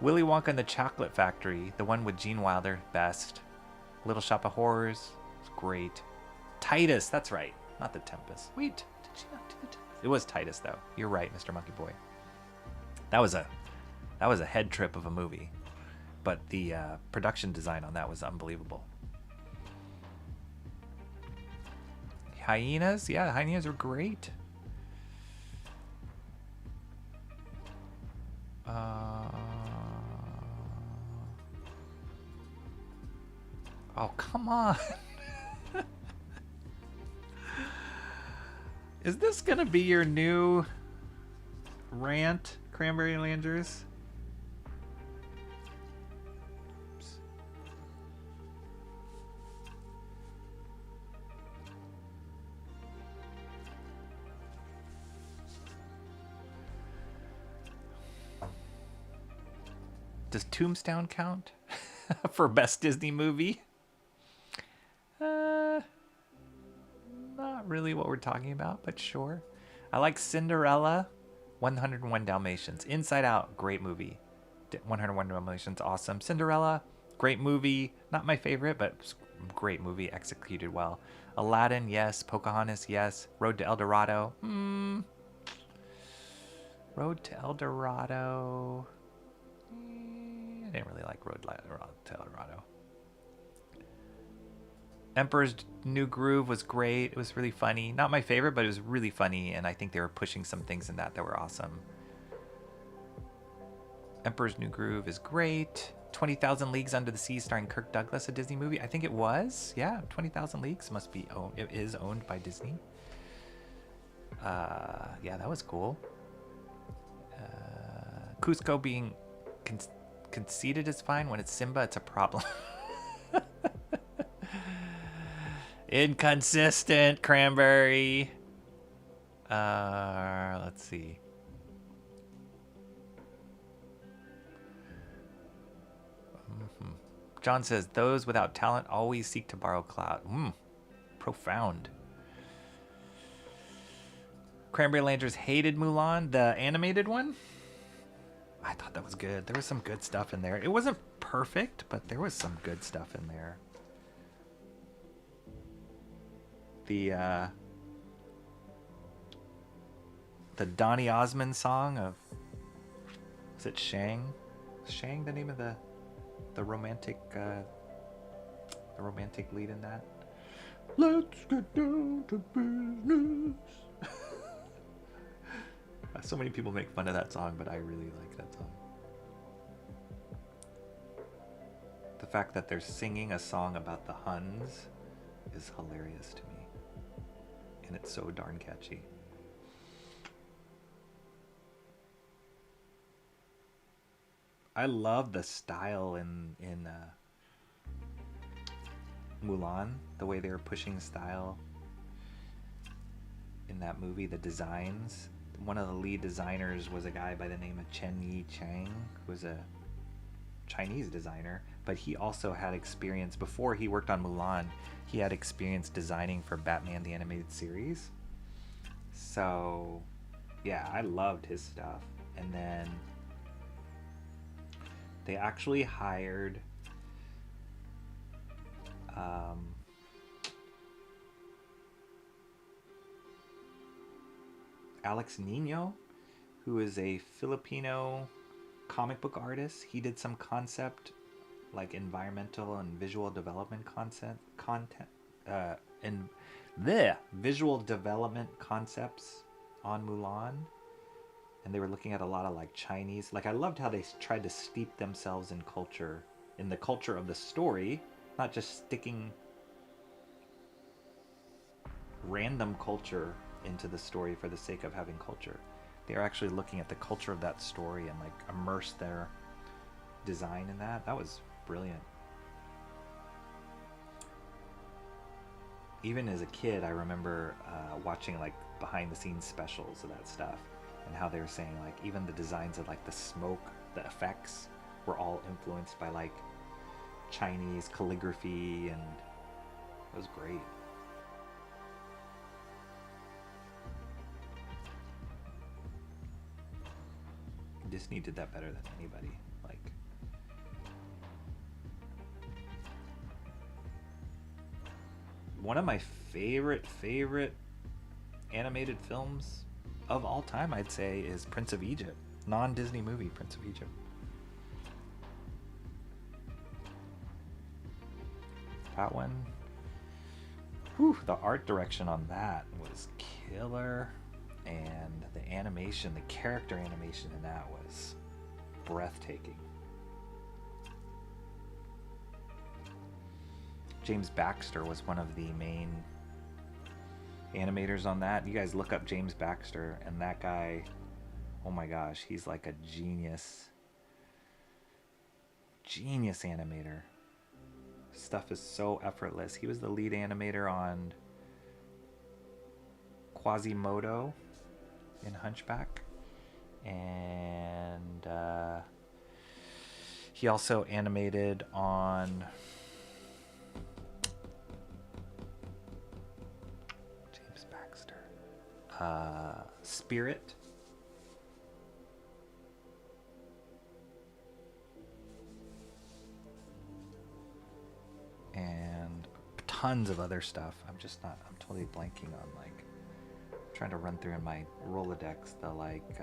Willy Wonka and the Chocolate Factory, the one with Gene Wilder, best. Little Shop of Horrors, was great. Titus, that's right, not The Tempest. Wait, did she not do The Tempest? It was Titus, though. You're right, Mr. Monkey Boy. That was a head trip of a movie, but the production design on that was unbelievable. Hyenas, yeah, the hyenas were great. Oh, come on. Is this gonna be your new rant, Cranberry Landers? Oops. Does Tombstone count for best Disney movie? Not really what we're talking about, but sure. I like Cinderella, 101 Dalmatians. Inside Out, great movie. 101 Dalmatians, awesome. Cinderella, great movie. Not my favorite, but great movie, executed well. Aladdin, yes. Pocahontas, yes. Road to El Dorado. Road to El Dorado. I didn't really like Road to El Dorado. Emperor's New Groove was great. It was really funny. Not my favorite, but it was really funny, and I think they were pushing some things in that were awesome. Emperor's New Groove is great. 20,000 Leagues Under the Sea starring Kirk Douglas, a Disney movie. I think it was. Yeah, 20,000 Leagues must be owned. It is owned by Disney. Yeah, that was cool. Cusco being conceited is fine. When it's Simba, it's a problem. Inconsistent, Cranberry. Let's see. John says, those without talent always seek to borrow clout. Profound. Cranberry Landers hated Mulan, the animated one. I thought that was good. There was some good stuff in there. It wasn't perfect, but there was some good stuff in there. The Donny Osmond song of, is it Shang? Is Shang the name of the romantic lead in that? Let's get down to business. So many people make fun of that song, but I really like that song. The fact that they're singing a song about the Huns is hilarious to me. And it's so darn catchy. I love the style in Mulan, the way they were pushing style in that movie, the designs. One of the lead designers was a guy by the name of Chen Yi Chang, who was a Chinese designer, but he also had experience, before he worked on Mulan, he had experience designing for Batman the Animated Series. So, yeah, I loved his stuff. And then they actually hired Alex Nino, who is a Filipino comic book artist. He did some concept, like environmental and visual development visual development concepts on Mulan. And they were looking at a lot of like Chinese, like I loved how they tried to steep themselves in culture, in the culture of the story, not just sticking random culture into the story for the sake of having culture. They're actually looking at the culture of that story and like immerse their design in that. That was brilliant. Even as a kid, I remember watching like behind the scenes specials of that stuff, and how they were saying like even the designs of like the smoke, the effects were all influenced by like Chinese calligraphy, and it was great. Disney did that better than anybody. Like, one of my favorite animated films of all time, I'd say, is Prince of Egypt. Non-Disney movie, Prince of Egypt. That one, whew, the art direction on that was killer, and the animation, the character animation in that was breathtaking. James Baxter was one of the main animators on that. You guys look up James Baxter, and that guy, oh my gosh, he's like a genius animator. Stuff is so effortless. He was the lead animator on Quasimodo in Hunchback, and he also animated on James Baxter, Spirit. And tons of other stuff. I'm totally blanking on, like, trying to run through in my Rolodex the, like,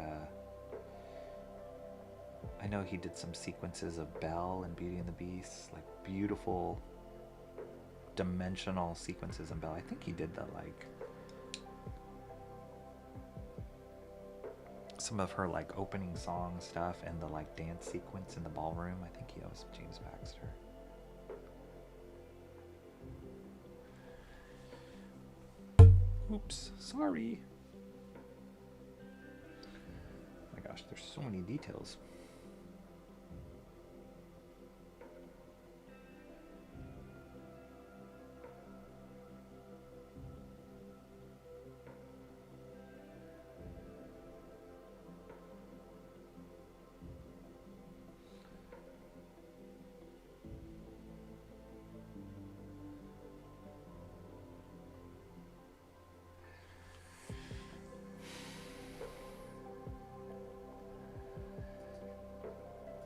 I know he did some sequences of Belle and Beauty and the Beast, like beautiful dimensional sequences in Belle. I think he did the, like, some of her, like, opening song stuff and the, like, dance sequence in the ballroom. I think he was James Baxter. Oops, sorry. Oh my gosh, there's so many details.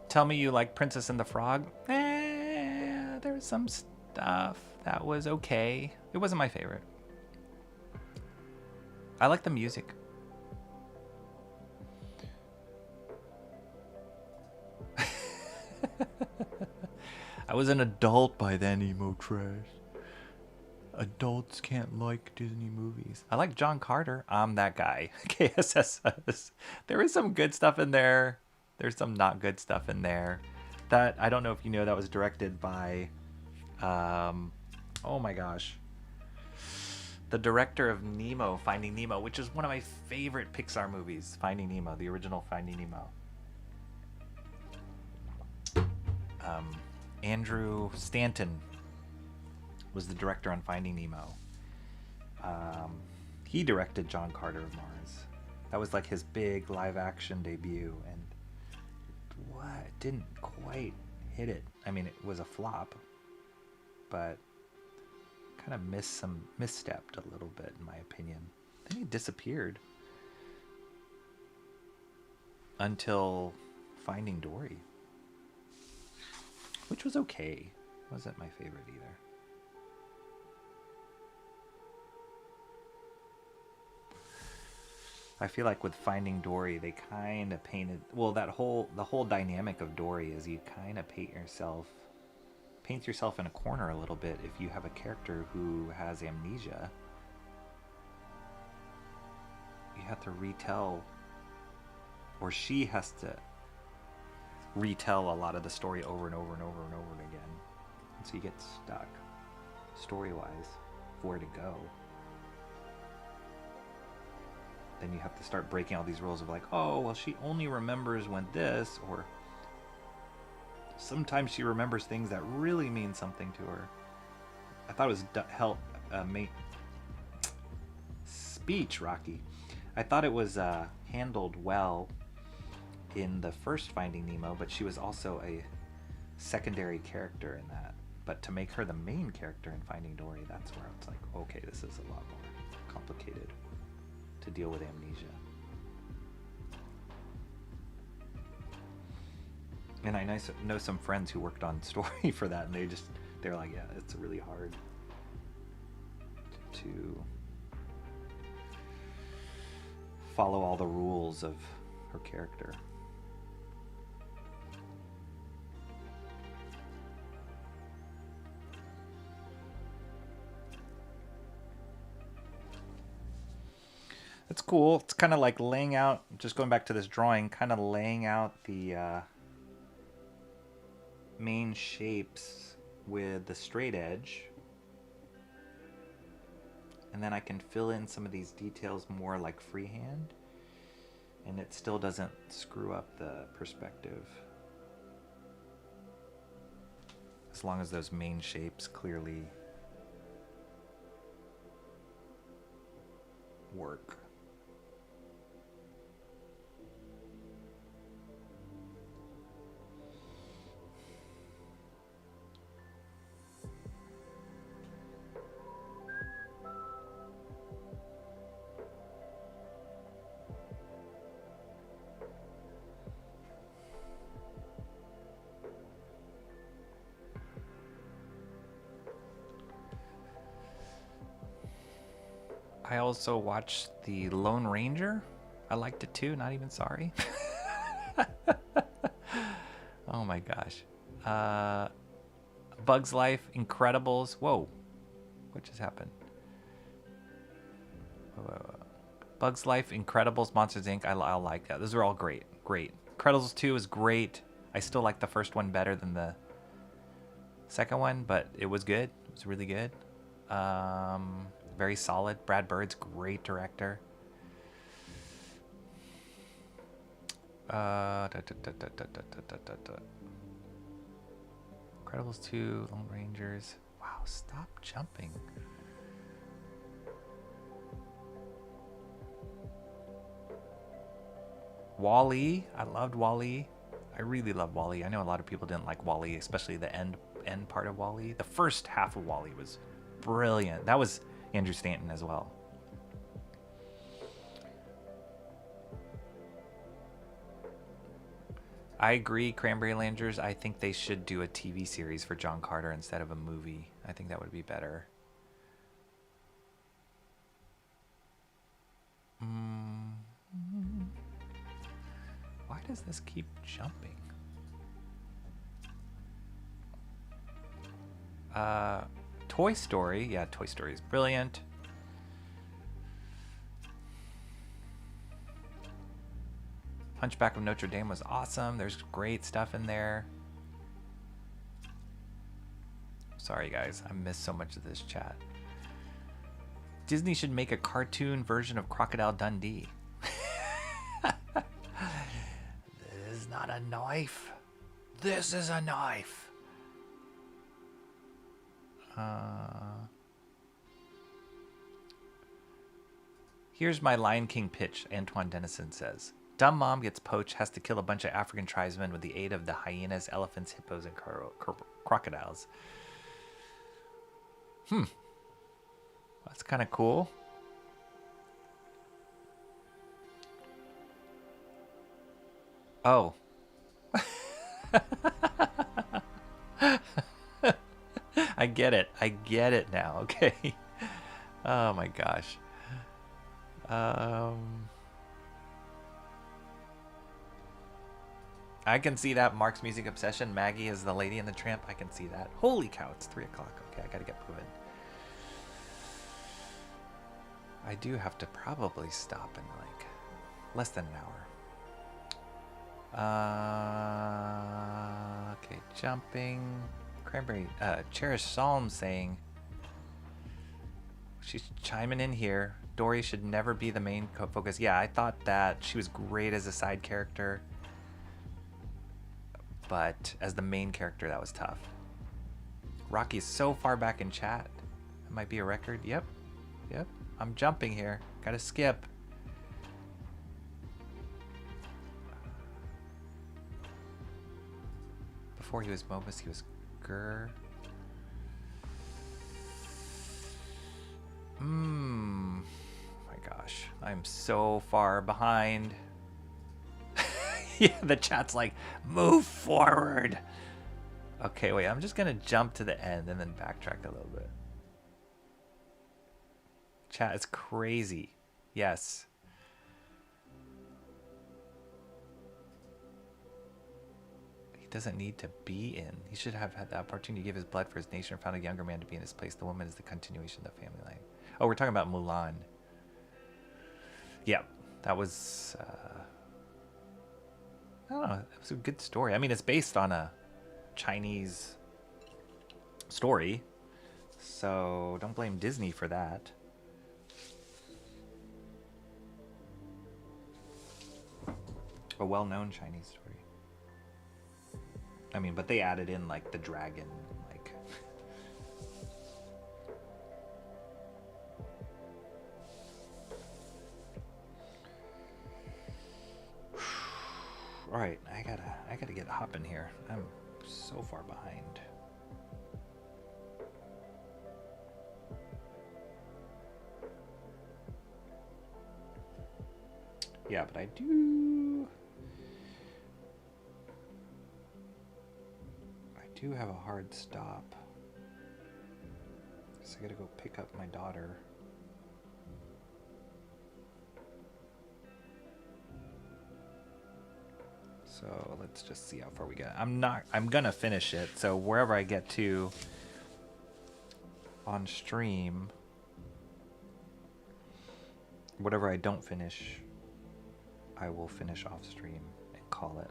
Tell me you like Princess and the Frog. There was some stuff that was okay. It wasn't my favorite. I like the music. I was an adult by then, emo trash. Adults can't like Disney movies. I like John Carter. I'm that guy. KSSS. There is some good stuff in there. There's some not good stuff in there. That, I don't know if you know, that was directed by, oh my gosh, the director of Nemo, Finding Nemo, which is one of my favorite Pixar movies, Finding Nemo, the original Finding Nemo. Andrew Stanton was the director on Finding Nemo. He directed John Carter of Mars. That was like his big live action debut, and what, didn't quite hit it. I mean, it was a flop, but kind of misstepped a little bit, in my opinion. Then he disappeared until Finding Dory, which was okay. Wasn't my favorite either. I feel like with Finding Dory, they kind of painted, well, the whole dynamic of Dory is you kind of paint yourself in a corner a little bit if you have a character who has amnesia. You have to retell, or she has to retell a lot of the story over and over and over and over again. And so you get stuck, story-wise, where to go. Then you have to start breaking all these rules of like, oh, well, she only remembers when this, or sometimes she remembers things that really mean something to her. I thought it was speech, Rocky. I thought it was handled well in the first Finding Nemo, but she was also a secondary character in that. But to make her the main character in Finding Dory, that's where it's like, okay, this is a lot more complicated to deal with amnesia. And I know some friends who worked on story for that, and they're like, yeah, it's really hard to follow all the rules of her character. That's cool. It's kind of like laying out, just going back to this drawing, kind of laying out the main shapes with the straight edge. And then I can fill in some of these details more like freehand. And it still doesn't screw up the perspective. As long as those main shapes clearly work. I also watched The Lone Ranger. I liked it too, not even sorry. Oh my gosh. Bug's Life, Incredibles. Whoa. What just happened? Bug's Life, Incredibles, Monsters Inc. I like that. Those are all great. Great. Incredibles 2 is great. I still like the first one better than the second one, but it was good. It was really good. Very solid. Brad Bird's great director. Incredibles 2, Lone Rangers. Wow, stop jumping. Wall-E. I loved Wall-E. I really love Wall-E. I know a lot of people didn't like Wall-E, especially the end part of Wall-E. The first half of Wall-E was brilliant. That was Andrew Stanton as well. I agree, Cranberry Landers. I think they should do a TV series for John Carter instead of a movie. I think that would be better. Why does this keep jumping? Toy Story. Yeah, Toy Story is brilliant. Hunchback of Notre Dame was awesome. There's great stuff in there. Sorry, guys. I missed so much of this chat. Disney should make a cartoon version of Crocodile Dundee. This is not a knife. This is a knife. Here's my Lion King pitch, Antoine Dennison says. Dumb mom gets poached, has to kill a bunch of African tribesmen with the aid of the hyenas, elephants, hippos, and crocodiles. That's kind of cool. Oh. I get it. I get it now. Okay. Oh my gosh. I can see that. Mark's Music Obsession. Maggie is the Lady and the Tramp. I can see that. Holy cow, it's 3 o'clock. Okay, I gotta get moving. I do have to probably stop in like less than an hour. Okay, jumping. Cranberry. Cherish Psalm saying she's chiming in here. Dory should never be the main focus. Yeah, I thought that she was great as a side character. But as the main character, that was tough. Rocky is so far back in chat. That might be a record. Yep. Yep. I'm jumping here. Gotta skip. Before he was MOEBIUS, he was Grr. My gosh. I'm so far behind. Yeah, the chat's like, move forward. Okay, wait, I'm just going to jump to the end and then backtrack a little bit. Chat is crazy. Yes. He doesn't need to be in. He should have had the opportunity to give his blood for his nation or found a younger man to be in his place. The woman is the continuation of the family line. Oh, we're talking about Mulan. Yeah, that was... I don't know. It was a good story. I mean, it's based on a Chinese story, so don't blame Disney for that. A well-known Chinese story. I mean, but they added in like the dragon, like. All right, I gotta get hopping here. I'm so far behind. Yeah, but I do have a hard stop. So I gotta go pick up my daughter. So let's just see how far we get. I'm gonna finish it. So wherever I get to on stream, whatever I don't finish, I will finish off stream and call it.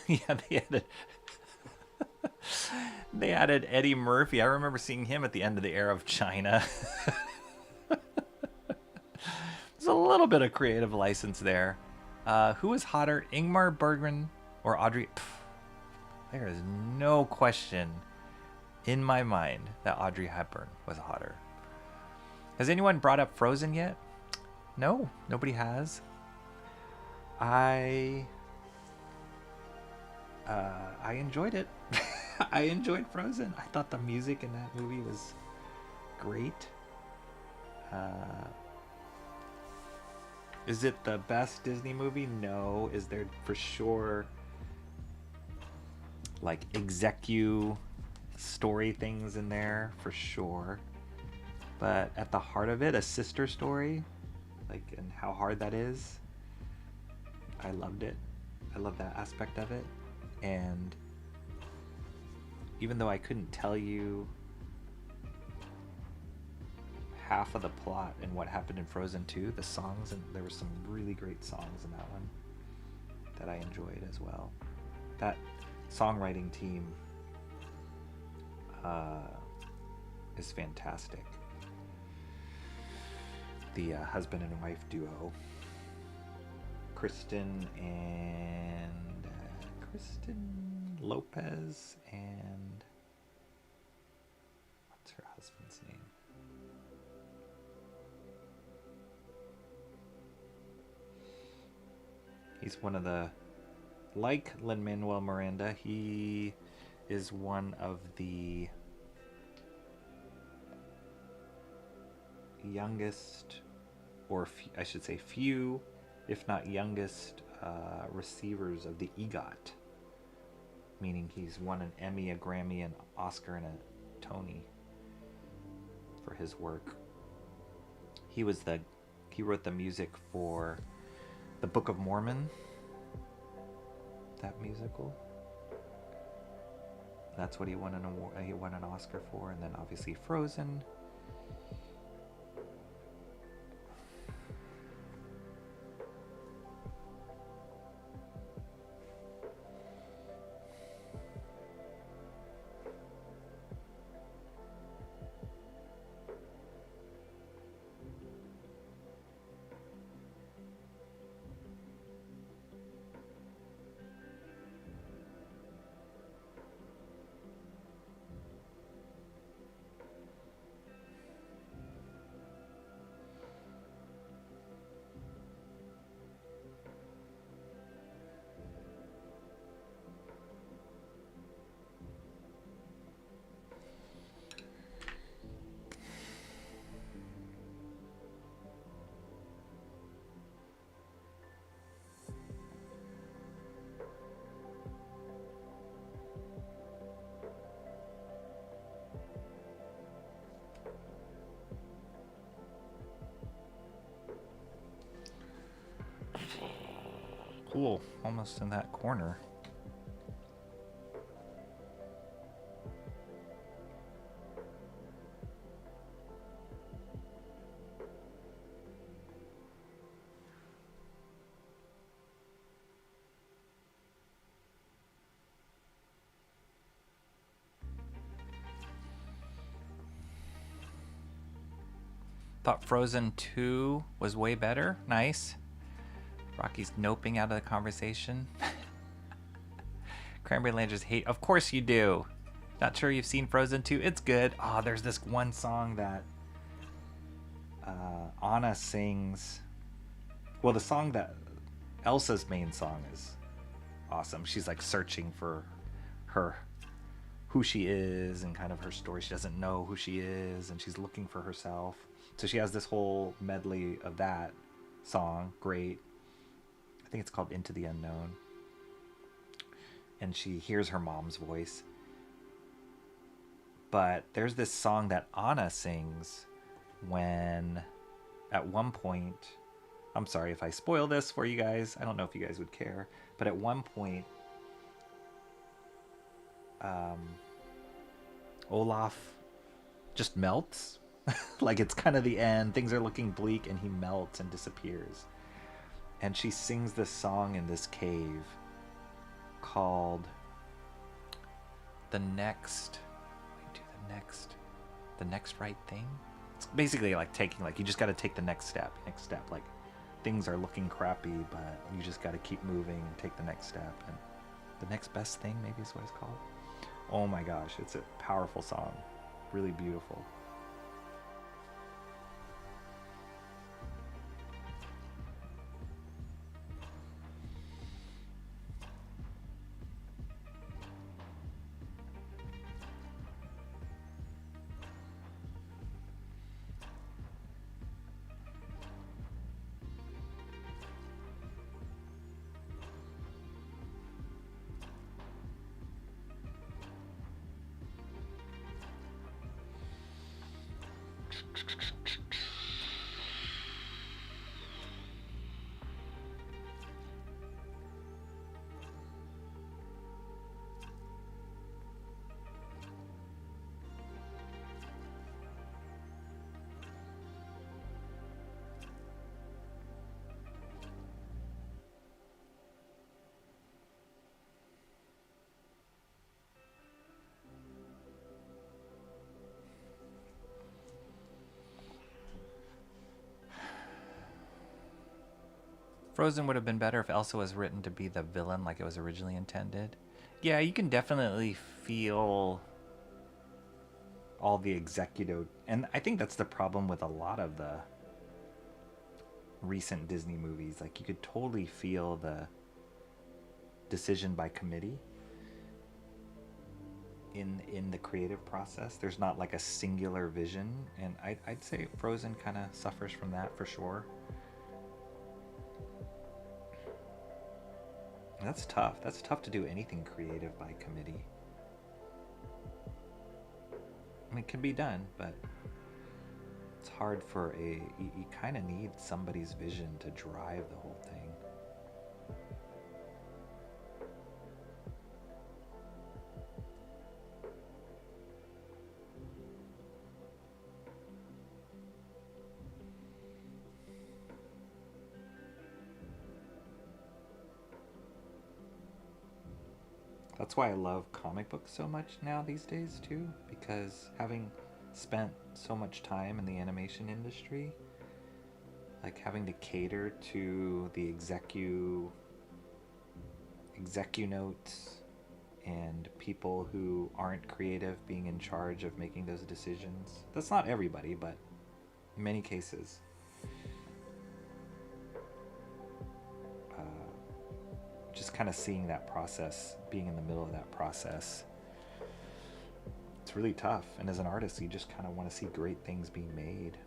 Yeah, they added Eddie Murphy. I remember seeing him at the end of the era of China. There's a little bit of creative license there. Who is hotter, Ingmar Bergman or Audrey? There is no question in my mind that Audrey Hepburn was hotter. Has anyone brought up Frozen yet? No, nobody has. I enjoyed it. I enjoyed Frozen. I thought the music in that movie was great. Is it the best Disney movie? No. Is there for sure like execu story things in there? For sure. But at the heart of it, a sister story, like, and how hard that is, I loved it. I love that aspect of it. And even though I couldn't tell you half of the plot and what happened in Frozen 2, the songs, and there were some really great songs in that one that I enjoyed as well. That songwriting team is fantastic. The husband and wife duo, Kristen Lopez and what's her husband's name? He's one of the, like Lin-Manuel Miranda, he is one of the youngest, or I should say few, if not youngest, receivers of the EGOT. Meaning he's won an Emmy, a Grammy, an Oscar, and a Tony for his work. He wrote the music for the Book of Mormon, that musical. That's what he won an award. He won an Oscar for, and then obviously Frozen. Cool, almost in that corner. Thought Frozen 2 was way better. Nice. Rocky's noping out of the conversation. Cranberry Landers hate. Of course you do. Not sure you've seen Frozen 2. It's good. Oh, there's this one song that Anna sings. Well, the song that Elsa's main song is awesome. She's like searching for who she is and kind of her story. She doesn't know who she is and she's looking for herself. So she has this whole medley of that song. Great. I think it's called Into the Unknown. And she hears her mom's voice. But there's this song that Anna sings when, at one point, I'm sorry if I spoil this for you guys. I don't know if you guys would care. But at one point, Olaf just melts. Like it's kind of the end. Things are looking bleak and he melts and disappears. And she sings this song in this cave called The Next Right Thing. It's basically like taking, like, you just got to take the next step. Like things are looking crappy, but you just got to keep moving and take the next step. And the next best thing, maybe is what it's called. Oh my gosh, it's a powerful song. Really beautiful. Frozen would have been better if Elsa was written to be the villain like it was originally intended. Yeah, you can definitely feel all the executive, and I think that's the problem with a lot of the recent Disney movies. Like, you could totally feel the decision by committee in the creative process. There's not like a singular vision, and I'd say Frozen kind of suffers from that for sure. That's tough. That's tough to do anything creative by committee. I mean, it can be done, but it's hard for you kind of need somebody's vision to drive the whole thing. That's why I love comic books so much now these days too, because having spent so much time in the animation industry, like having to cater to the execu notes and people who aren't creative being in charge of making those decisions. That's not everybody, but in many cases. Just kind of seeing that process, being in the middle of that process, it's really tough. And as an artist, you just kind of want to see great things being made.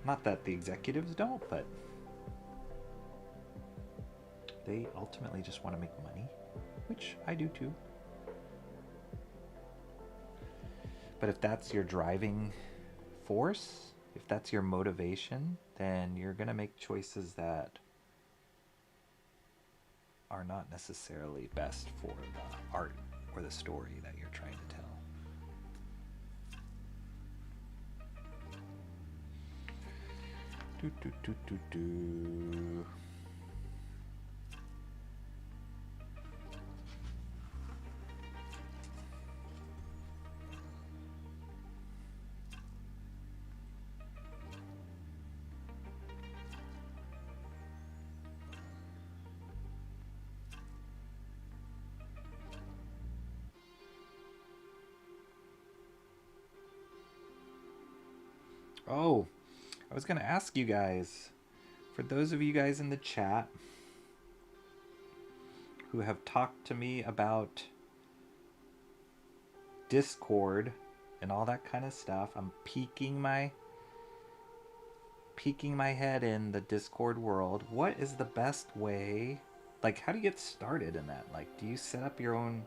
Not that the executives don't, but they ultimately just want to make money, which I do too. But if that's your driving force, if that's your motivation, then you're going to make choices that are not necessarily best for the art or the story that you're trying to tell. Do. Oh, I was going to ask you guys, for those of you guys in the chat who have talked to me about Discord and all that kind of stuff, I'm peeking my head in the Discord world. What is the best way? Like, how do you get started in that? Like, do you set up your own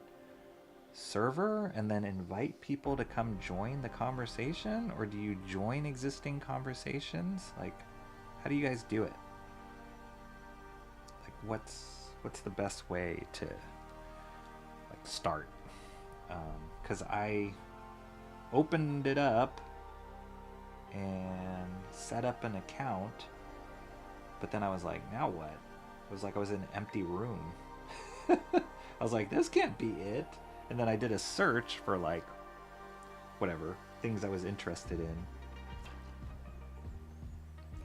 server and then invite people to come join the conversation, or do you join existing conversations? Like, how do you guys do it? Like, what's the best way to like start? Because I opened it up and set up an account, but then I was like, now what? It was like I was in an empty room. I was like, this can't be it. And then I did a search for like whatever things I was interested in,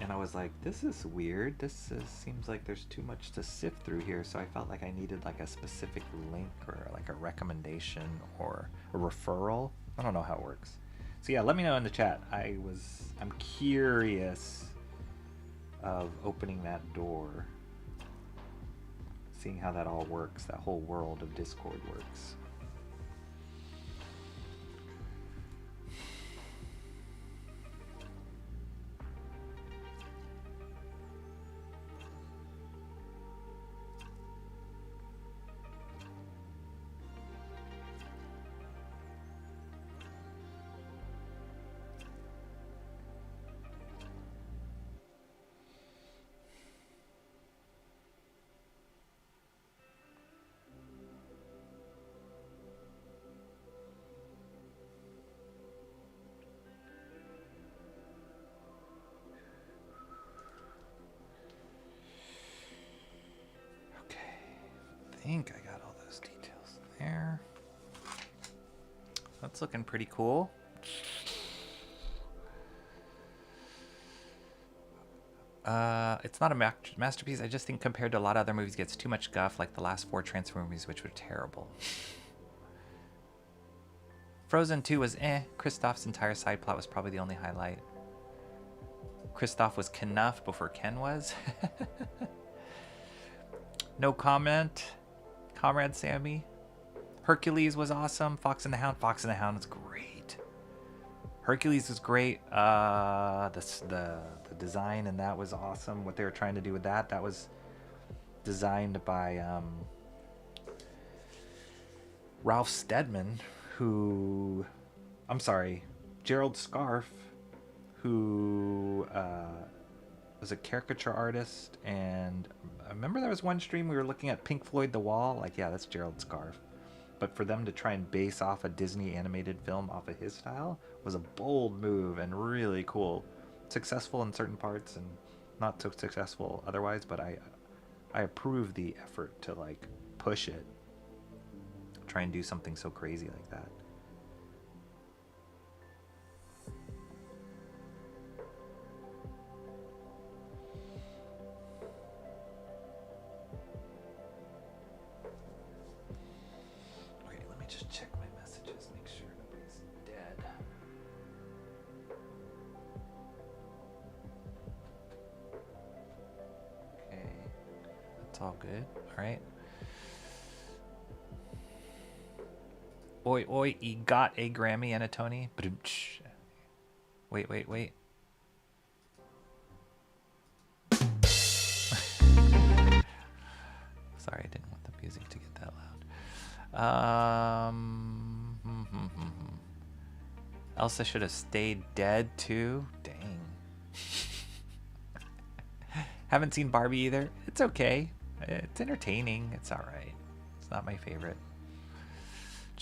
and I was like, this is weird. This seems like there's too much to sift through here. So I felt like I needed like a specific link or like a recommendation or a referral. I don't know how it works. So yeah, let me know in the chat. I'm curious of opening that door, seeing how that all works, that whole world of Discord works. I think I got all those details there. That's looking pretty cool. It's not a masterpiece. I just think compared to a lot of other movies, it gets too much guff, like the last 4 Transformers movies, which were terrible. Frozen 2 was eh. Kristoff's entire side plot was probably the only highlight. Kristoff was Knuff before Ken was. No comment. Comrade Sammy. Hercules was awesome. Fox and the Hound. Fox and the Hound is great. Hercules is great. The design and that was awesome. What they were trying to do with that was designed by Ralph Steadman, Gerald Scarfe, who was a caricature artist. And I remember there was one stream we were looking at Pink Floyd The Wall. Like, yeah, that's Gerald Scarfe. But for them to try and base off a Disney animated film off of his style was a bold move and really cool. Successful in certain parts and not so successful otherwise, but I approve the effort to like push it. Try and do something so crazy like that. Okay, let me just check my messages, make sure nobody's dead. Okay, that's all good. All right. Oi, oi, he got a Grammy and a Tony. Wait. Sorry, I didn't want the music to get that loud. Elsa should have stayed dead too. Dang. Haven't seen Barbie either. It's okay. It's entertaining. It's all right. It's not my favorite.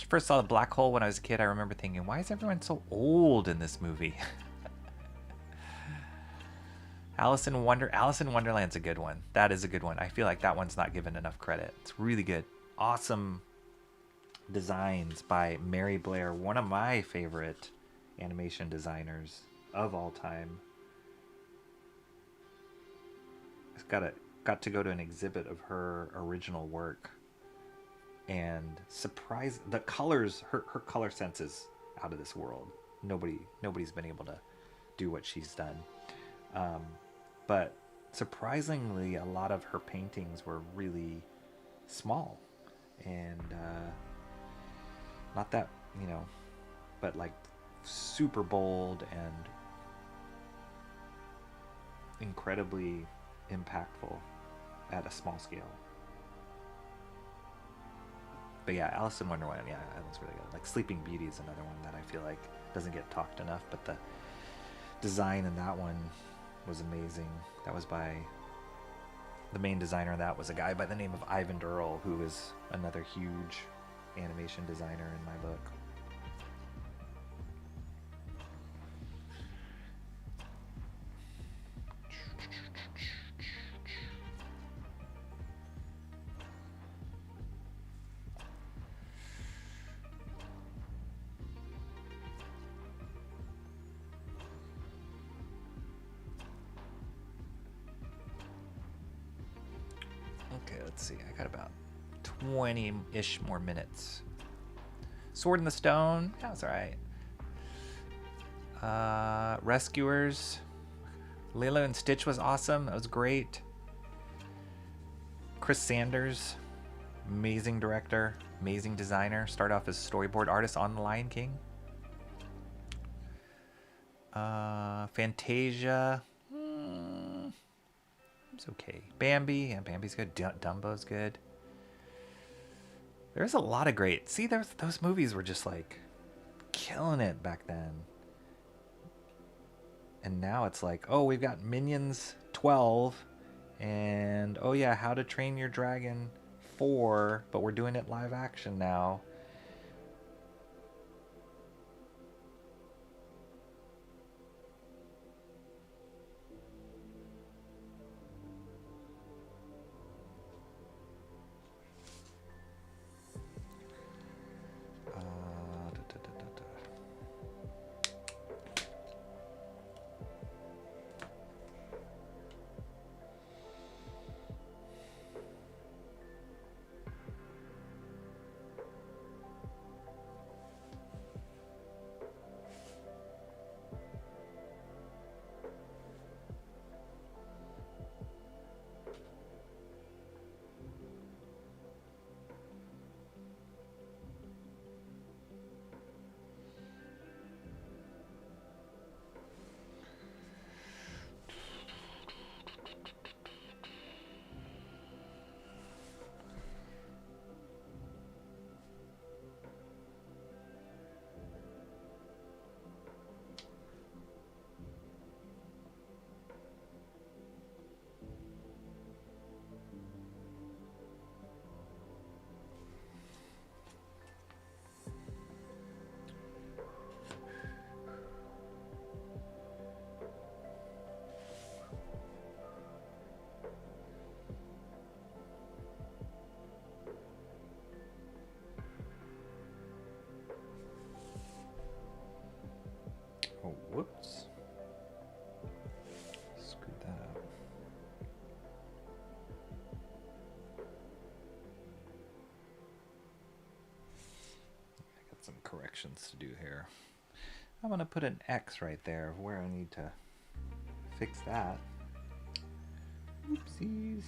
First saw the Black Hole when I was a kid. I remember thinking, why is everyone so old in this movie? Alice in Wonderland's a good one. That is a good one. I feel like that one's not given enough credit. It's really good. Awesome designs by Mary Blair, one of my favorite animation designers of all time. I got to go to an exhibit of her original work. And surprise, the colors, her color sense is out of this world. Nobody's been able to do what she's done. But surprisingly, a lot of her paintings were really small and not that, but like super bold and incredibly impactful at a small scale. But yeah, Alice in Wonderland, yeah, that one's really good. Like Sleeping Beauty is another one that I feel like doesn't get talked enough, but the design in that one was amazing. That was by the main designer of that was a guy by the name of Ivan Durrell, who is another huge animation designer in my book. Okay, let's see. I got about 20-ish more minutes. Sword in the Stone. Yeah, that's all right. Rescuers. Lilo and Stitch was awesome. That was great. Chris Sanders. Amazing director. Amazing designer. Started off as storyboard artist on The Lion King. Fantasia. It's okay. Bambi. Yeah, Bambi's good. Dumbo's good. There's a lot of great. See, those movies were just like killing it back then. And now it's like, oh, we've got Minions 12 and oh yeah, How to Train Your Dragon 4, but we're doing it live action now. corrections to do here. I'm going to put an X right there where I need to fix that. Oopsies.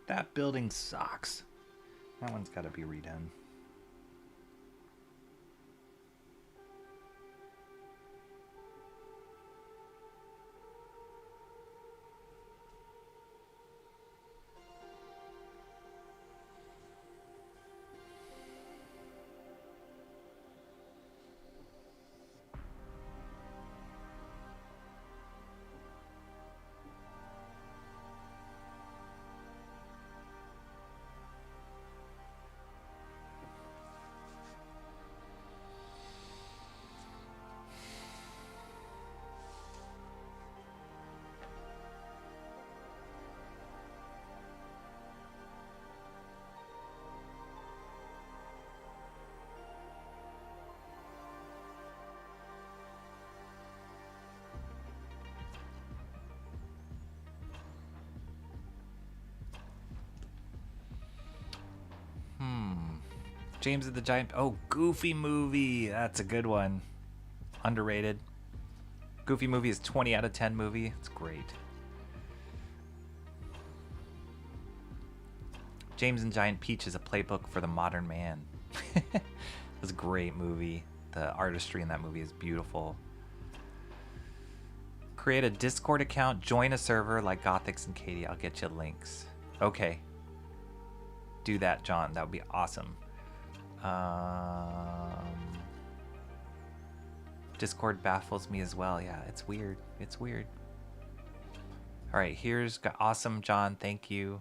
That building sucks. That one's got to be redone. James and the Giant. Oh, Goofy movie. That's a good one. Underrated. Goofy movie is 20 out of 10 movie. It's great. James and Giant Peach is a playbook for the modern man. It's a great movie. The artistry in that movie is beautiful. Create a Discord account. Join a server like Gothics and Katie. I'll get you links. Okay. Do that, John. That would be awesome. Discord baffles me as well. Yeah, it's weird. It's weird. All right, here's awesome, John. Thank you.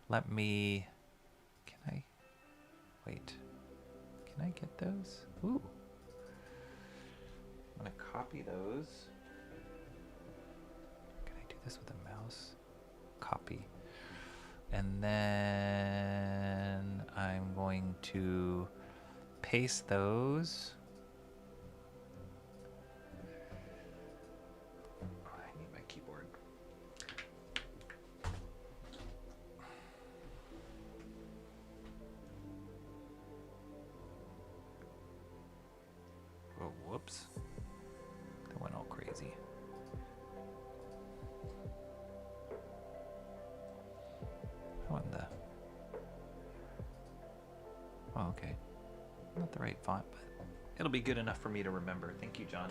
Let me. Can I? Wait. Can I get those? Ooh. I'm gonna copy those. Can I do this with a mouse? Copy. And then I'm going to paste those. I need my keyboard. Oh, whoops. That went all crazy. Oh, okay. Not the right font, but it'll be good enough for me to remember. Thank you, John.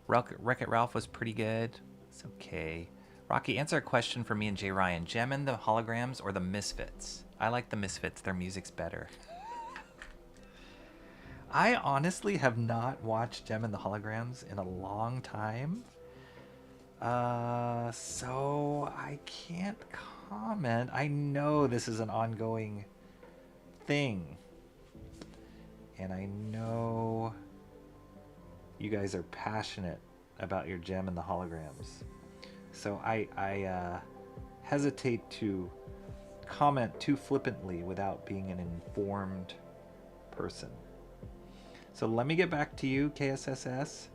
Wreck-It Ralph was pretty good. It's okay. Rocky, answer a question for me and Jay Ryan. Gem and the Holograms or the Misfits? I like the Misfits. Their music's better. I honestly have not watched Gem and the Holograms in a long time. So I can't comment. I know this is an ongoing thing. And I know you guys are passionate about your Gem and the Holograms. So I hesitate to comment too flippantly without being an informed person. So let me get back to you, KSSS,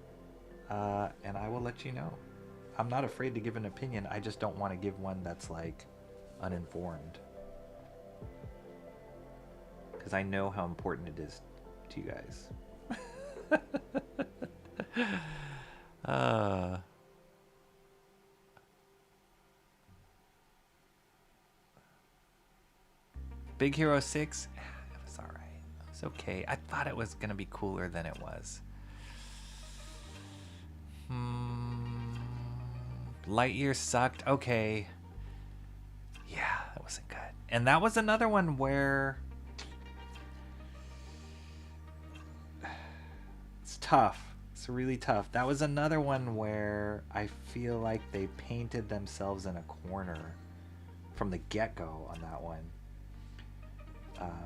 and I will let you know. I'm not afraid to give an opinion. I just don't want to give one that's like uninformed. Because I know how important it is to you guys. Big Hero 6, it was alright. It was okay. I thought it was going to be cooler than it was. Lightyear sucked. Okay. Yeah, that wasn't good. And that was another one where it's tough. It's really tough. That was another one where I feel like they painted themselves in a corner from the get-go on that one.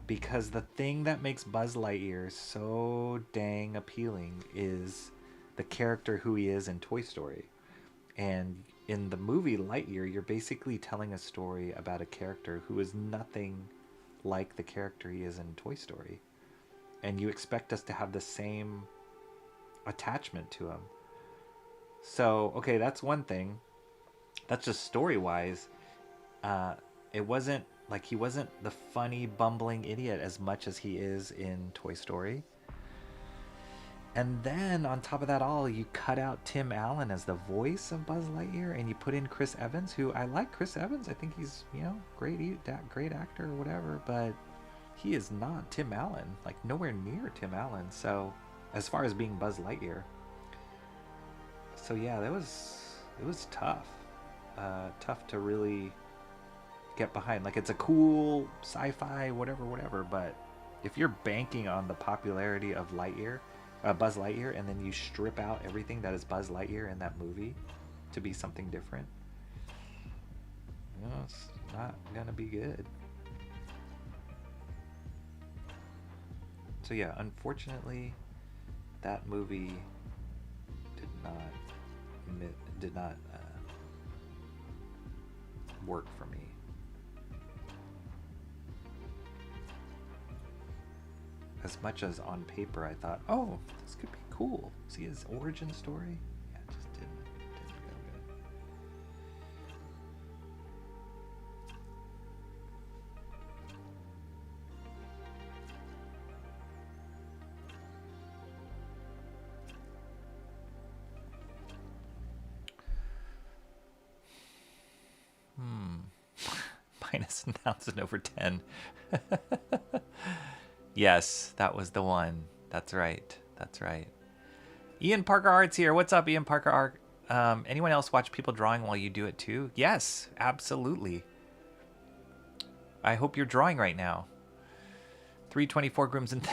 Because the thing that makes Buzz Lightyear so dang appealing is the character who he is in Toy Story. And in the movie Lightyear, you're basically telling a story about a character who is nothing like the character he is in Toy Story. And you expect us to have the same attachment to him. So, okay, that's one thing. That's just story-wise. It wasn't like he wasn't the funny, bumbling idiot as much as he is in Toy Story. And then on top of that all, you cut out Tim Allen as the voice of Buzz Lightyear, and you put in Chris Evans, who I like Chris Evans. I think he's, you know, great actor or whatever, but he is not Tim Allen, like nowhere near Tim Allen. So as far as being Buzz Lightyear. So yeah, it was tough. Tough to really get behind. Like, it's a cool sci-fi, whatever, but if you're banking on the popularity of Buzz Lightyear, and then you strip out everything that is Buzz Lightyear in that movie to be something different, you know, it's not gonna be good. So yeah, unfortunately, that movie did not work for me. As much as on paper I thought, oh, this could be cool. See his origin story? Yeah, it just didn't go good. Minus announced an over 10. Yes, that was the one. That's right. Ian Parker Art's here. What's up, Ian Parker Art? Anyone else watch people drawing while you do it too? Yes, absolutely. I hope you're drawing right now. 324 grooms and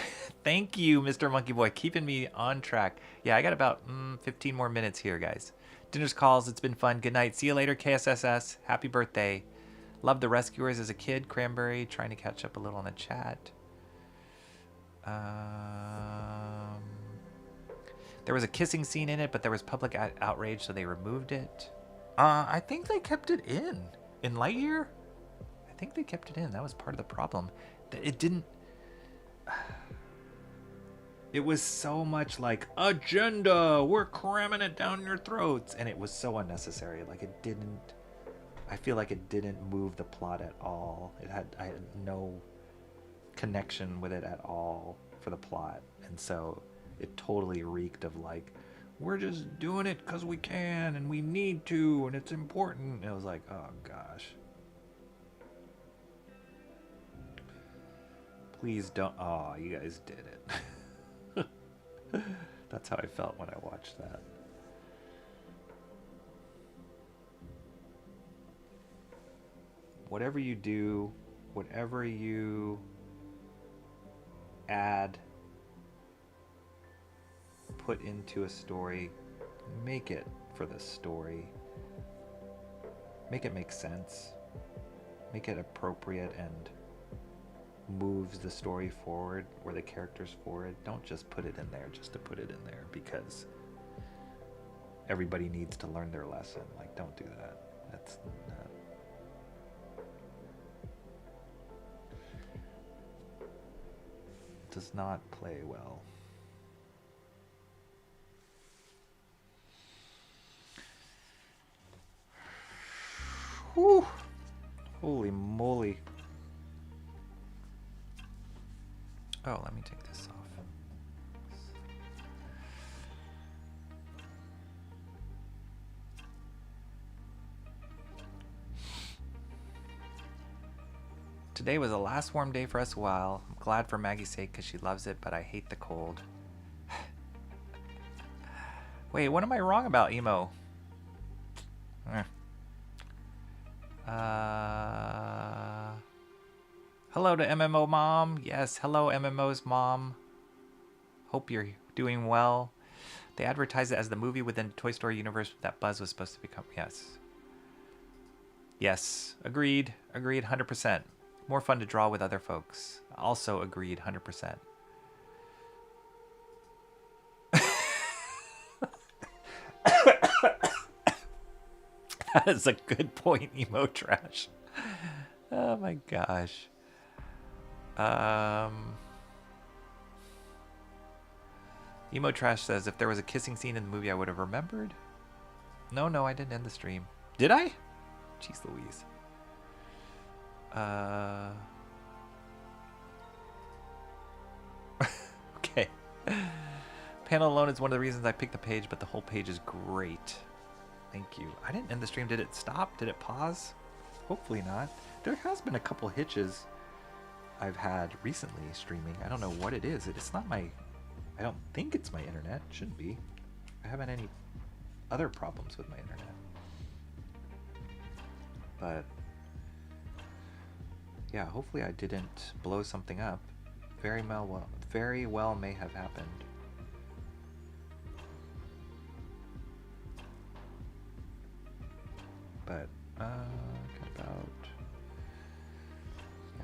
thank you, Mr. Monkey Boy, keeping me on track. Yeah, I got about 15 more minutes here, guys. Dinner's calls. It's been fun. Good night. See you later, KSSS. Happy birthday. Loved The Rescuers as a kid. Cranberry. Trying to catch up a little on the chat. There was a kissing scene in it, but there was public outrage, so they removed it. I think they kept it in Lightyear. I think they kept it in. That was part of the problem. It didn't. It was so much like agenda. We're cramming it down your throats, and it was so unnecessary. Like, it didn't. I feel like it didn't move the plot at all. I had no connection with it at all for the plot, and so it totally reeked of like, we're just doing it because we can and we need to and it's important. And it was like, oh gosh, please don't. Oh, you guys did it. That's how I felt when I watched that. Whatever you do, whatever you add, put into a story, make it for the story. Make it make sense. Make it appropriate and moves the story forward or the characters forward. Don't just put it in there just to put it in there because everybody needs to learn their lesson. Like, don't do that. That's not. Does not play well. Whew. Holy moly. Oh, let me take this off. Today was the last warm day for us a while. I'm glad for Maggie's sake because she loves it, but I hate the cold. Wait, what am I wrong about, Emo? Hello to MMO Mom. Yes, hello MMO's mom. Hope you're doing well. They advertise it as the movie within Toy Story universe that Buzz was supposed to become. Yes. Yes. Agreed. Agreed 100%. More fun to draw with other folks. Also agreed 100%. That is a good point, Emo Trash. Oh my gosh. Emo Trash says, if there was a kissing scene in the movie, I would have remembered. No, I didn't end the stream. Did I? Jeez Louise. Okay. Panel alone is one of the reasons I picked the page, but the whole page is great. Thank you. I didn't end the stream. Did it stop? Did it pause? Hopefully not. There has been a couple hitches I've had recently streaming. I don't know what it is. It's not my... I don't think it's my internet. It shouldn't be. I haven't any other problems with my internet. But... yeah, hopefully I didn't blow something up. Very well may have happened. But got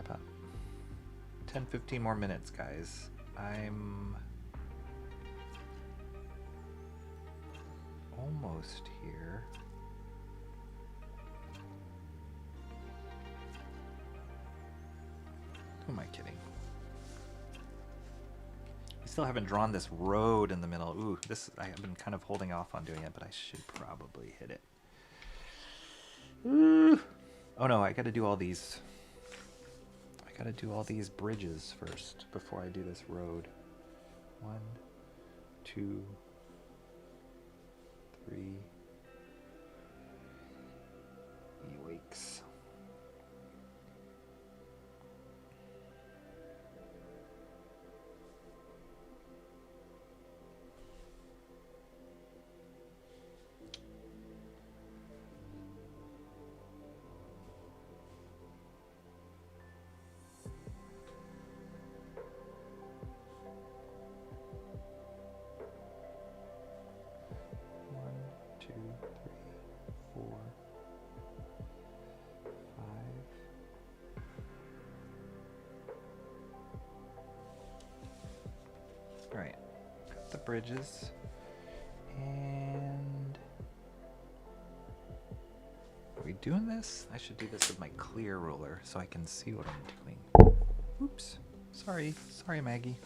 about 10-15 more minutes, guys. I'm almost here. Who am I kidding? I still haven't drawn this road in the middle. Ooh, this I have been kind of holding off on doing it, but I should probably hit it. Ooh. Oh no, I gotta do all these. I gotta do all these bridges first before I do this road. 1, 2, 3. Ewiks. Right, got the bridges, and are we doing this? I should do this with my clear ruler so I can see what I'm doing. Oops, sorry Maggie.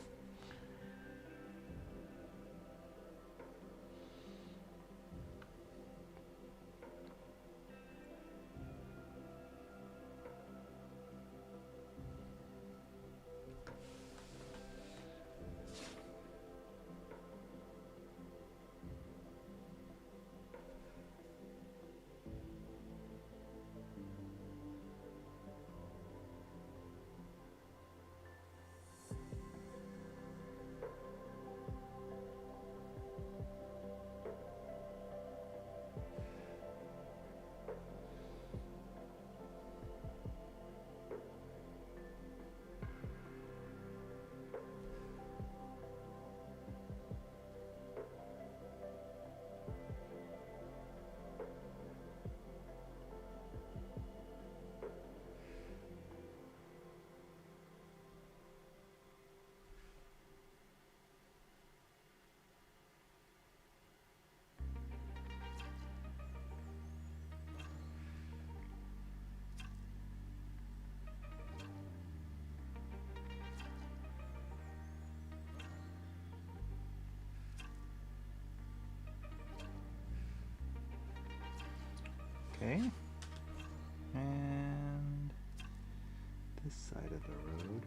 Okay, and this side of the road.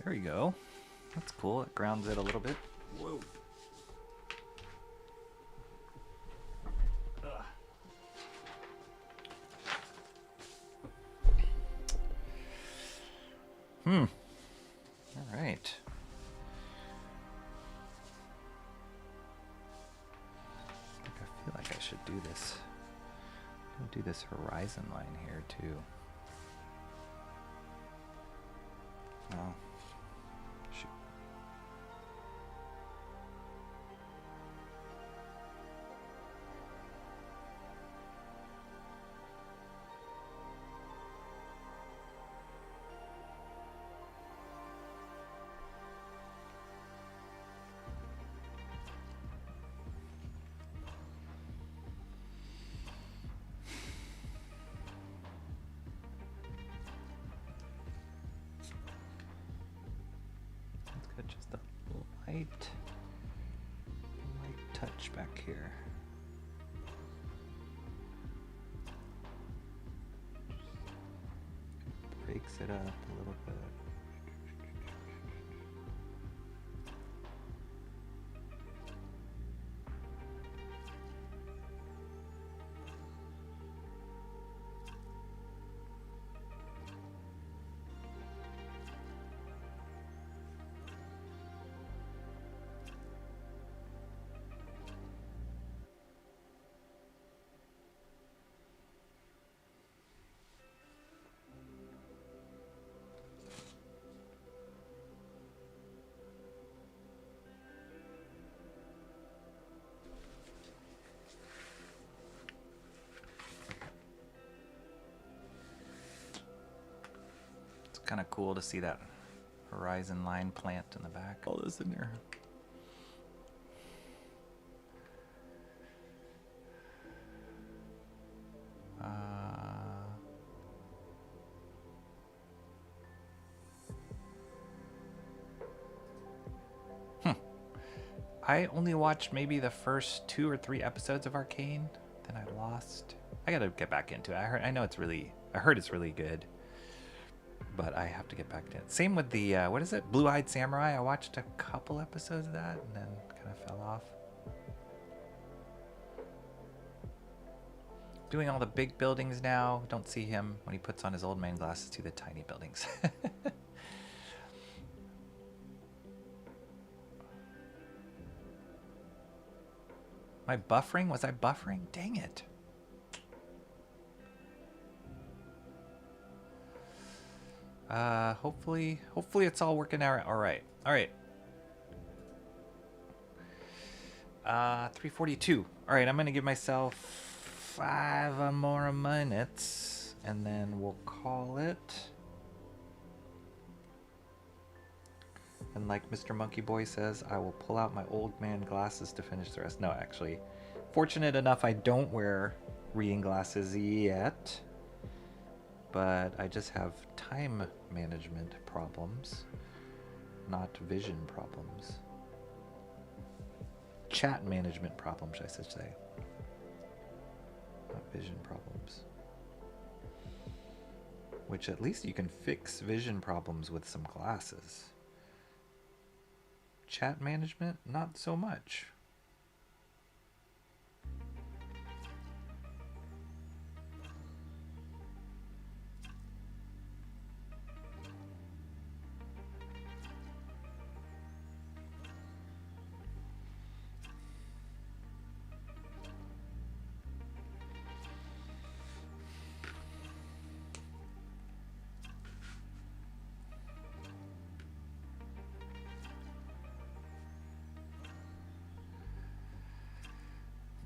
There we go. That's cool. It grounds it a little bit. Whoa. All right. I feel like I should do this. I'm gonna do this horizon line here too. Oh, shoot. Just a light touch back here. Breaks it up a little bit. Kind of cool to see that horizon line plant in the back. All this in there. I only watched maybe the first 2 or 3 episodes of Arcane. Then I lost. I gotta get back into it. I heard it's really good. But I have to get back to it. Same with the, what is it? Blue-Eyed Samurai. I watched a couple episodes of that and then kind of fell off. Doing all the big buildings now. Don't see him when he puts on his old man glasses to the tiny buildings. Am I buffering? Was I buffering? Dang it. Hopefully it's all working out all right. All right. 3:42. All right, I'm gonna give myself 5 more minutes, and then we'll call it. And like Mr. Monkey Boy says, I will pull out my old man glasses to finish the rest. No, actually, fortunate enough, I don't wear reading glasses yet. But I just have time management problems, not vision problems. Chat management problems, I should say. Not vision problems. Which at least you can fix vision problems with some glasses. Chat management, not so much.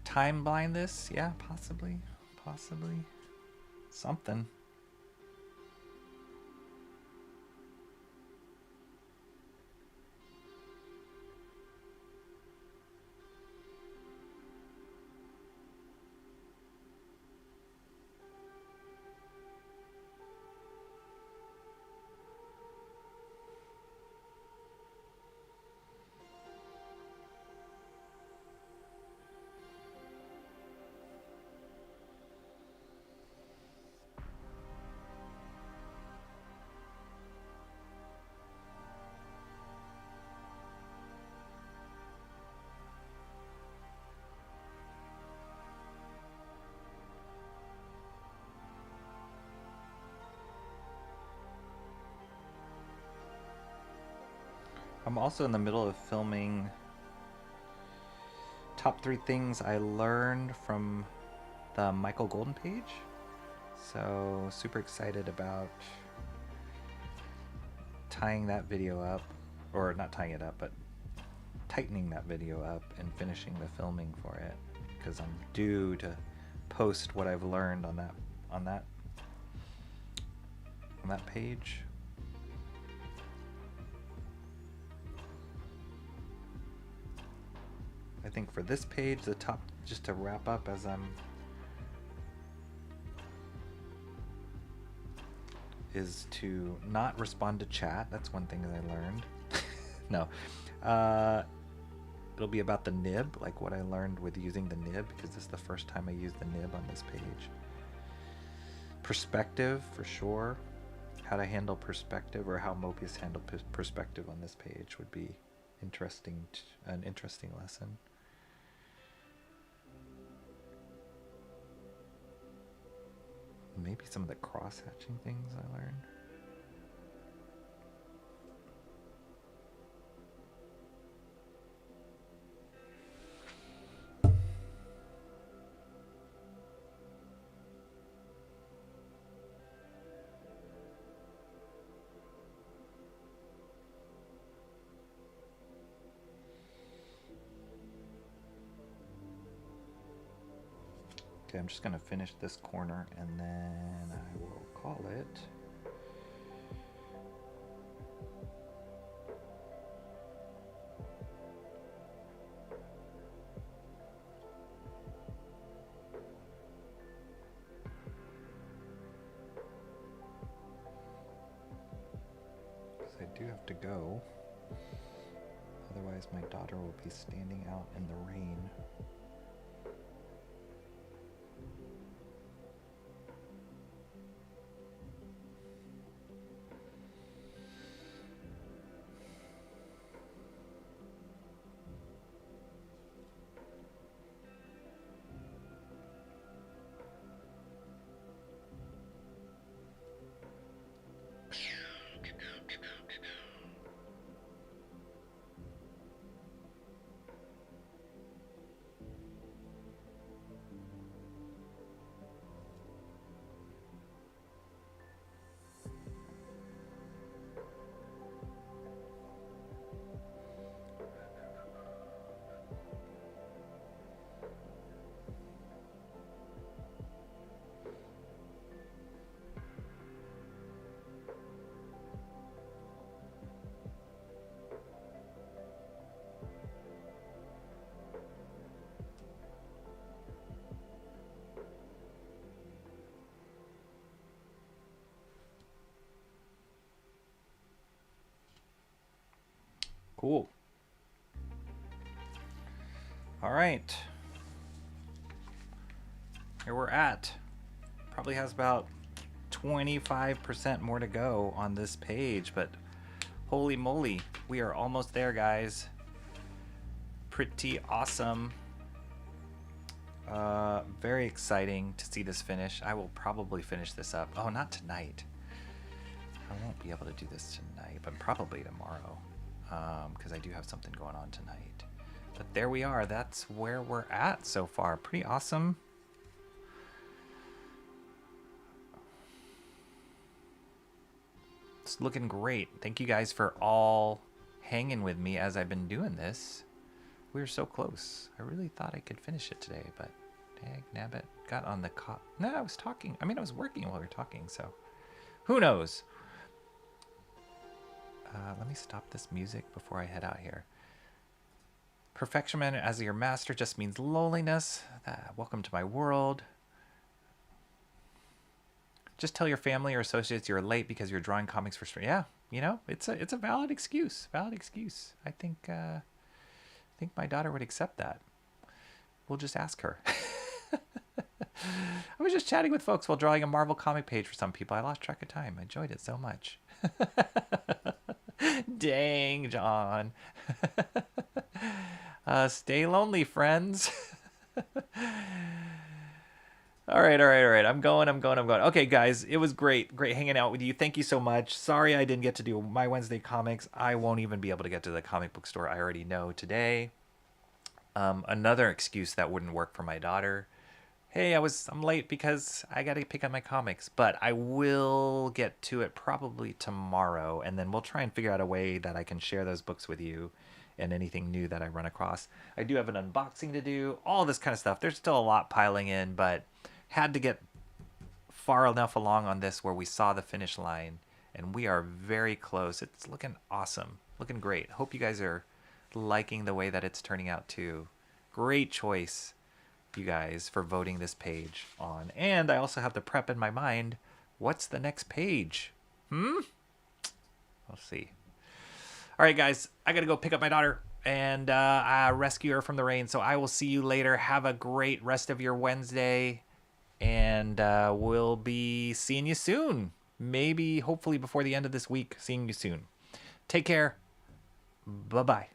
Time blind this? Yeah, possibly. Something. I'm also in the middle of filming top 3 things I learned from the Michael Golden page. So super excited about tying that video up, or not tying it up, but tightening that video up and finishing the filming for it, because I'm due to post what I've learned on that page. I think for this page, the top, just to wrap up as is to not respond to chat. That's one thing that I learned. No. It'll be about the nib, like what I learned with using the nib, because this is the first time I used the nib on this page. Perspective, for sure. How to handle perspective, or how MOEBIUS handled perspective on this page would be interesting, an interesting lesson. Maybe some of the cross-hatching things I learned. Okay, I'm just going to finish this corner and then I will call it. Because I do have to go. Otherwise my daughter will be standing out in the rain. Cool. All right. Here we're at. Probably has about 25% more to go on this page, but holy moly, we are almost there, guys. Pretty awesome. Very exciting to see this finish. I will probably finish this up. Oh, not tonight. I won't be able to do this tonight, but probably tomorrow. Because I do have something going on tonight. But there we are. That's where we're at so far. Pretty awesome. It's looking great. Thank you guys for all hanging with me as I've been doing this. We were so close. I really thought I could finish it today, but dag nabbit. Got on the No, I was talking. I mean, I was working while we were talking, so who knows? Let me stop this music before I head out here. Perfection as your master just means lowliness. Welcome to my world. Just tell your family or associates you're late because you're drawing comics for free. Yeah, you know, it's a valid excuse. Valid excuse. I think my daughter would accept that. We'll just ask her. I was just chatting with folks while drawing a Marvel comic page for some people. I lost track of time. I enjoyed it so much. Dang, John. Stay lonely, friends. All right. I'm going. Okay, guys, it was great hanging out with you. Thank you so much. Sorry I didn't get to do my Wednesday comics. I won't even be able to get to the comic book store. I already know today. Another excuse that wouldn't work for my daughter. Hey, I'm late because I got to pick up my comics, but I will get to it probably tomorrow, and then we'll try and figure out a way that I can share those books with you and anything new that I run across. I do have an unboxing to do, all this kind of stuff. There's still a lot piling in, but had to get far enough along on this where we saw the finish line, and we are very close. It's looking awesome, looking great. Hope you guys are liking the way that it's turning out too. Great choice, you guys, for voting this page on. And I also have the prep in my mind. What's the next page? We'll see. All right, guys, I gotta go pick up my daughter and rescue her from the rain. So I will see you later. Have a great rest of your Wednesday, and we'll be seeing you soon. Maybe, hopefully, before the end of this week. Seeing you soon. Take care. Bye-bye.